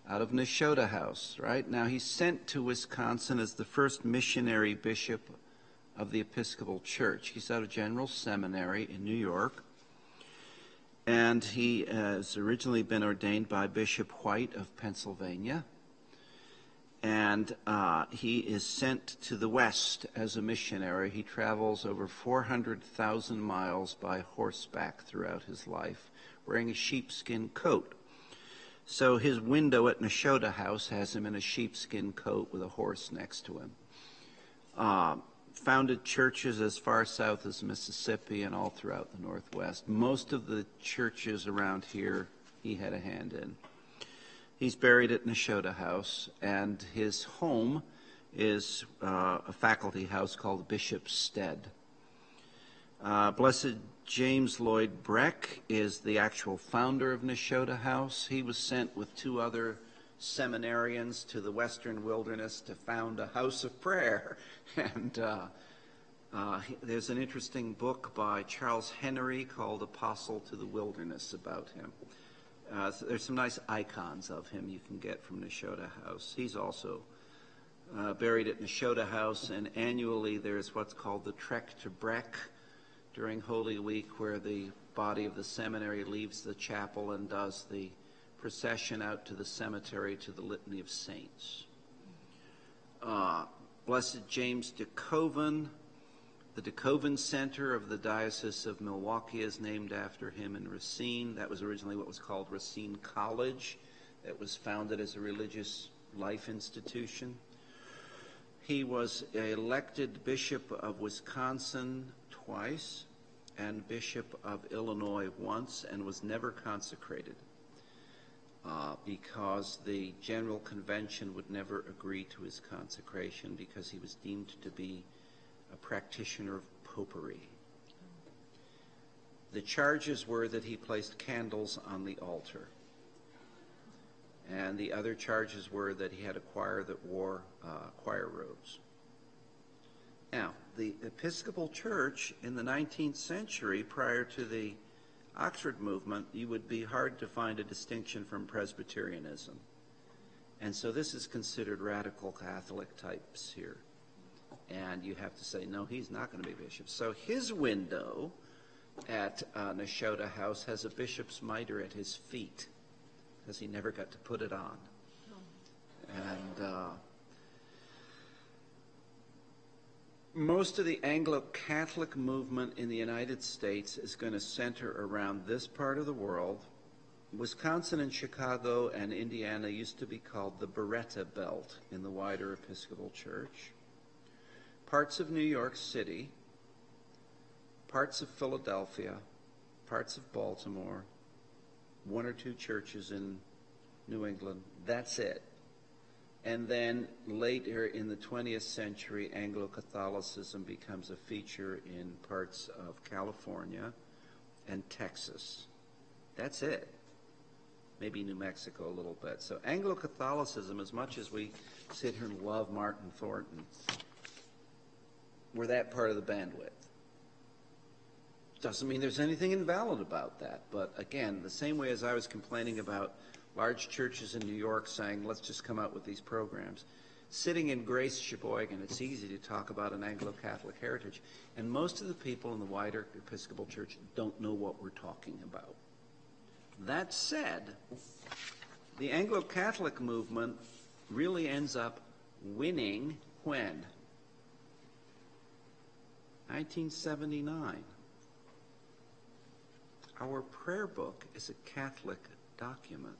out of Nashotah House, right? Now, he's sent to Wisconsin as the first missionary bishop of the Episcopal Church. He's out of General Seminary in New York. And he has originally been ordained by Bishop White of Pennsylvania. And he is sent to the West as a missionary. He travels over 400,000 miles by horseback throughout his life, wearing a sheepskin coat. So his window at Nashotah House has him in a sheepskin coat with a horse next to him. Founded churches as far south as Mississippi and all throughout the Northwest. Most of the churches around here he had a hand in. He's buried at Nashotah House, and his home is a faculty house called Bishop's Stead. Blessed James Lloyd Breck is the actual founder of Nashotah House. He was sent with two other seminarians to the western wilderness to found a house of prayer. And there's an interesting book by Charles Henry called Apostle to the Wilderness about him. So there's some nice icons of him you can get from Nashotah House. He's also buried at Nashotah House, and annually there's what's called the Trek to Breck during Holy Week, where the body of the seminary leaves the chapel and does the procession out to the cemetery to the Litany of Saints. Blessed James de Koven. The DeKoven Center of the Diocese of Milwaukee is named after him in Racine. That was originally what was called Racine College. That was founded as a religious life institution. He was elected Bishop of Wisconsin twice and Bishop of Illinois once, and was never consecrated because the General Convention would never agree to his consecration because he was deemed to be a practitioner of popery. The charges were that he placed candles on the altar. And the other charges were that he had a choir that wore choir robes. Now, the Episcopal Church in the 19th century, prior to the Oxford movement, you would be hard to find a distinction from Presbyterianism. And so this is considered radical Catholic types here. And you have to say, no, he's not going to be bishop. So his window at Nashotah House has a bishop's mitre at his feet because he never got to put it on. And most of the Anglo-Catholic movement in the United States is going to center around this part of the world. Wisconsin and Chicago and Indiana used to be called the Beretta Belt in the wider Episcopal Church. Parts of New York City, parts of Philadelphia, parts of Baltimore, one or two churches in New England. That's it. And then later in the 20th century, Anglo-Catholicism becomes a feature in parts of California and Texas. That's it. Maybe New Mexico a little bit. So Anglo-Catholicism, as much as we sit here and love Martin Thornton, we're that part of the bandwidth. Doesn't mean there's anything invalid about that. But again, the same way as I was complaining about large churches in New York saying, let's just come out with these programs. Sitting in Church-Sheboygan, it's easy to talk about an Anglo-Catholic heritage. And most of the people in the wider Episcopal Church don't know what we're talking about. That said, the Anglo-Catholic movement really ends up winning when? 1979. Our prayer book is a Catholic document.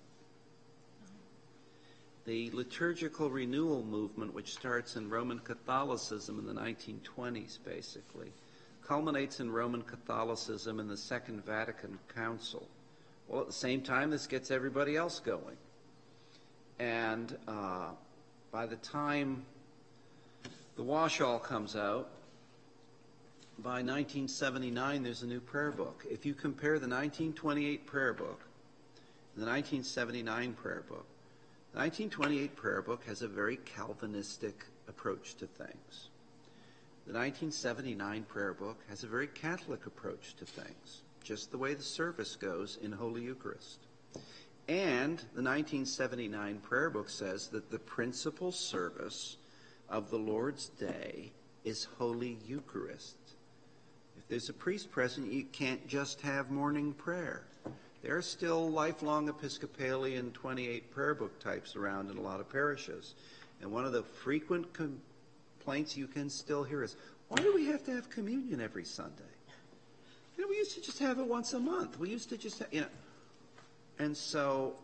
The liturgical renewal movement, which starts in Roman Catholicism in the 1920s, basically, culminates in Roman Catholicism in the Second Vatican Council. Well, at the same time, this gets everybody else going. And by the time the wash-all comes out, by 1979, there's a new prayer book. If you compare the 1928 prayer book and the 1979 prayer book, the 1928 prayer book has a very Calvinistic approach to things. The 1979 prayer book has a very Catholic approach to things, just the way the service goes in Holy Eucharist. And the 1979 prayer book says that the principal service of the Lord's Day is Holy Eucharist. If there's a priest present, you can't just have morning prayer. There are still lifelong Episcopalian 28 prayer book types around in a lot of parishes. And one of the frequent complaints you can still hear is, why do we have to have communion every Sunday? You know, we used to just have it once a month. We used to just have, And so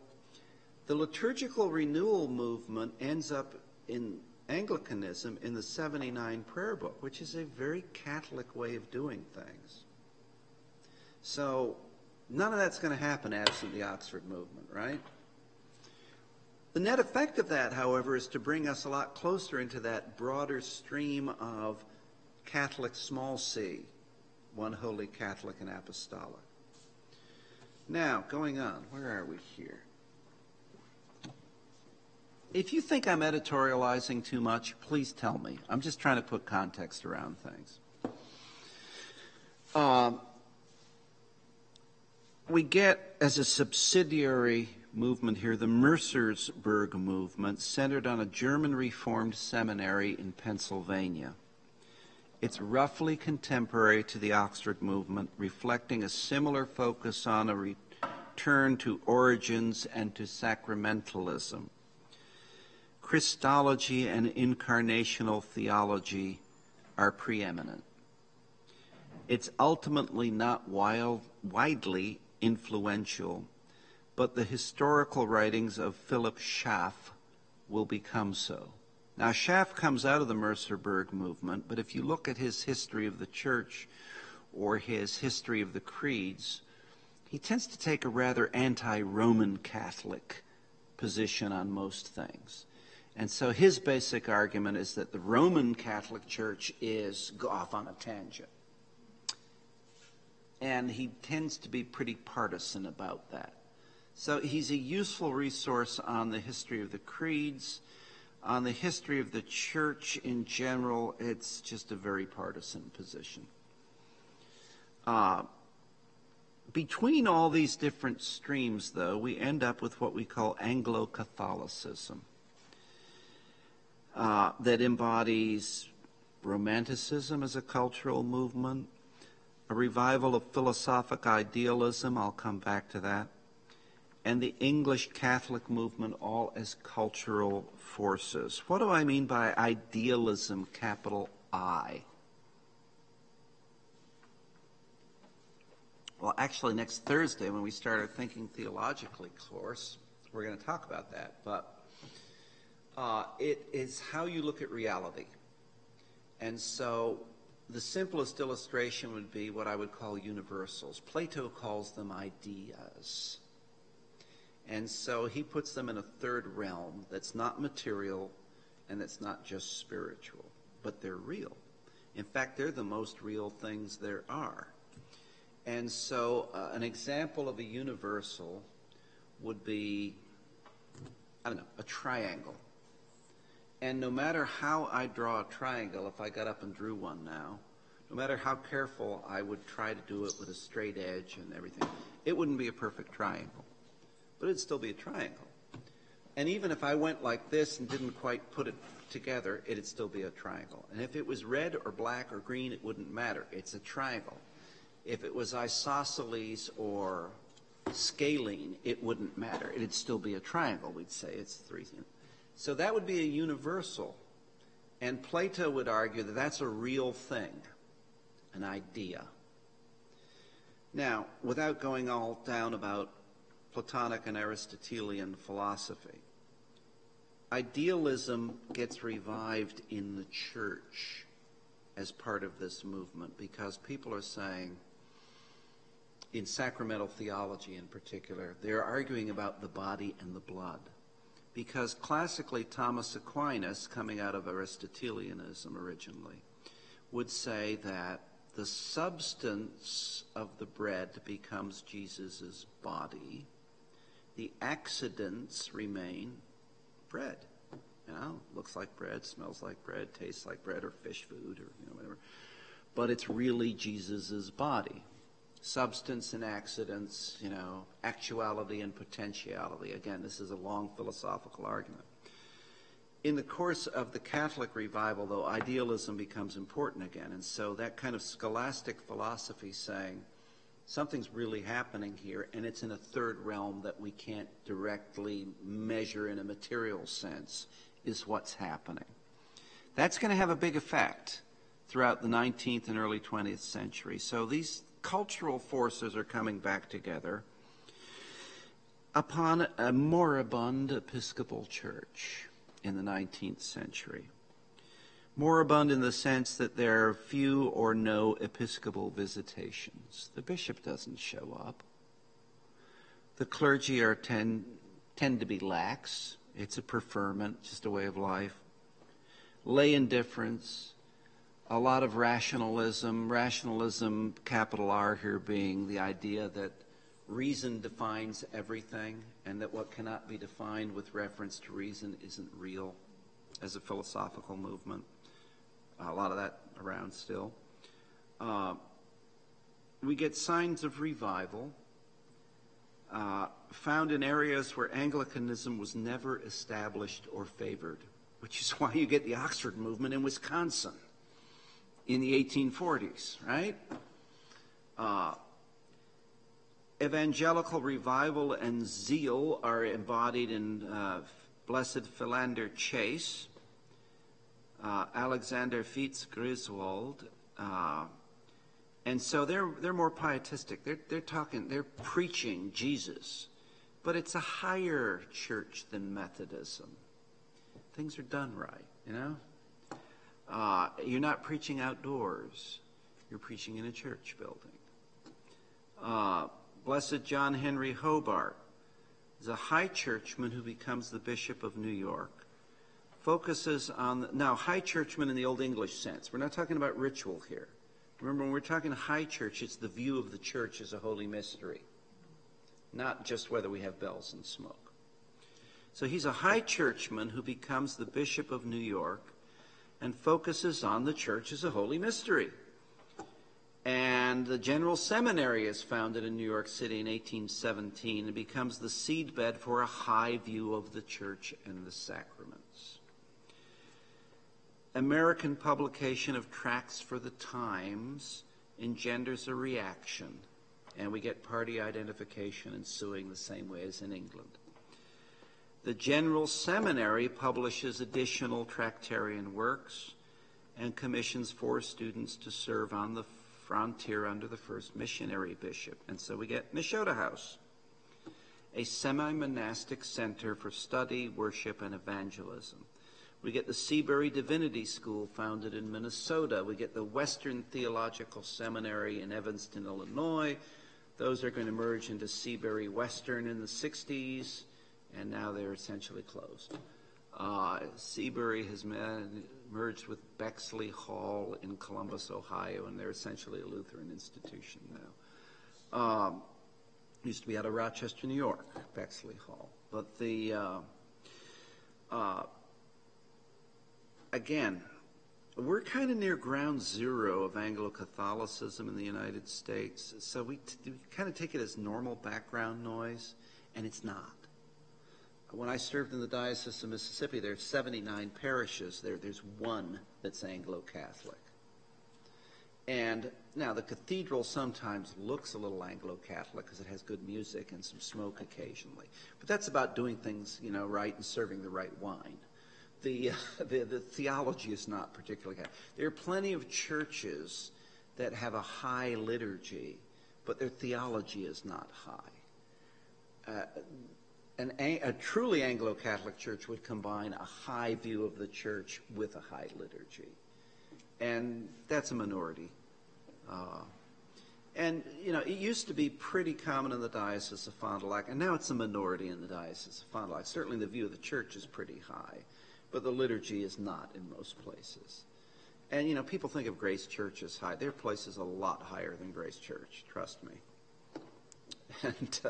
the liturgical renewal movement ends up in Anglicanism in the 79 prayer book, which is a very Catholic way of doing things. So none of that's going to happen absent the Oxford movement, right? The net effect of that, however, is to bring us a lot closer into that broader stream of Catholic small c, one holy Catholic and apostolic. Now, going on, where are we here? If you think I'm editorializing too much, please tell me. I'm just trying to put context around things. We get, as a subsidiary movement here, the Mercersburg movement, centered on a German Reformed seminary in Pennsylvania. It's roughly contemporary to the Oxford movement, reflecting a similar focus on a return to origins and to sacramentalism. Christology and incarnational theology are preeminent. It's ultimately not widely influential, but the historical writings of Philip Schaff will become so. Now, Schaff comes out of the Mercerburg movement, but if you look at his history of the church or his history of the creeds, he tends to take a rather anti-Roman Catholic position on most things. And so his basic argument is that the Roman Catholic Church is off on a tangent. And he tends to be pretty partisan about that. So he's a useful resource on the history of the creeds. On the history of the church in general, it's just a very partisan position. Between all these different streams, though, we end up with what we call Anglo-Catholicism. That embodies Romanticism as a cultural movement, a revival of philosophic idealism, I'll come back to that, and the English Catholic movement, all as cultural forces. What do I mean by idealism, capital I? Well, actually, next Thursday, when we start our Thinking Theologically course, we're going to talk about that, but it is how you look at reality. And so the simplest illustration would be what I would call universals. Plato calls them ideas. And so he puts them in a third realm that's not material and that's not just spiritual, but they're real. In fact, they're the most real things there are. And so an example of a universal would be, I don't know, a triangle. And no matter how I draw a triangle, if I got up and drew one now, no matter how careful I would try to do it with a straight edge and everything, it wouldn't be a perfect triangle. But it'd still be a triangle. And even if I went like this and didn't quite put it together, it'd still be a triangle. And if it was red or black or green, it wouldn't matter. It's a triangle. If it was isosceles or scalene, it wouldn't matter. It'd still be a triangle, we'd say. It's three. So that would be a universal. And Plato would argue that that's a real thing, an idea. Now, without going all down about Platonic and Aristotelian philosophy, idealism gets revived in the church as part of this movement because people are saying, in sacramental theology in particular, they're arguing about the body and the blood. Because classically, Thomas Aquinas, coming out of Aristotelianism originally, would say that the substance of the bread becomes Jesus' body. The accidents remain bread. You know, looks like bread, smells like bread, tastes like bread, or fish food, or whatever. But it's really Jesus' body. Substance and accidents, actuality and potentiality. Again, this is a long philosophical argument. In the course of the Catholic revival, though, idealism becomes important again. And so that kind of scholastic philosophy saying something's really happening here, and it's in a third realm that we can't directly measure in a material sense, is what's happening. That's going to have a big effect throughout the 19th and early 20th century. So these cultural forces are coming back together upon a moribund Episcopal Church in the 19th century. Moribund in the sense that there are few or no Episcopal visitations. The bishop doesn't show up. The clergy tend to be lax. It's a preferment, just a way of life. Lay indifference. A lot of rationalism, capital R here being the idea that reason defines everything and that what cannot be defined with reference to reason isn't real as a philosophical movement. A lot of that around still. We get signs of revival found in areas where Anglicanism was never established or favored, which is why you get the Oxford movement in Wisconsin in the 1840s, right? Evangelical revival and zeal are embodied in Blessed Philander Chase, Alexander Fitz Griswold, and so they're more pietistic. They're preaching Jesus, but it's a higher church than Methodism. Things are done right, You're not preaching outdoors. You're preaching in a church building. Blessed John Henry Hobart is a high churchman who becomes the Bishop of New York. Focuses on, now high churchman in the Old English sense. We're not talking about ritual here. Remember, when we're talking high church, it's the view of the church as a holy mystery, not just whether we have bells and smoke. So he's a high churchman who becomes the Bishop of New York and focuses on the church as a holy mystery. And the General Seminary is founded in New York City in 1817 and becomes the seedbed for a high view of the church and the sacraments. American publication of tracts for the Times engenders a reaction, and we get party identification ensuing the same way as in England. The General Seminary publishes additional tractarian works and commissions 4 students to serve on the frontier under the first missionary bishop. And so we get Nashotah House, a semi-monastic center for study, worship, and evangelism. We get the Seabury Divinity School founded in Minnesota. We get the Western Theological Seminary in Evanston, Illinois, Those are going to merge into Seabury Western in the 60s, and now they're essentially closed. Seabury has merged with Bexley Hall in Columbus, Ohio, and they're essentially a Lutheran institution now. Used to be out of Rochester, New York, Bexley Hall. But again, we're kind of near ground zero of Anglo-Catholicism in the United States, so we kind of take it as normal background noise, and it's not. When I served in the Diocese of Mississippi, there are 79 parishes. There's one that's Anglo-Catholic. And now the cathedral sometimes looks a little Anglo-Catholic because it has good music and some smoke occasionally. But that's about doing things, right and serving the right wine. The theology is not particularly high. There are plenty of churches that have a high liturgy, but their theology is not high. A truly Anglo-Catholic church would combine a high view of the church with a high liturgy. And that's a minority. It used to be pretty common in the Diocese of Fond du Lac, and now it's a minority in the Diocese of Fond du Lac. Certainly the view of the church is pretty high, but the liturgy is not in most places. And, people think of Grace Church as high. Their place is a lot higher than Grace Church, trust me. And,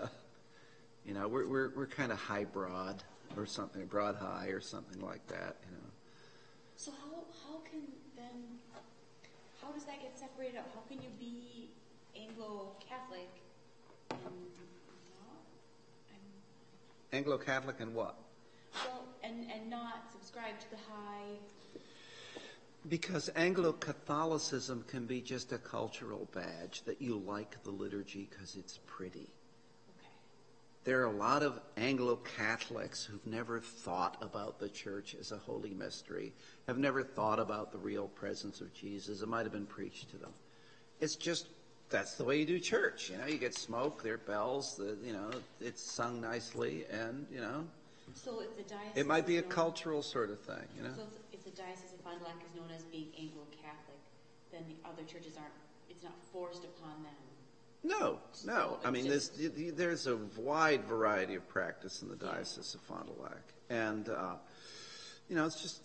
we're kind of high broad or something, broad high or something like that, So how does that get separated out? How can you be Anglo-Catholic and not? Anglo-Catholic and what? Well, and not subscribe to the high. Because Anglo-Catholicism can be just a cultural badge that you like the liturgy because it's pretty. Okay. There are a lot of Anglo-Catholics who've never thought about the church as a holy mystery, have never thought about the real presence of Jesus. It might have been preached to them. It's just, that's the way you do church. You get smoke, there are bells, it's sung nicely, and, So if the diocese it might be a cultural sort of thing, So if the Diocese of Fond du Lac is known as being Anglo-Catholic, then the other churches it's not forced upon them. No. So I mean, there's a wide variety of practice in the Diocese of Fond du Lac. And, it's just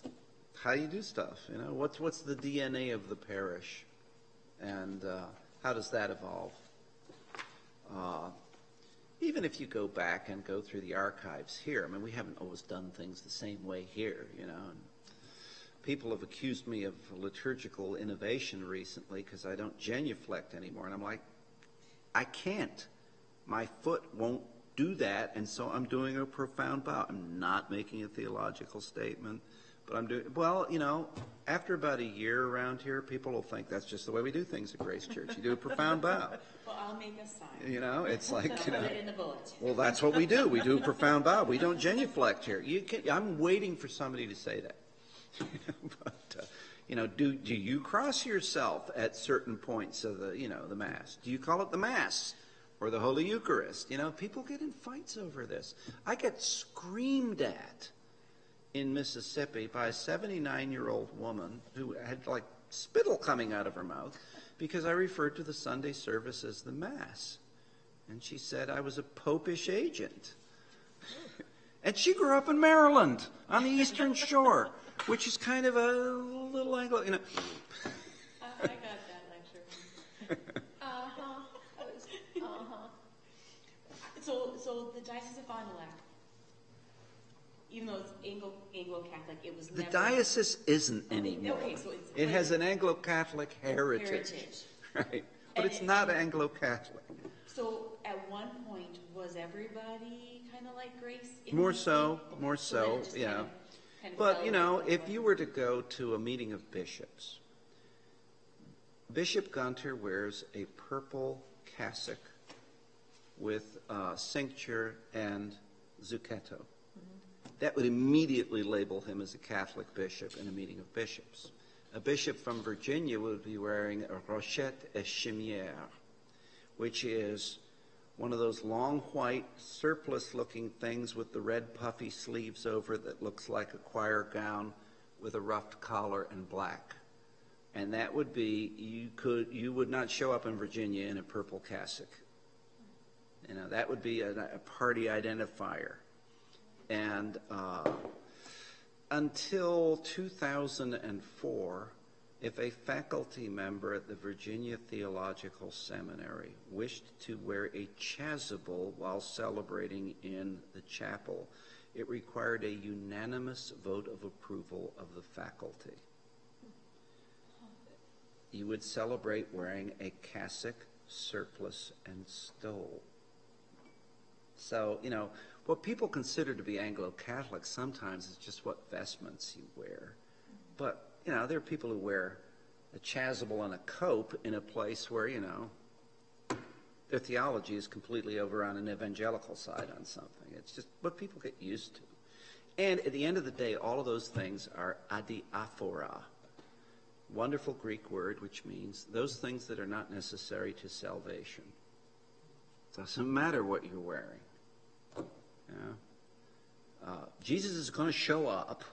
how you do stuff, What's the DNA of the parish? And how does that evolve? Even if you go back and go through the archives here, I mean, we haven't always done things the same way here, And people have accused me of liturgical innovation recently because I don't genuflect anymore. And I'm like, I can't. My foot won't do that, and so I'm doing a profound bow. I'm not making a theological statement, but I'm doing, after about a year around here, people will think that's just the way we do things at Grace Church. You do a profound bow. Well, I'll make a sign. It's like, Put it in the bulletin. Well, that's what we do. We do a profound bow. We don't genuflect here. I'm waiting for somebody to say that. But, do you cross yourself at certain points of the Mass? Do you call it the Mass or the Holy Eucharist? People get in fights over this. I get screamed at in Mississippi by a 79-year-old woman who had spittle coming out of her mouth because I referred to the Sunday service as the Mass. And she said I was a popish agent. And she grew up in Maryland on the Eastern Shore, which is kind of a little Anglo, I got that lecture. So the Diocese of Fond du Lac, even though it's Anglo-Catholic, it was The never... diocese isn't anymore. Okay, so it has an Anglo-Catholic heritage. Right? But it's not Anglo-Catholic. So at one point, was everybody kind of like Grace? More so, yeah. Kind of But, if you were to go to a meeting of bishops, Bishop Gunter wears a purple cassock with cincture and zucchetto. That would immediately label him as a Catholic bishop in a meeting of bishops. A bishop from Virginia would be wearing a rochette et chimière, which is one of those long white surplice-looking things with the red puffy sleeves over that looks like a choir gown with a ruffed collar and black. And that would be, you would not show up in Virginia in a purple cassock. You know, that would be a party identifier. And until 2004, if a faculty member at the Virginia Theological Seminary wished to wear a chasuble while celebrating in the chapel, it required a unanimous vote of approval of the faculty. You would celebrate wearing a cassock, surplice, and stole. So, you know, what people consider to be Anglo-Catholic sometimes is just what vestments you wear. But, you know, there are people who wear a chasuble and a cope in a place where, you know, their theology is completely over on an evangelical side on something. It's just what people get used to. And at the end of the day, all of those things are adiaphora. Wonderful Greek word which means those things that are not necessary to salvation. Doesn't matter what you're wearing. You know? Jesus is going to show up,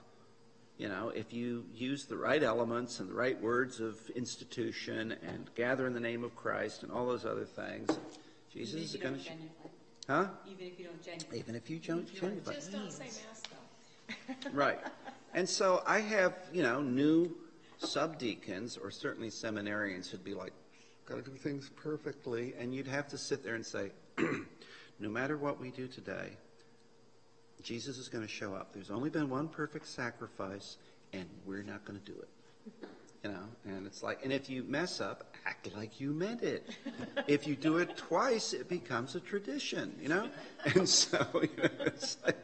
you know, if you use the right elements and the right words of institution and gather in the name of Christ and all those other things. Jesus is going to show up. Huh? Even if you don't genuflect. Even if you don't genuflect. Just don't say mass, though. Right. And so I have, you know, new subdeacons or certainly seminarians who'd be like, got to do things perfectly. And you'd have to sit there and say, no matter what we do today, Jesus is going to show up. There's only been one perfect sacrifice, and we're not going to do it. You know, and it's like, and if you mess up, act like you meant it. If you do it twice, it becomes a tradition, you know? And so, you know, it's like,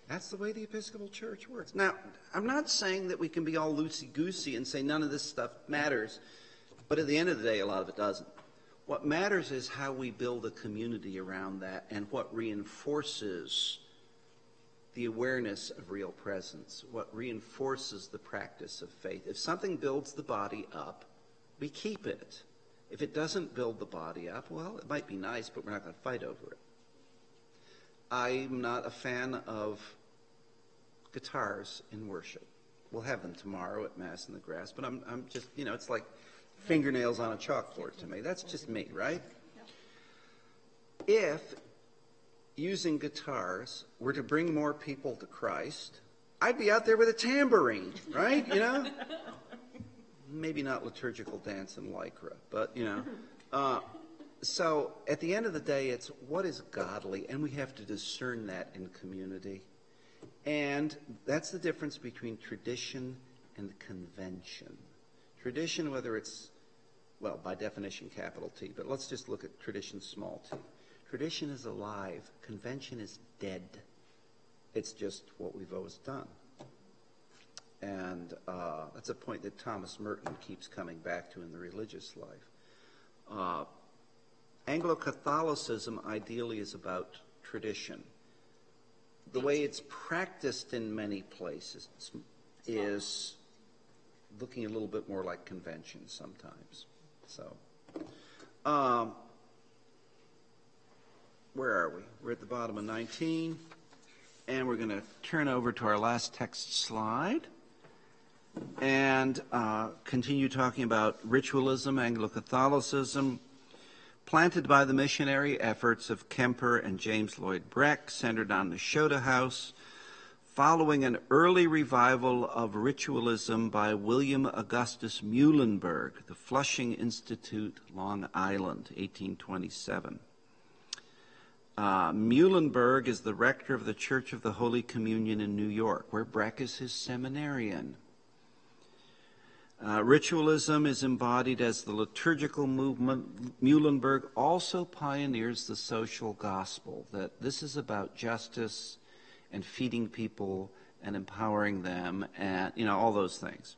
that's the way the Episcopal Church works. Now, I'm not saying that we can be all loosey-goosey and say none of this stuff matters, but at the end of the day, a lot of it doesn't. What matters is how we build a community around that and what reinforces the awareness of real presence, what reinforces the practice of faith. If something builds the body up, we keep it. If it doesn't build the body up, well, it might be nice, but we're not going to fight over it. I'm not a fan of guitars in worship. We'll have them tomorrow at Mass in the Grass, but I'm just, you know, it's like fingernails on a chalkboard to me. That's just me, right? If using guitars were to bring more people to Christ, I'd be out there with a tambourine, right? You know? Maybe not liturgical dance and lycra, but, you know. So at the end of the day, it's what is godly, and we have to discern that in community. And that's the difference between tradition and convention. Tradition, whether it's, well, by definition, capital T, but let's just look at tradition, small t. Tradition is alive. Convention is dead. It's just what we've always done. And that's a point that Thomas Merton keeps coming back to in the religious life. Anglo-Catholicism ideally is about tradition. The way it's practiced in many places is looking a little bit more like convention sometimes. So, where are we? We're at the bottom of 19, and we're going to turn over to our last text slide and continue talking about ritualism, Anglo-Catholicism, planted by the missionary efforts of Kemper and James Lloyd Breck, centered on the Shota House, following an early revival of ritualism by William Augustus Muhlenberg, the Flushing Institute, Long Island, 1827. Muhlenberg is the rector of the Church of the Holy Communion in New York, where Breck is his seminarian. Ritualism is embodied as the liturgical movement. Muhlenberg also pioneers the social gospel, that this is about justice and feeding people and empowering them and, you know, all those things.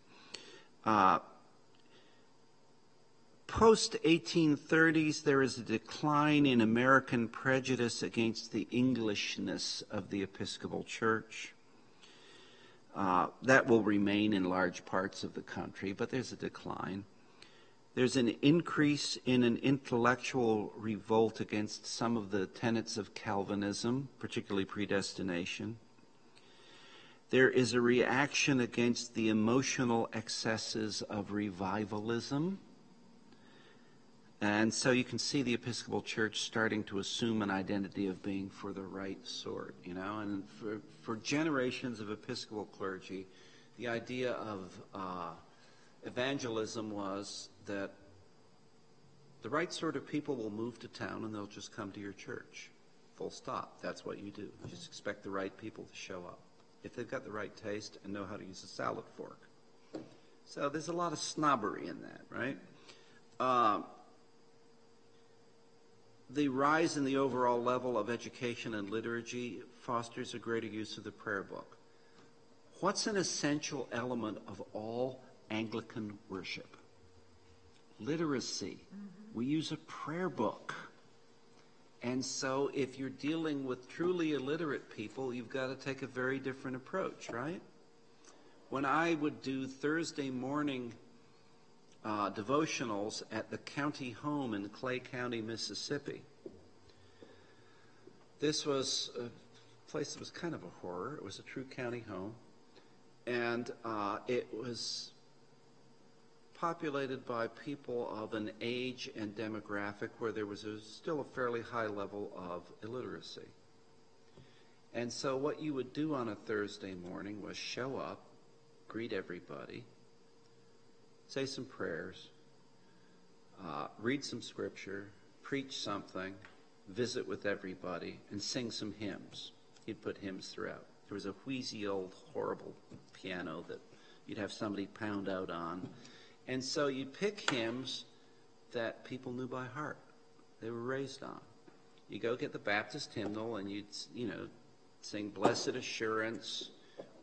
Post-1830s, there is a decline in American prejudice against the Englishness of the Episcopal Church. That will remain in large parts of the country, but there's a decline. There's an increase in an intellectual revolt against some of the tenets of Calvinism, particularly predestination. There is a reaction against the emotional excesses of revivalism. And so you can see the Episcopal Church starting to assume an identity of being for the right sort, and for generations of Episcopal clergy, the idea of evangelism was that the right sort of people will move to town and they'll just come to your church. Full stop. That's what you do. You just expect the right people to show up, if they've got the right taste and know how to use a salad fork. So there's a lot of snobbery in that, right? The rise in the overall level of education and liturgy fosters a greater use of the prayer book. What's an essential element of all Anglican worship? Literacy. We use a prayer book. And so if you're dealing with truly illiterate people, you've got to take a very different approach, right? When I would do Thursday morning devotionals at the county home in Clay County, Mississippi, this was a place that was kind of a horror. It was a true county home. And it was populated by people of an age and demographic where there was still a fairly high level of illiteracy. And so what you would do on a Thursday morning was show up, greet everybody, say some prayers, read some scripture, preach something, visit with everybody, and sing some hymns. You'd put hymns throughout. There was a wheezy old horrible piano that you'd have somebody pound out on. And so you'd pick hymns that people knew by heart. They were raised on. You go get the Baptist hymnal and you'd, sing Blessed Assurance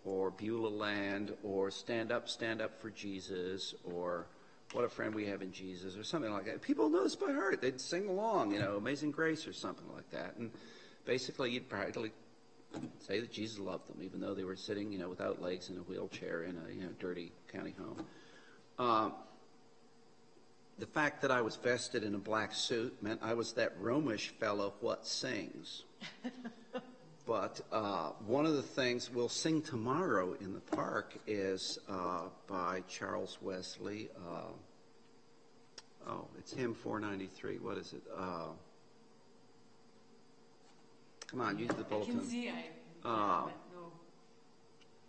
or Beulah Land or Stand Up for Jesus or What a Friend We Have in Jesus or something like that. People know this by heart. They'd sing along, Amazing Grace or something like that. And basically you'd practically say that Jesus loved them, even though they were sitting, without legs in a wheelchair in a dirty county home. The fact that I was vested in a black suit meant I was that Romish fellow what sings. But one of the things we'll sing tomorrow in the park is by Charles Wesley. It's hymn 493. What is it? Come on, use the bulletin. I can see no.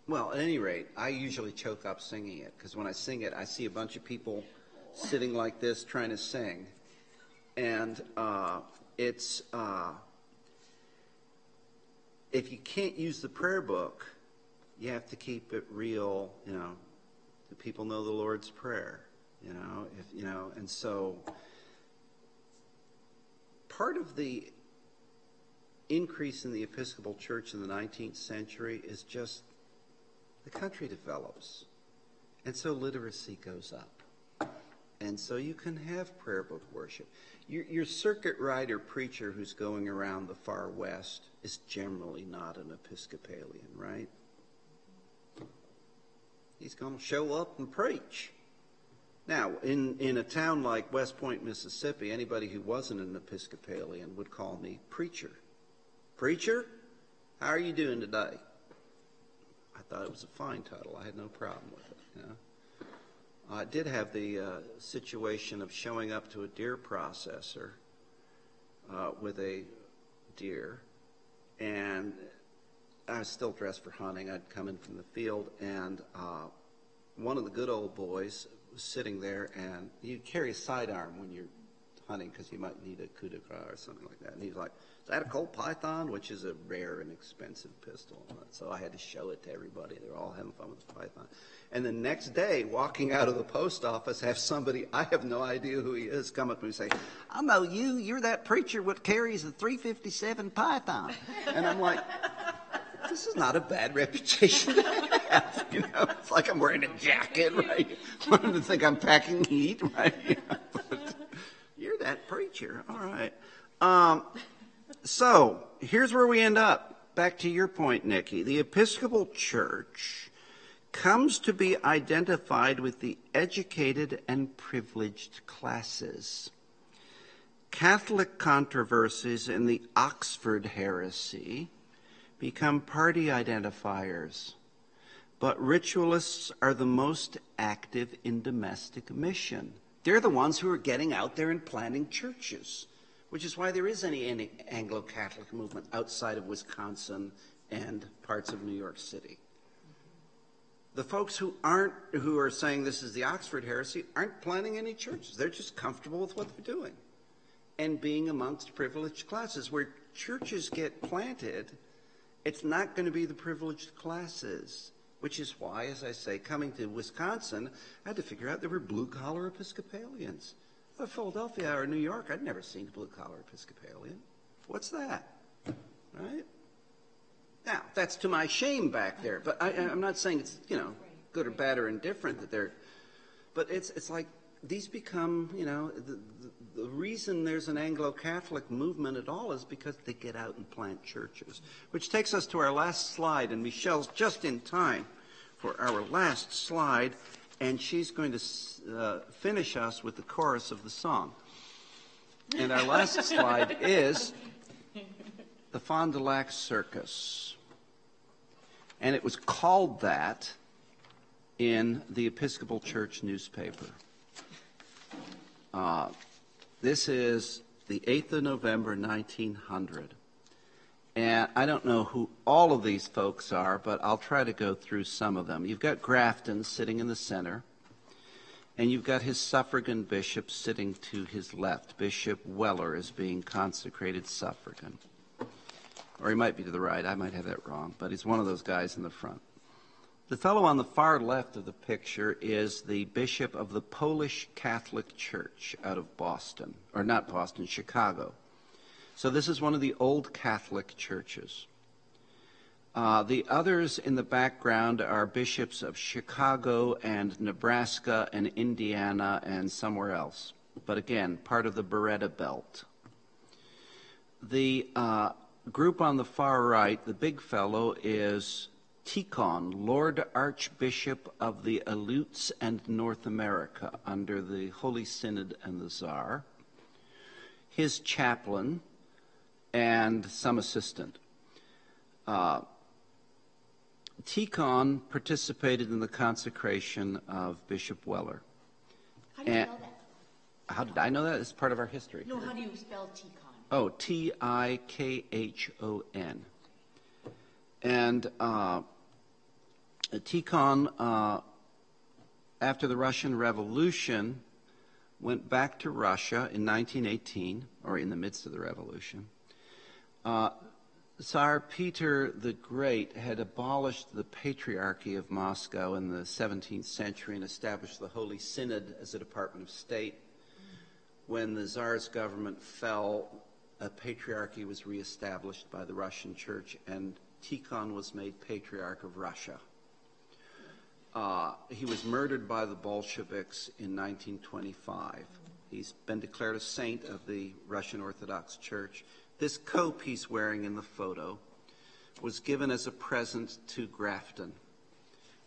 Well, at any rate, I usually choke up singing it because when I sing it, I see a bunch of people sitting like this trying to sing. And it's, if you can't use the prayer book, you have to keep it real, the people know the Lord's Prayer, and so part of the increase in the Episcopal Church in the 19th century is just the country develops, and so literacy goes up. And so you can have prayer book worship. Your circuit rider preacher who's going around the far west is generally not an Episcopalian, right? He's going to show up and preach. Now, in a town like West Point, Mississippi, anybody who wasn't an Episcopalian would call me preacher. Preacher, how are you doing today? I thought it was a fine title. I had no problem with it. I did have the situation of showing up to a deer processor with a deer, and I was still dressed for hunting. I'd come in from the field, and one of the good old boys was sitting there, and you carry a sidearm when you're hunting because you might need a coup de grace or something like that. And he's like, "Is that a Colt Python?" Which is a rare and expensive pistol. So I had to show it to everybody. They were all having fun with the Python. And the next day, walking out of the post office, have somebody, I have no idea who he is, come up to me and say, "I know you. You're that preacher what carries a .357 Python." And I'm like, this is not a bad reputation to have. It's like I'm wearing a jacket, right? Want them to think I'm packing heat, right? But you're that preacher. All right. So here's where we end up. Back to your point, Nikki. The Episcopal Church comes to be identified with the educated and privileged classes. Catholic controversies in the Oxford heresy become party identifiers, but ritualists are the most active in domestic mission. They're the ones who are getting out there and planting churches, which is why there is any Anglo-Catholic movement outside of Wisconsin and parts of New York City. The folks who are saying this is the Oxford heresy aren't planting any churches. They're just comfortable with what they're doing and being amongst privileged classes. Where churches get planted, it's not going to be the privileged classes, which is why, as I say, coming to Wisconsin, I had to figure out there were blue-collar Episcopalians. But Philadelphia or New York, I'd never seen a blue-collar Episcopalian. What's that? Right? Now, that's to my shame back there, but I'm not saying it's, good or bad or indifferent that they're, but it's like these become, the reason there's an Anglo-Catholic movement at all is because they get out and plant churches, which takes us to our last slide, and Michelle's just in time for our last slide, and she's going to finish us with the chorus of the song. And our last slide is the Fond du Lac Circus. And it was called that in the Episcopal Church newspaper. This is the 8th of November, 1900. And I don't know who all of these folks are, but I'll try to go through some of them. You've got Grafton sitting in the center, and you've got his suffragan bishop sitting to his left. Bishop Weller is being consecrated suffragan. Or he might be to the right. I might have that wrong, but he's one of those guys in the front. The fellow on the far left of the picture is the bishop of the Polish Catholic Church out of Boston, or not Boston, Chicago. So this is one of the old Catholic churches. The others in the background are bishops of Chicago and Nebraska and Indiana and somewhere else. But again, part of the Beretta Belt. The group on the far right, the big fellow, is Deacon, Lord Archbishop of the Aleuts and North America under the Holy Synod and the Tsar, his chaplain, and some assistant. Deacon participated in the consecration of Bishop Weller. How do you spell that? How did I know that? It's part of our history. No, how do you spell Tikon? Oh, Tikhon. And Deacon, after the Russian Revolution, went back to Russia in 1918, or in the midst of the revolution. Tsar Peter the Great had abolished the Patriarchy of Moscow in the 17th century and established the Holy Synod as a Department of State. When the Tsar's government fell, a patriarchy was reestablished by the Russian Church, and Tikhon was made Patriarch of Russia. He was murdered by the Bolsheviks in 1925. He's been declared a saint of the Russian Orthodox Church. This cope he's wearing in the photo was given as a present to Grafton.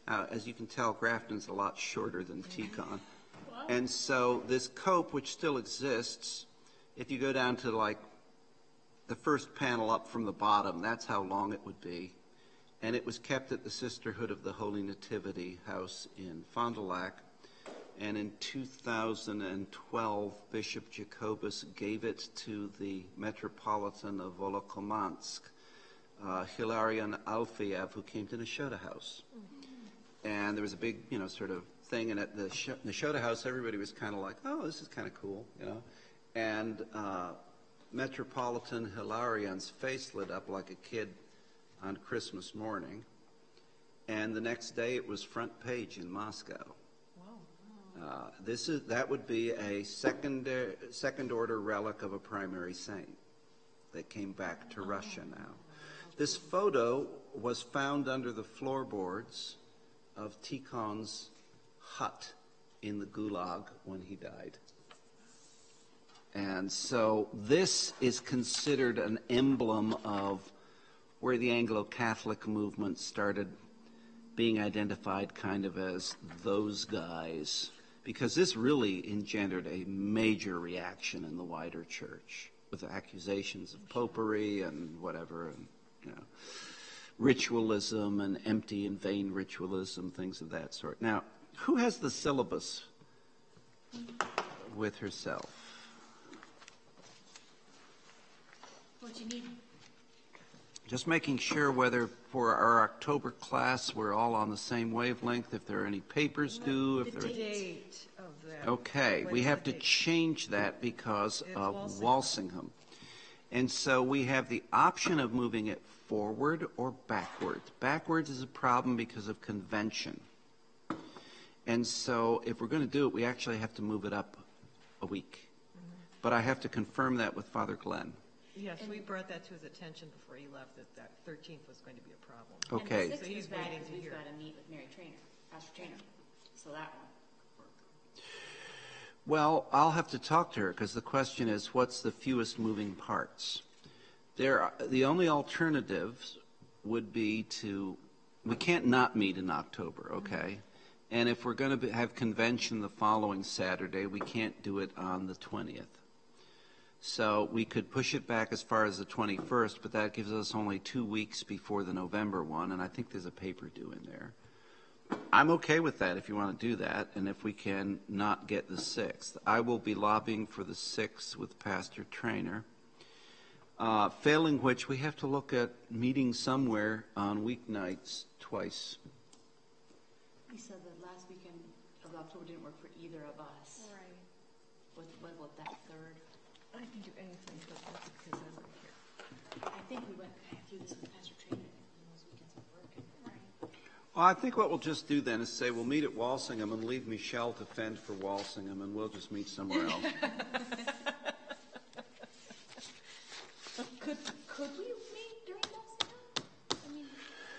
Now, as you can tell, Grafton's a lot shorter than Tikhon. And so this cope, which still exists, if you go down to like the first panel up from the bottom, that's how long it would be. And it was kept at the Sisterhood of the Holy Nativity House in Fond du Lac. And in 2012, Bishop Jacobus gave it to the Metropolitan of Volokhomansk, Hilarion Alfiev, who came to Neshota House. And there was a big, sort of thing, and at the Neshota House, everybody was kind of like, oh, this is kind of cool, And Metropolitan Hilarion's face lit up like a kid on Christmas morning. And the next day, it was front page in Moscow. That would be a second order relic of a primary saint that came back to Russia now. This photo was found under the floorboards of Tikhon's hut in the Gulag when he died. And so this is considered an emblem of where the Anglo-Catholic movement started being identified kind of as those guys, because this really engendered a major reaction in the wider church with accusations of popery and whatever, and ritualism and empty and vain ritualism, things of that sort. Now, who has the syllabus? with herself. What you need? Just making sure whether for our October class we're all on the same wavelength, if there are any papers due, if there are... Date of that. Okay, When we is have the to date? change that because It's of Walsingham. Walsingham. And so we have the option of moving it forward or backwards. Backwards is a problem because of convention. And so if we're going to do it, we actually have to move it up a week. But I have to confirm that with Father Glenn. Yes, we brought that to his attention before he left, that 13th was going to be a problem. Okay. And the So 6th he's is bad waiting because to we've hear. got to meet with Mary Trainer, Pastor Trainer. So that won't work. Well, I'll have to talk to her because the question is, what's the fewest moving parts? The only alternatives would be we can't not meet in October, okay? And if we're going to have convention the following Saturday, we can't do it on the 20th. So we could push it back as far as the 21st, but that gives us only 2 weeks before the November one, and I think there's a paper due in there. I'm okay with that if you want to do that, and if we can not get the 6th. I will be lobbying for the 6th with Pastor Trainer. Failing which, we have to look at meeting somewhere on weeknights twice. He said that last weekend of October didn't work for either of us. Right. What about that 3rd? I can do anything but that's because I'm right here. I think we went through this with Pastor Trainer and those weekends of work. Right. Well, I think what we'll just do then is say we'll meet at Walsingham and leave Michelle to fend for Walsingham, and we'll just meet somewhere else. Could we meet during Walsingham? I mean,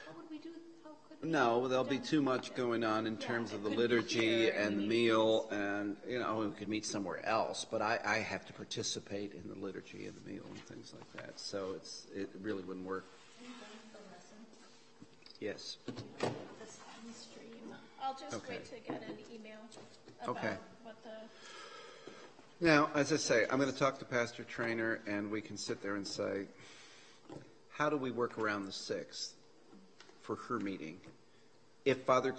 how would we do? How could we? No, there'll be too much going on in terms of the liturgy and the meal, and, we could meet somewhere else, but I have to participate in the liturgy and the meal and things like that, so it really wouldn't work. Yes. I'll just Okay. wait to get an email about Okay. what the, Now, as I say, I'm going to talk to Pastor Trainer, and we can sit there and say, how do we work around the 6th for her meeting? If Father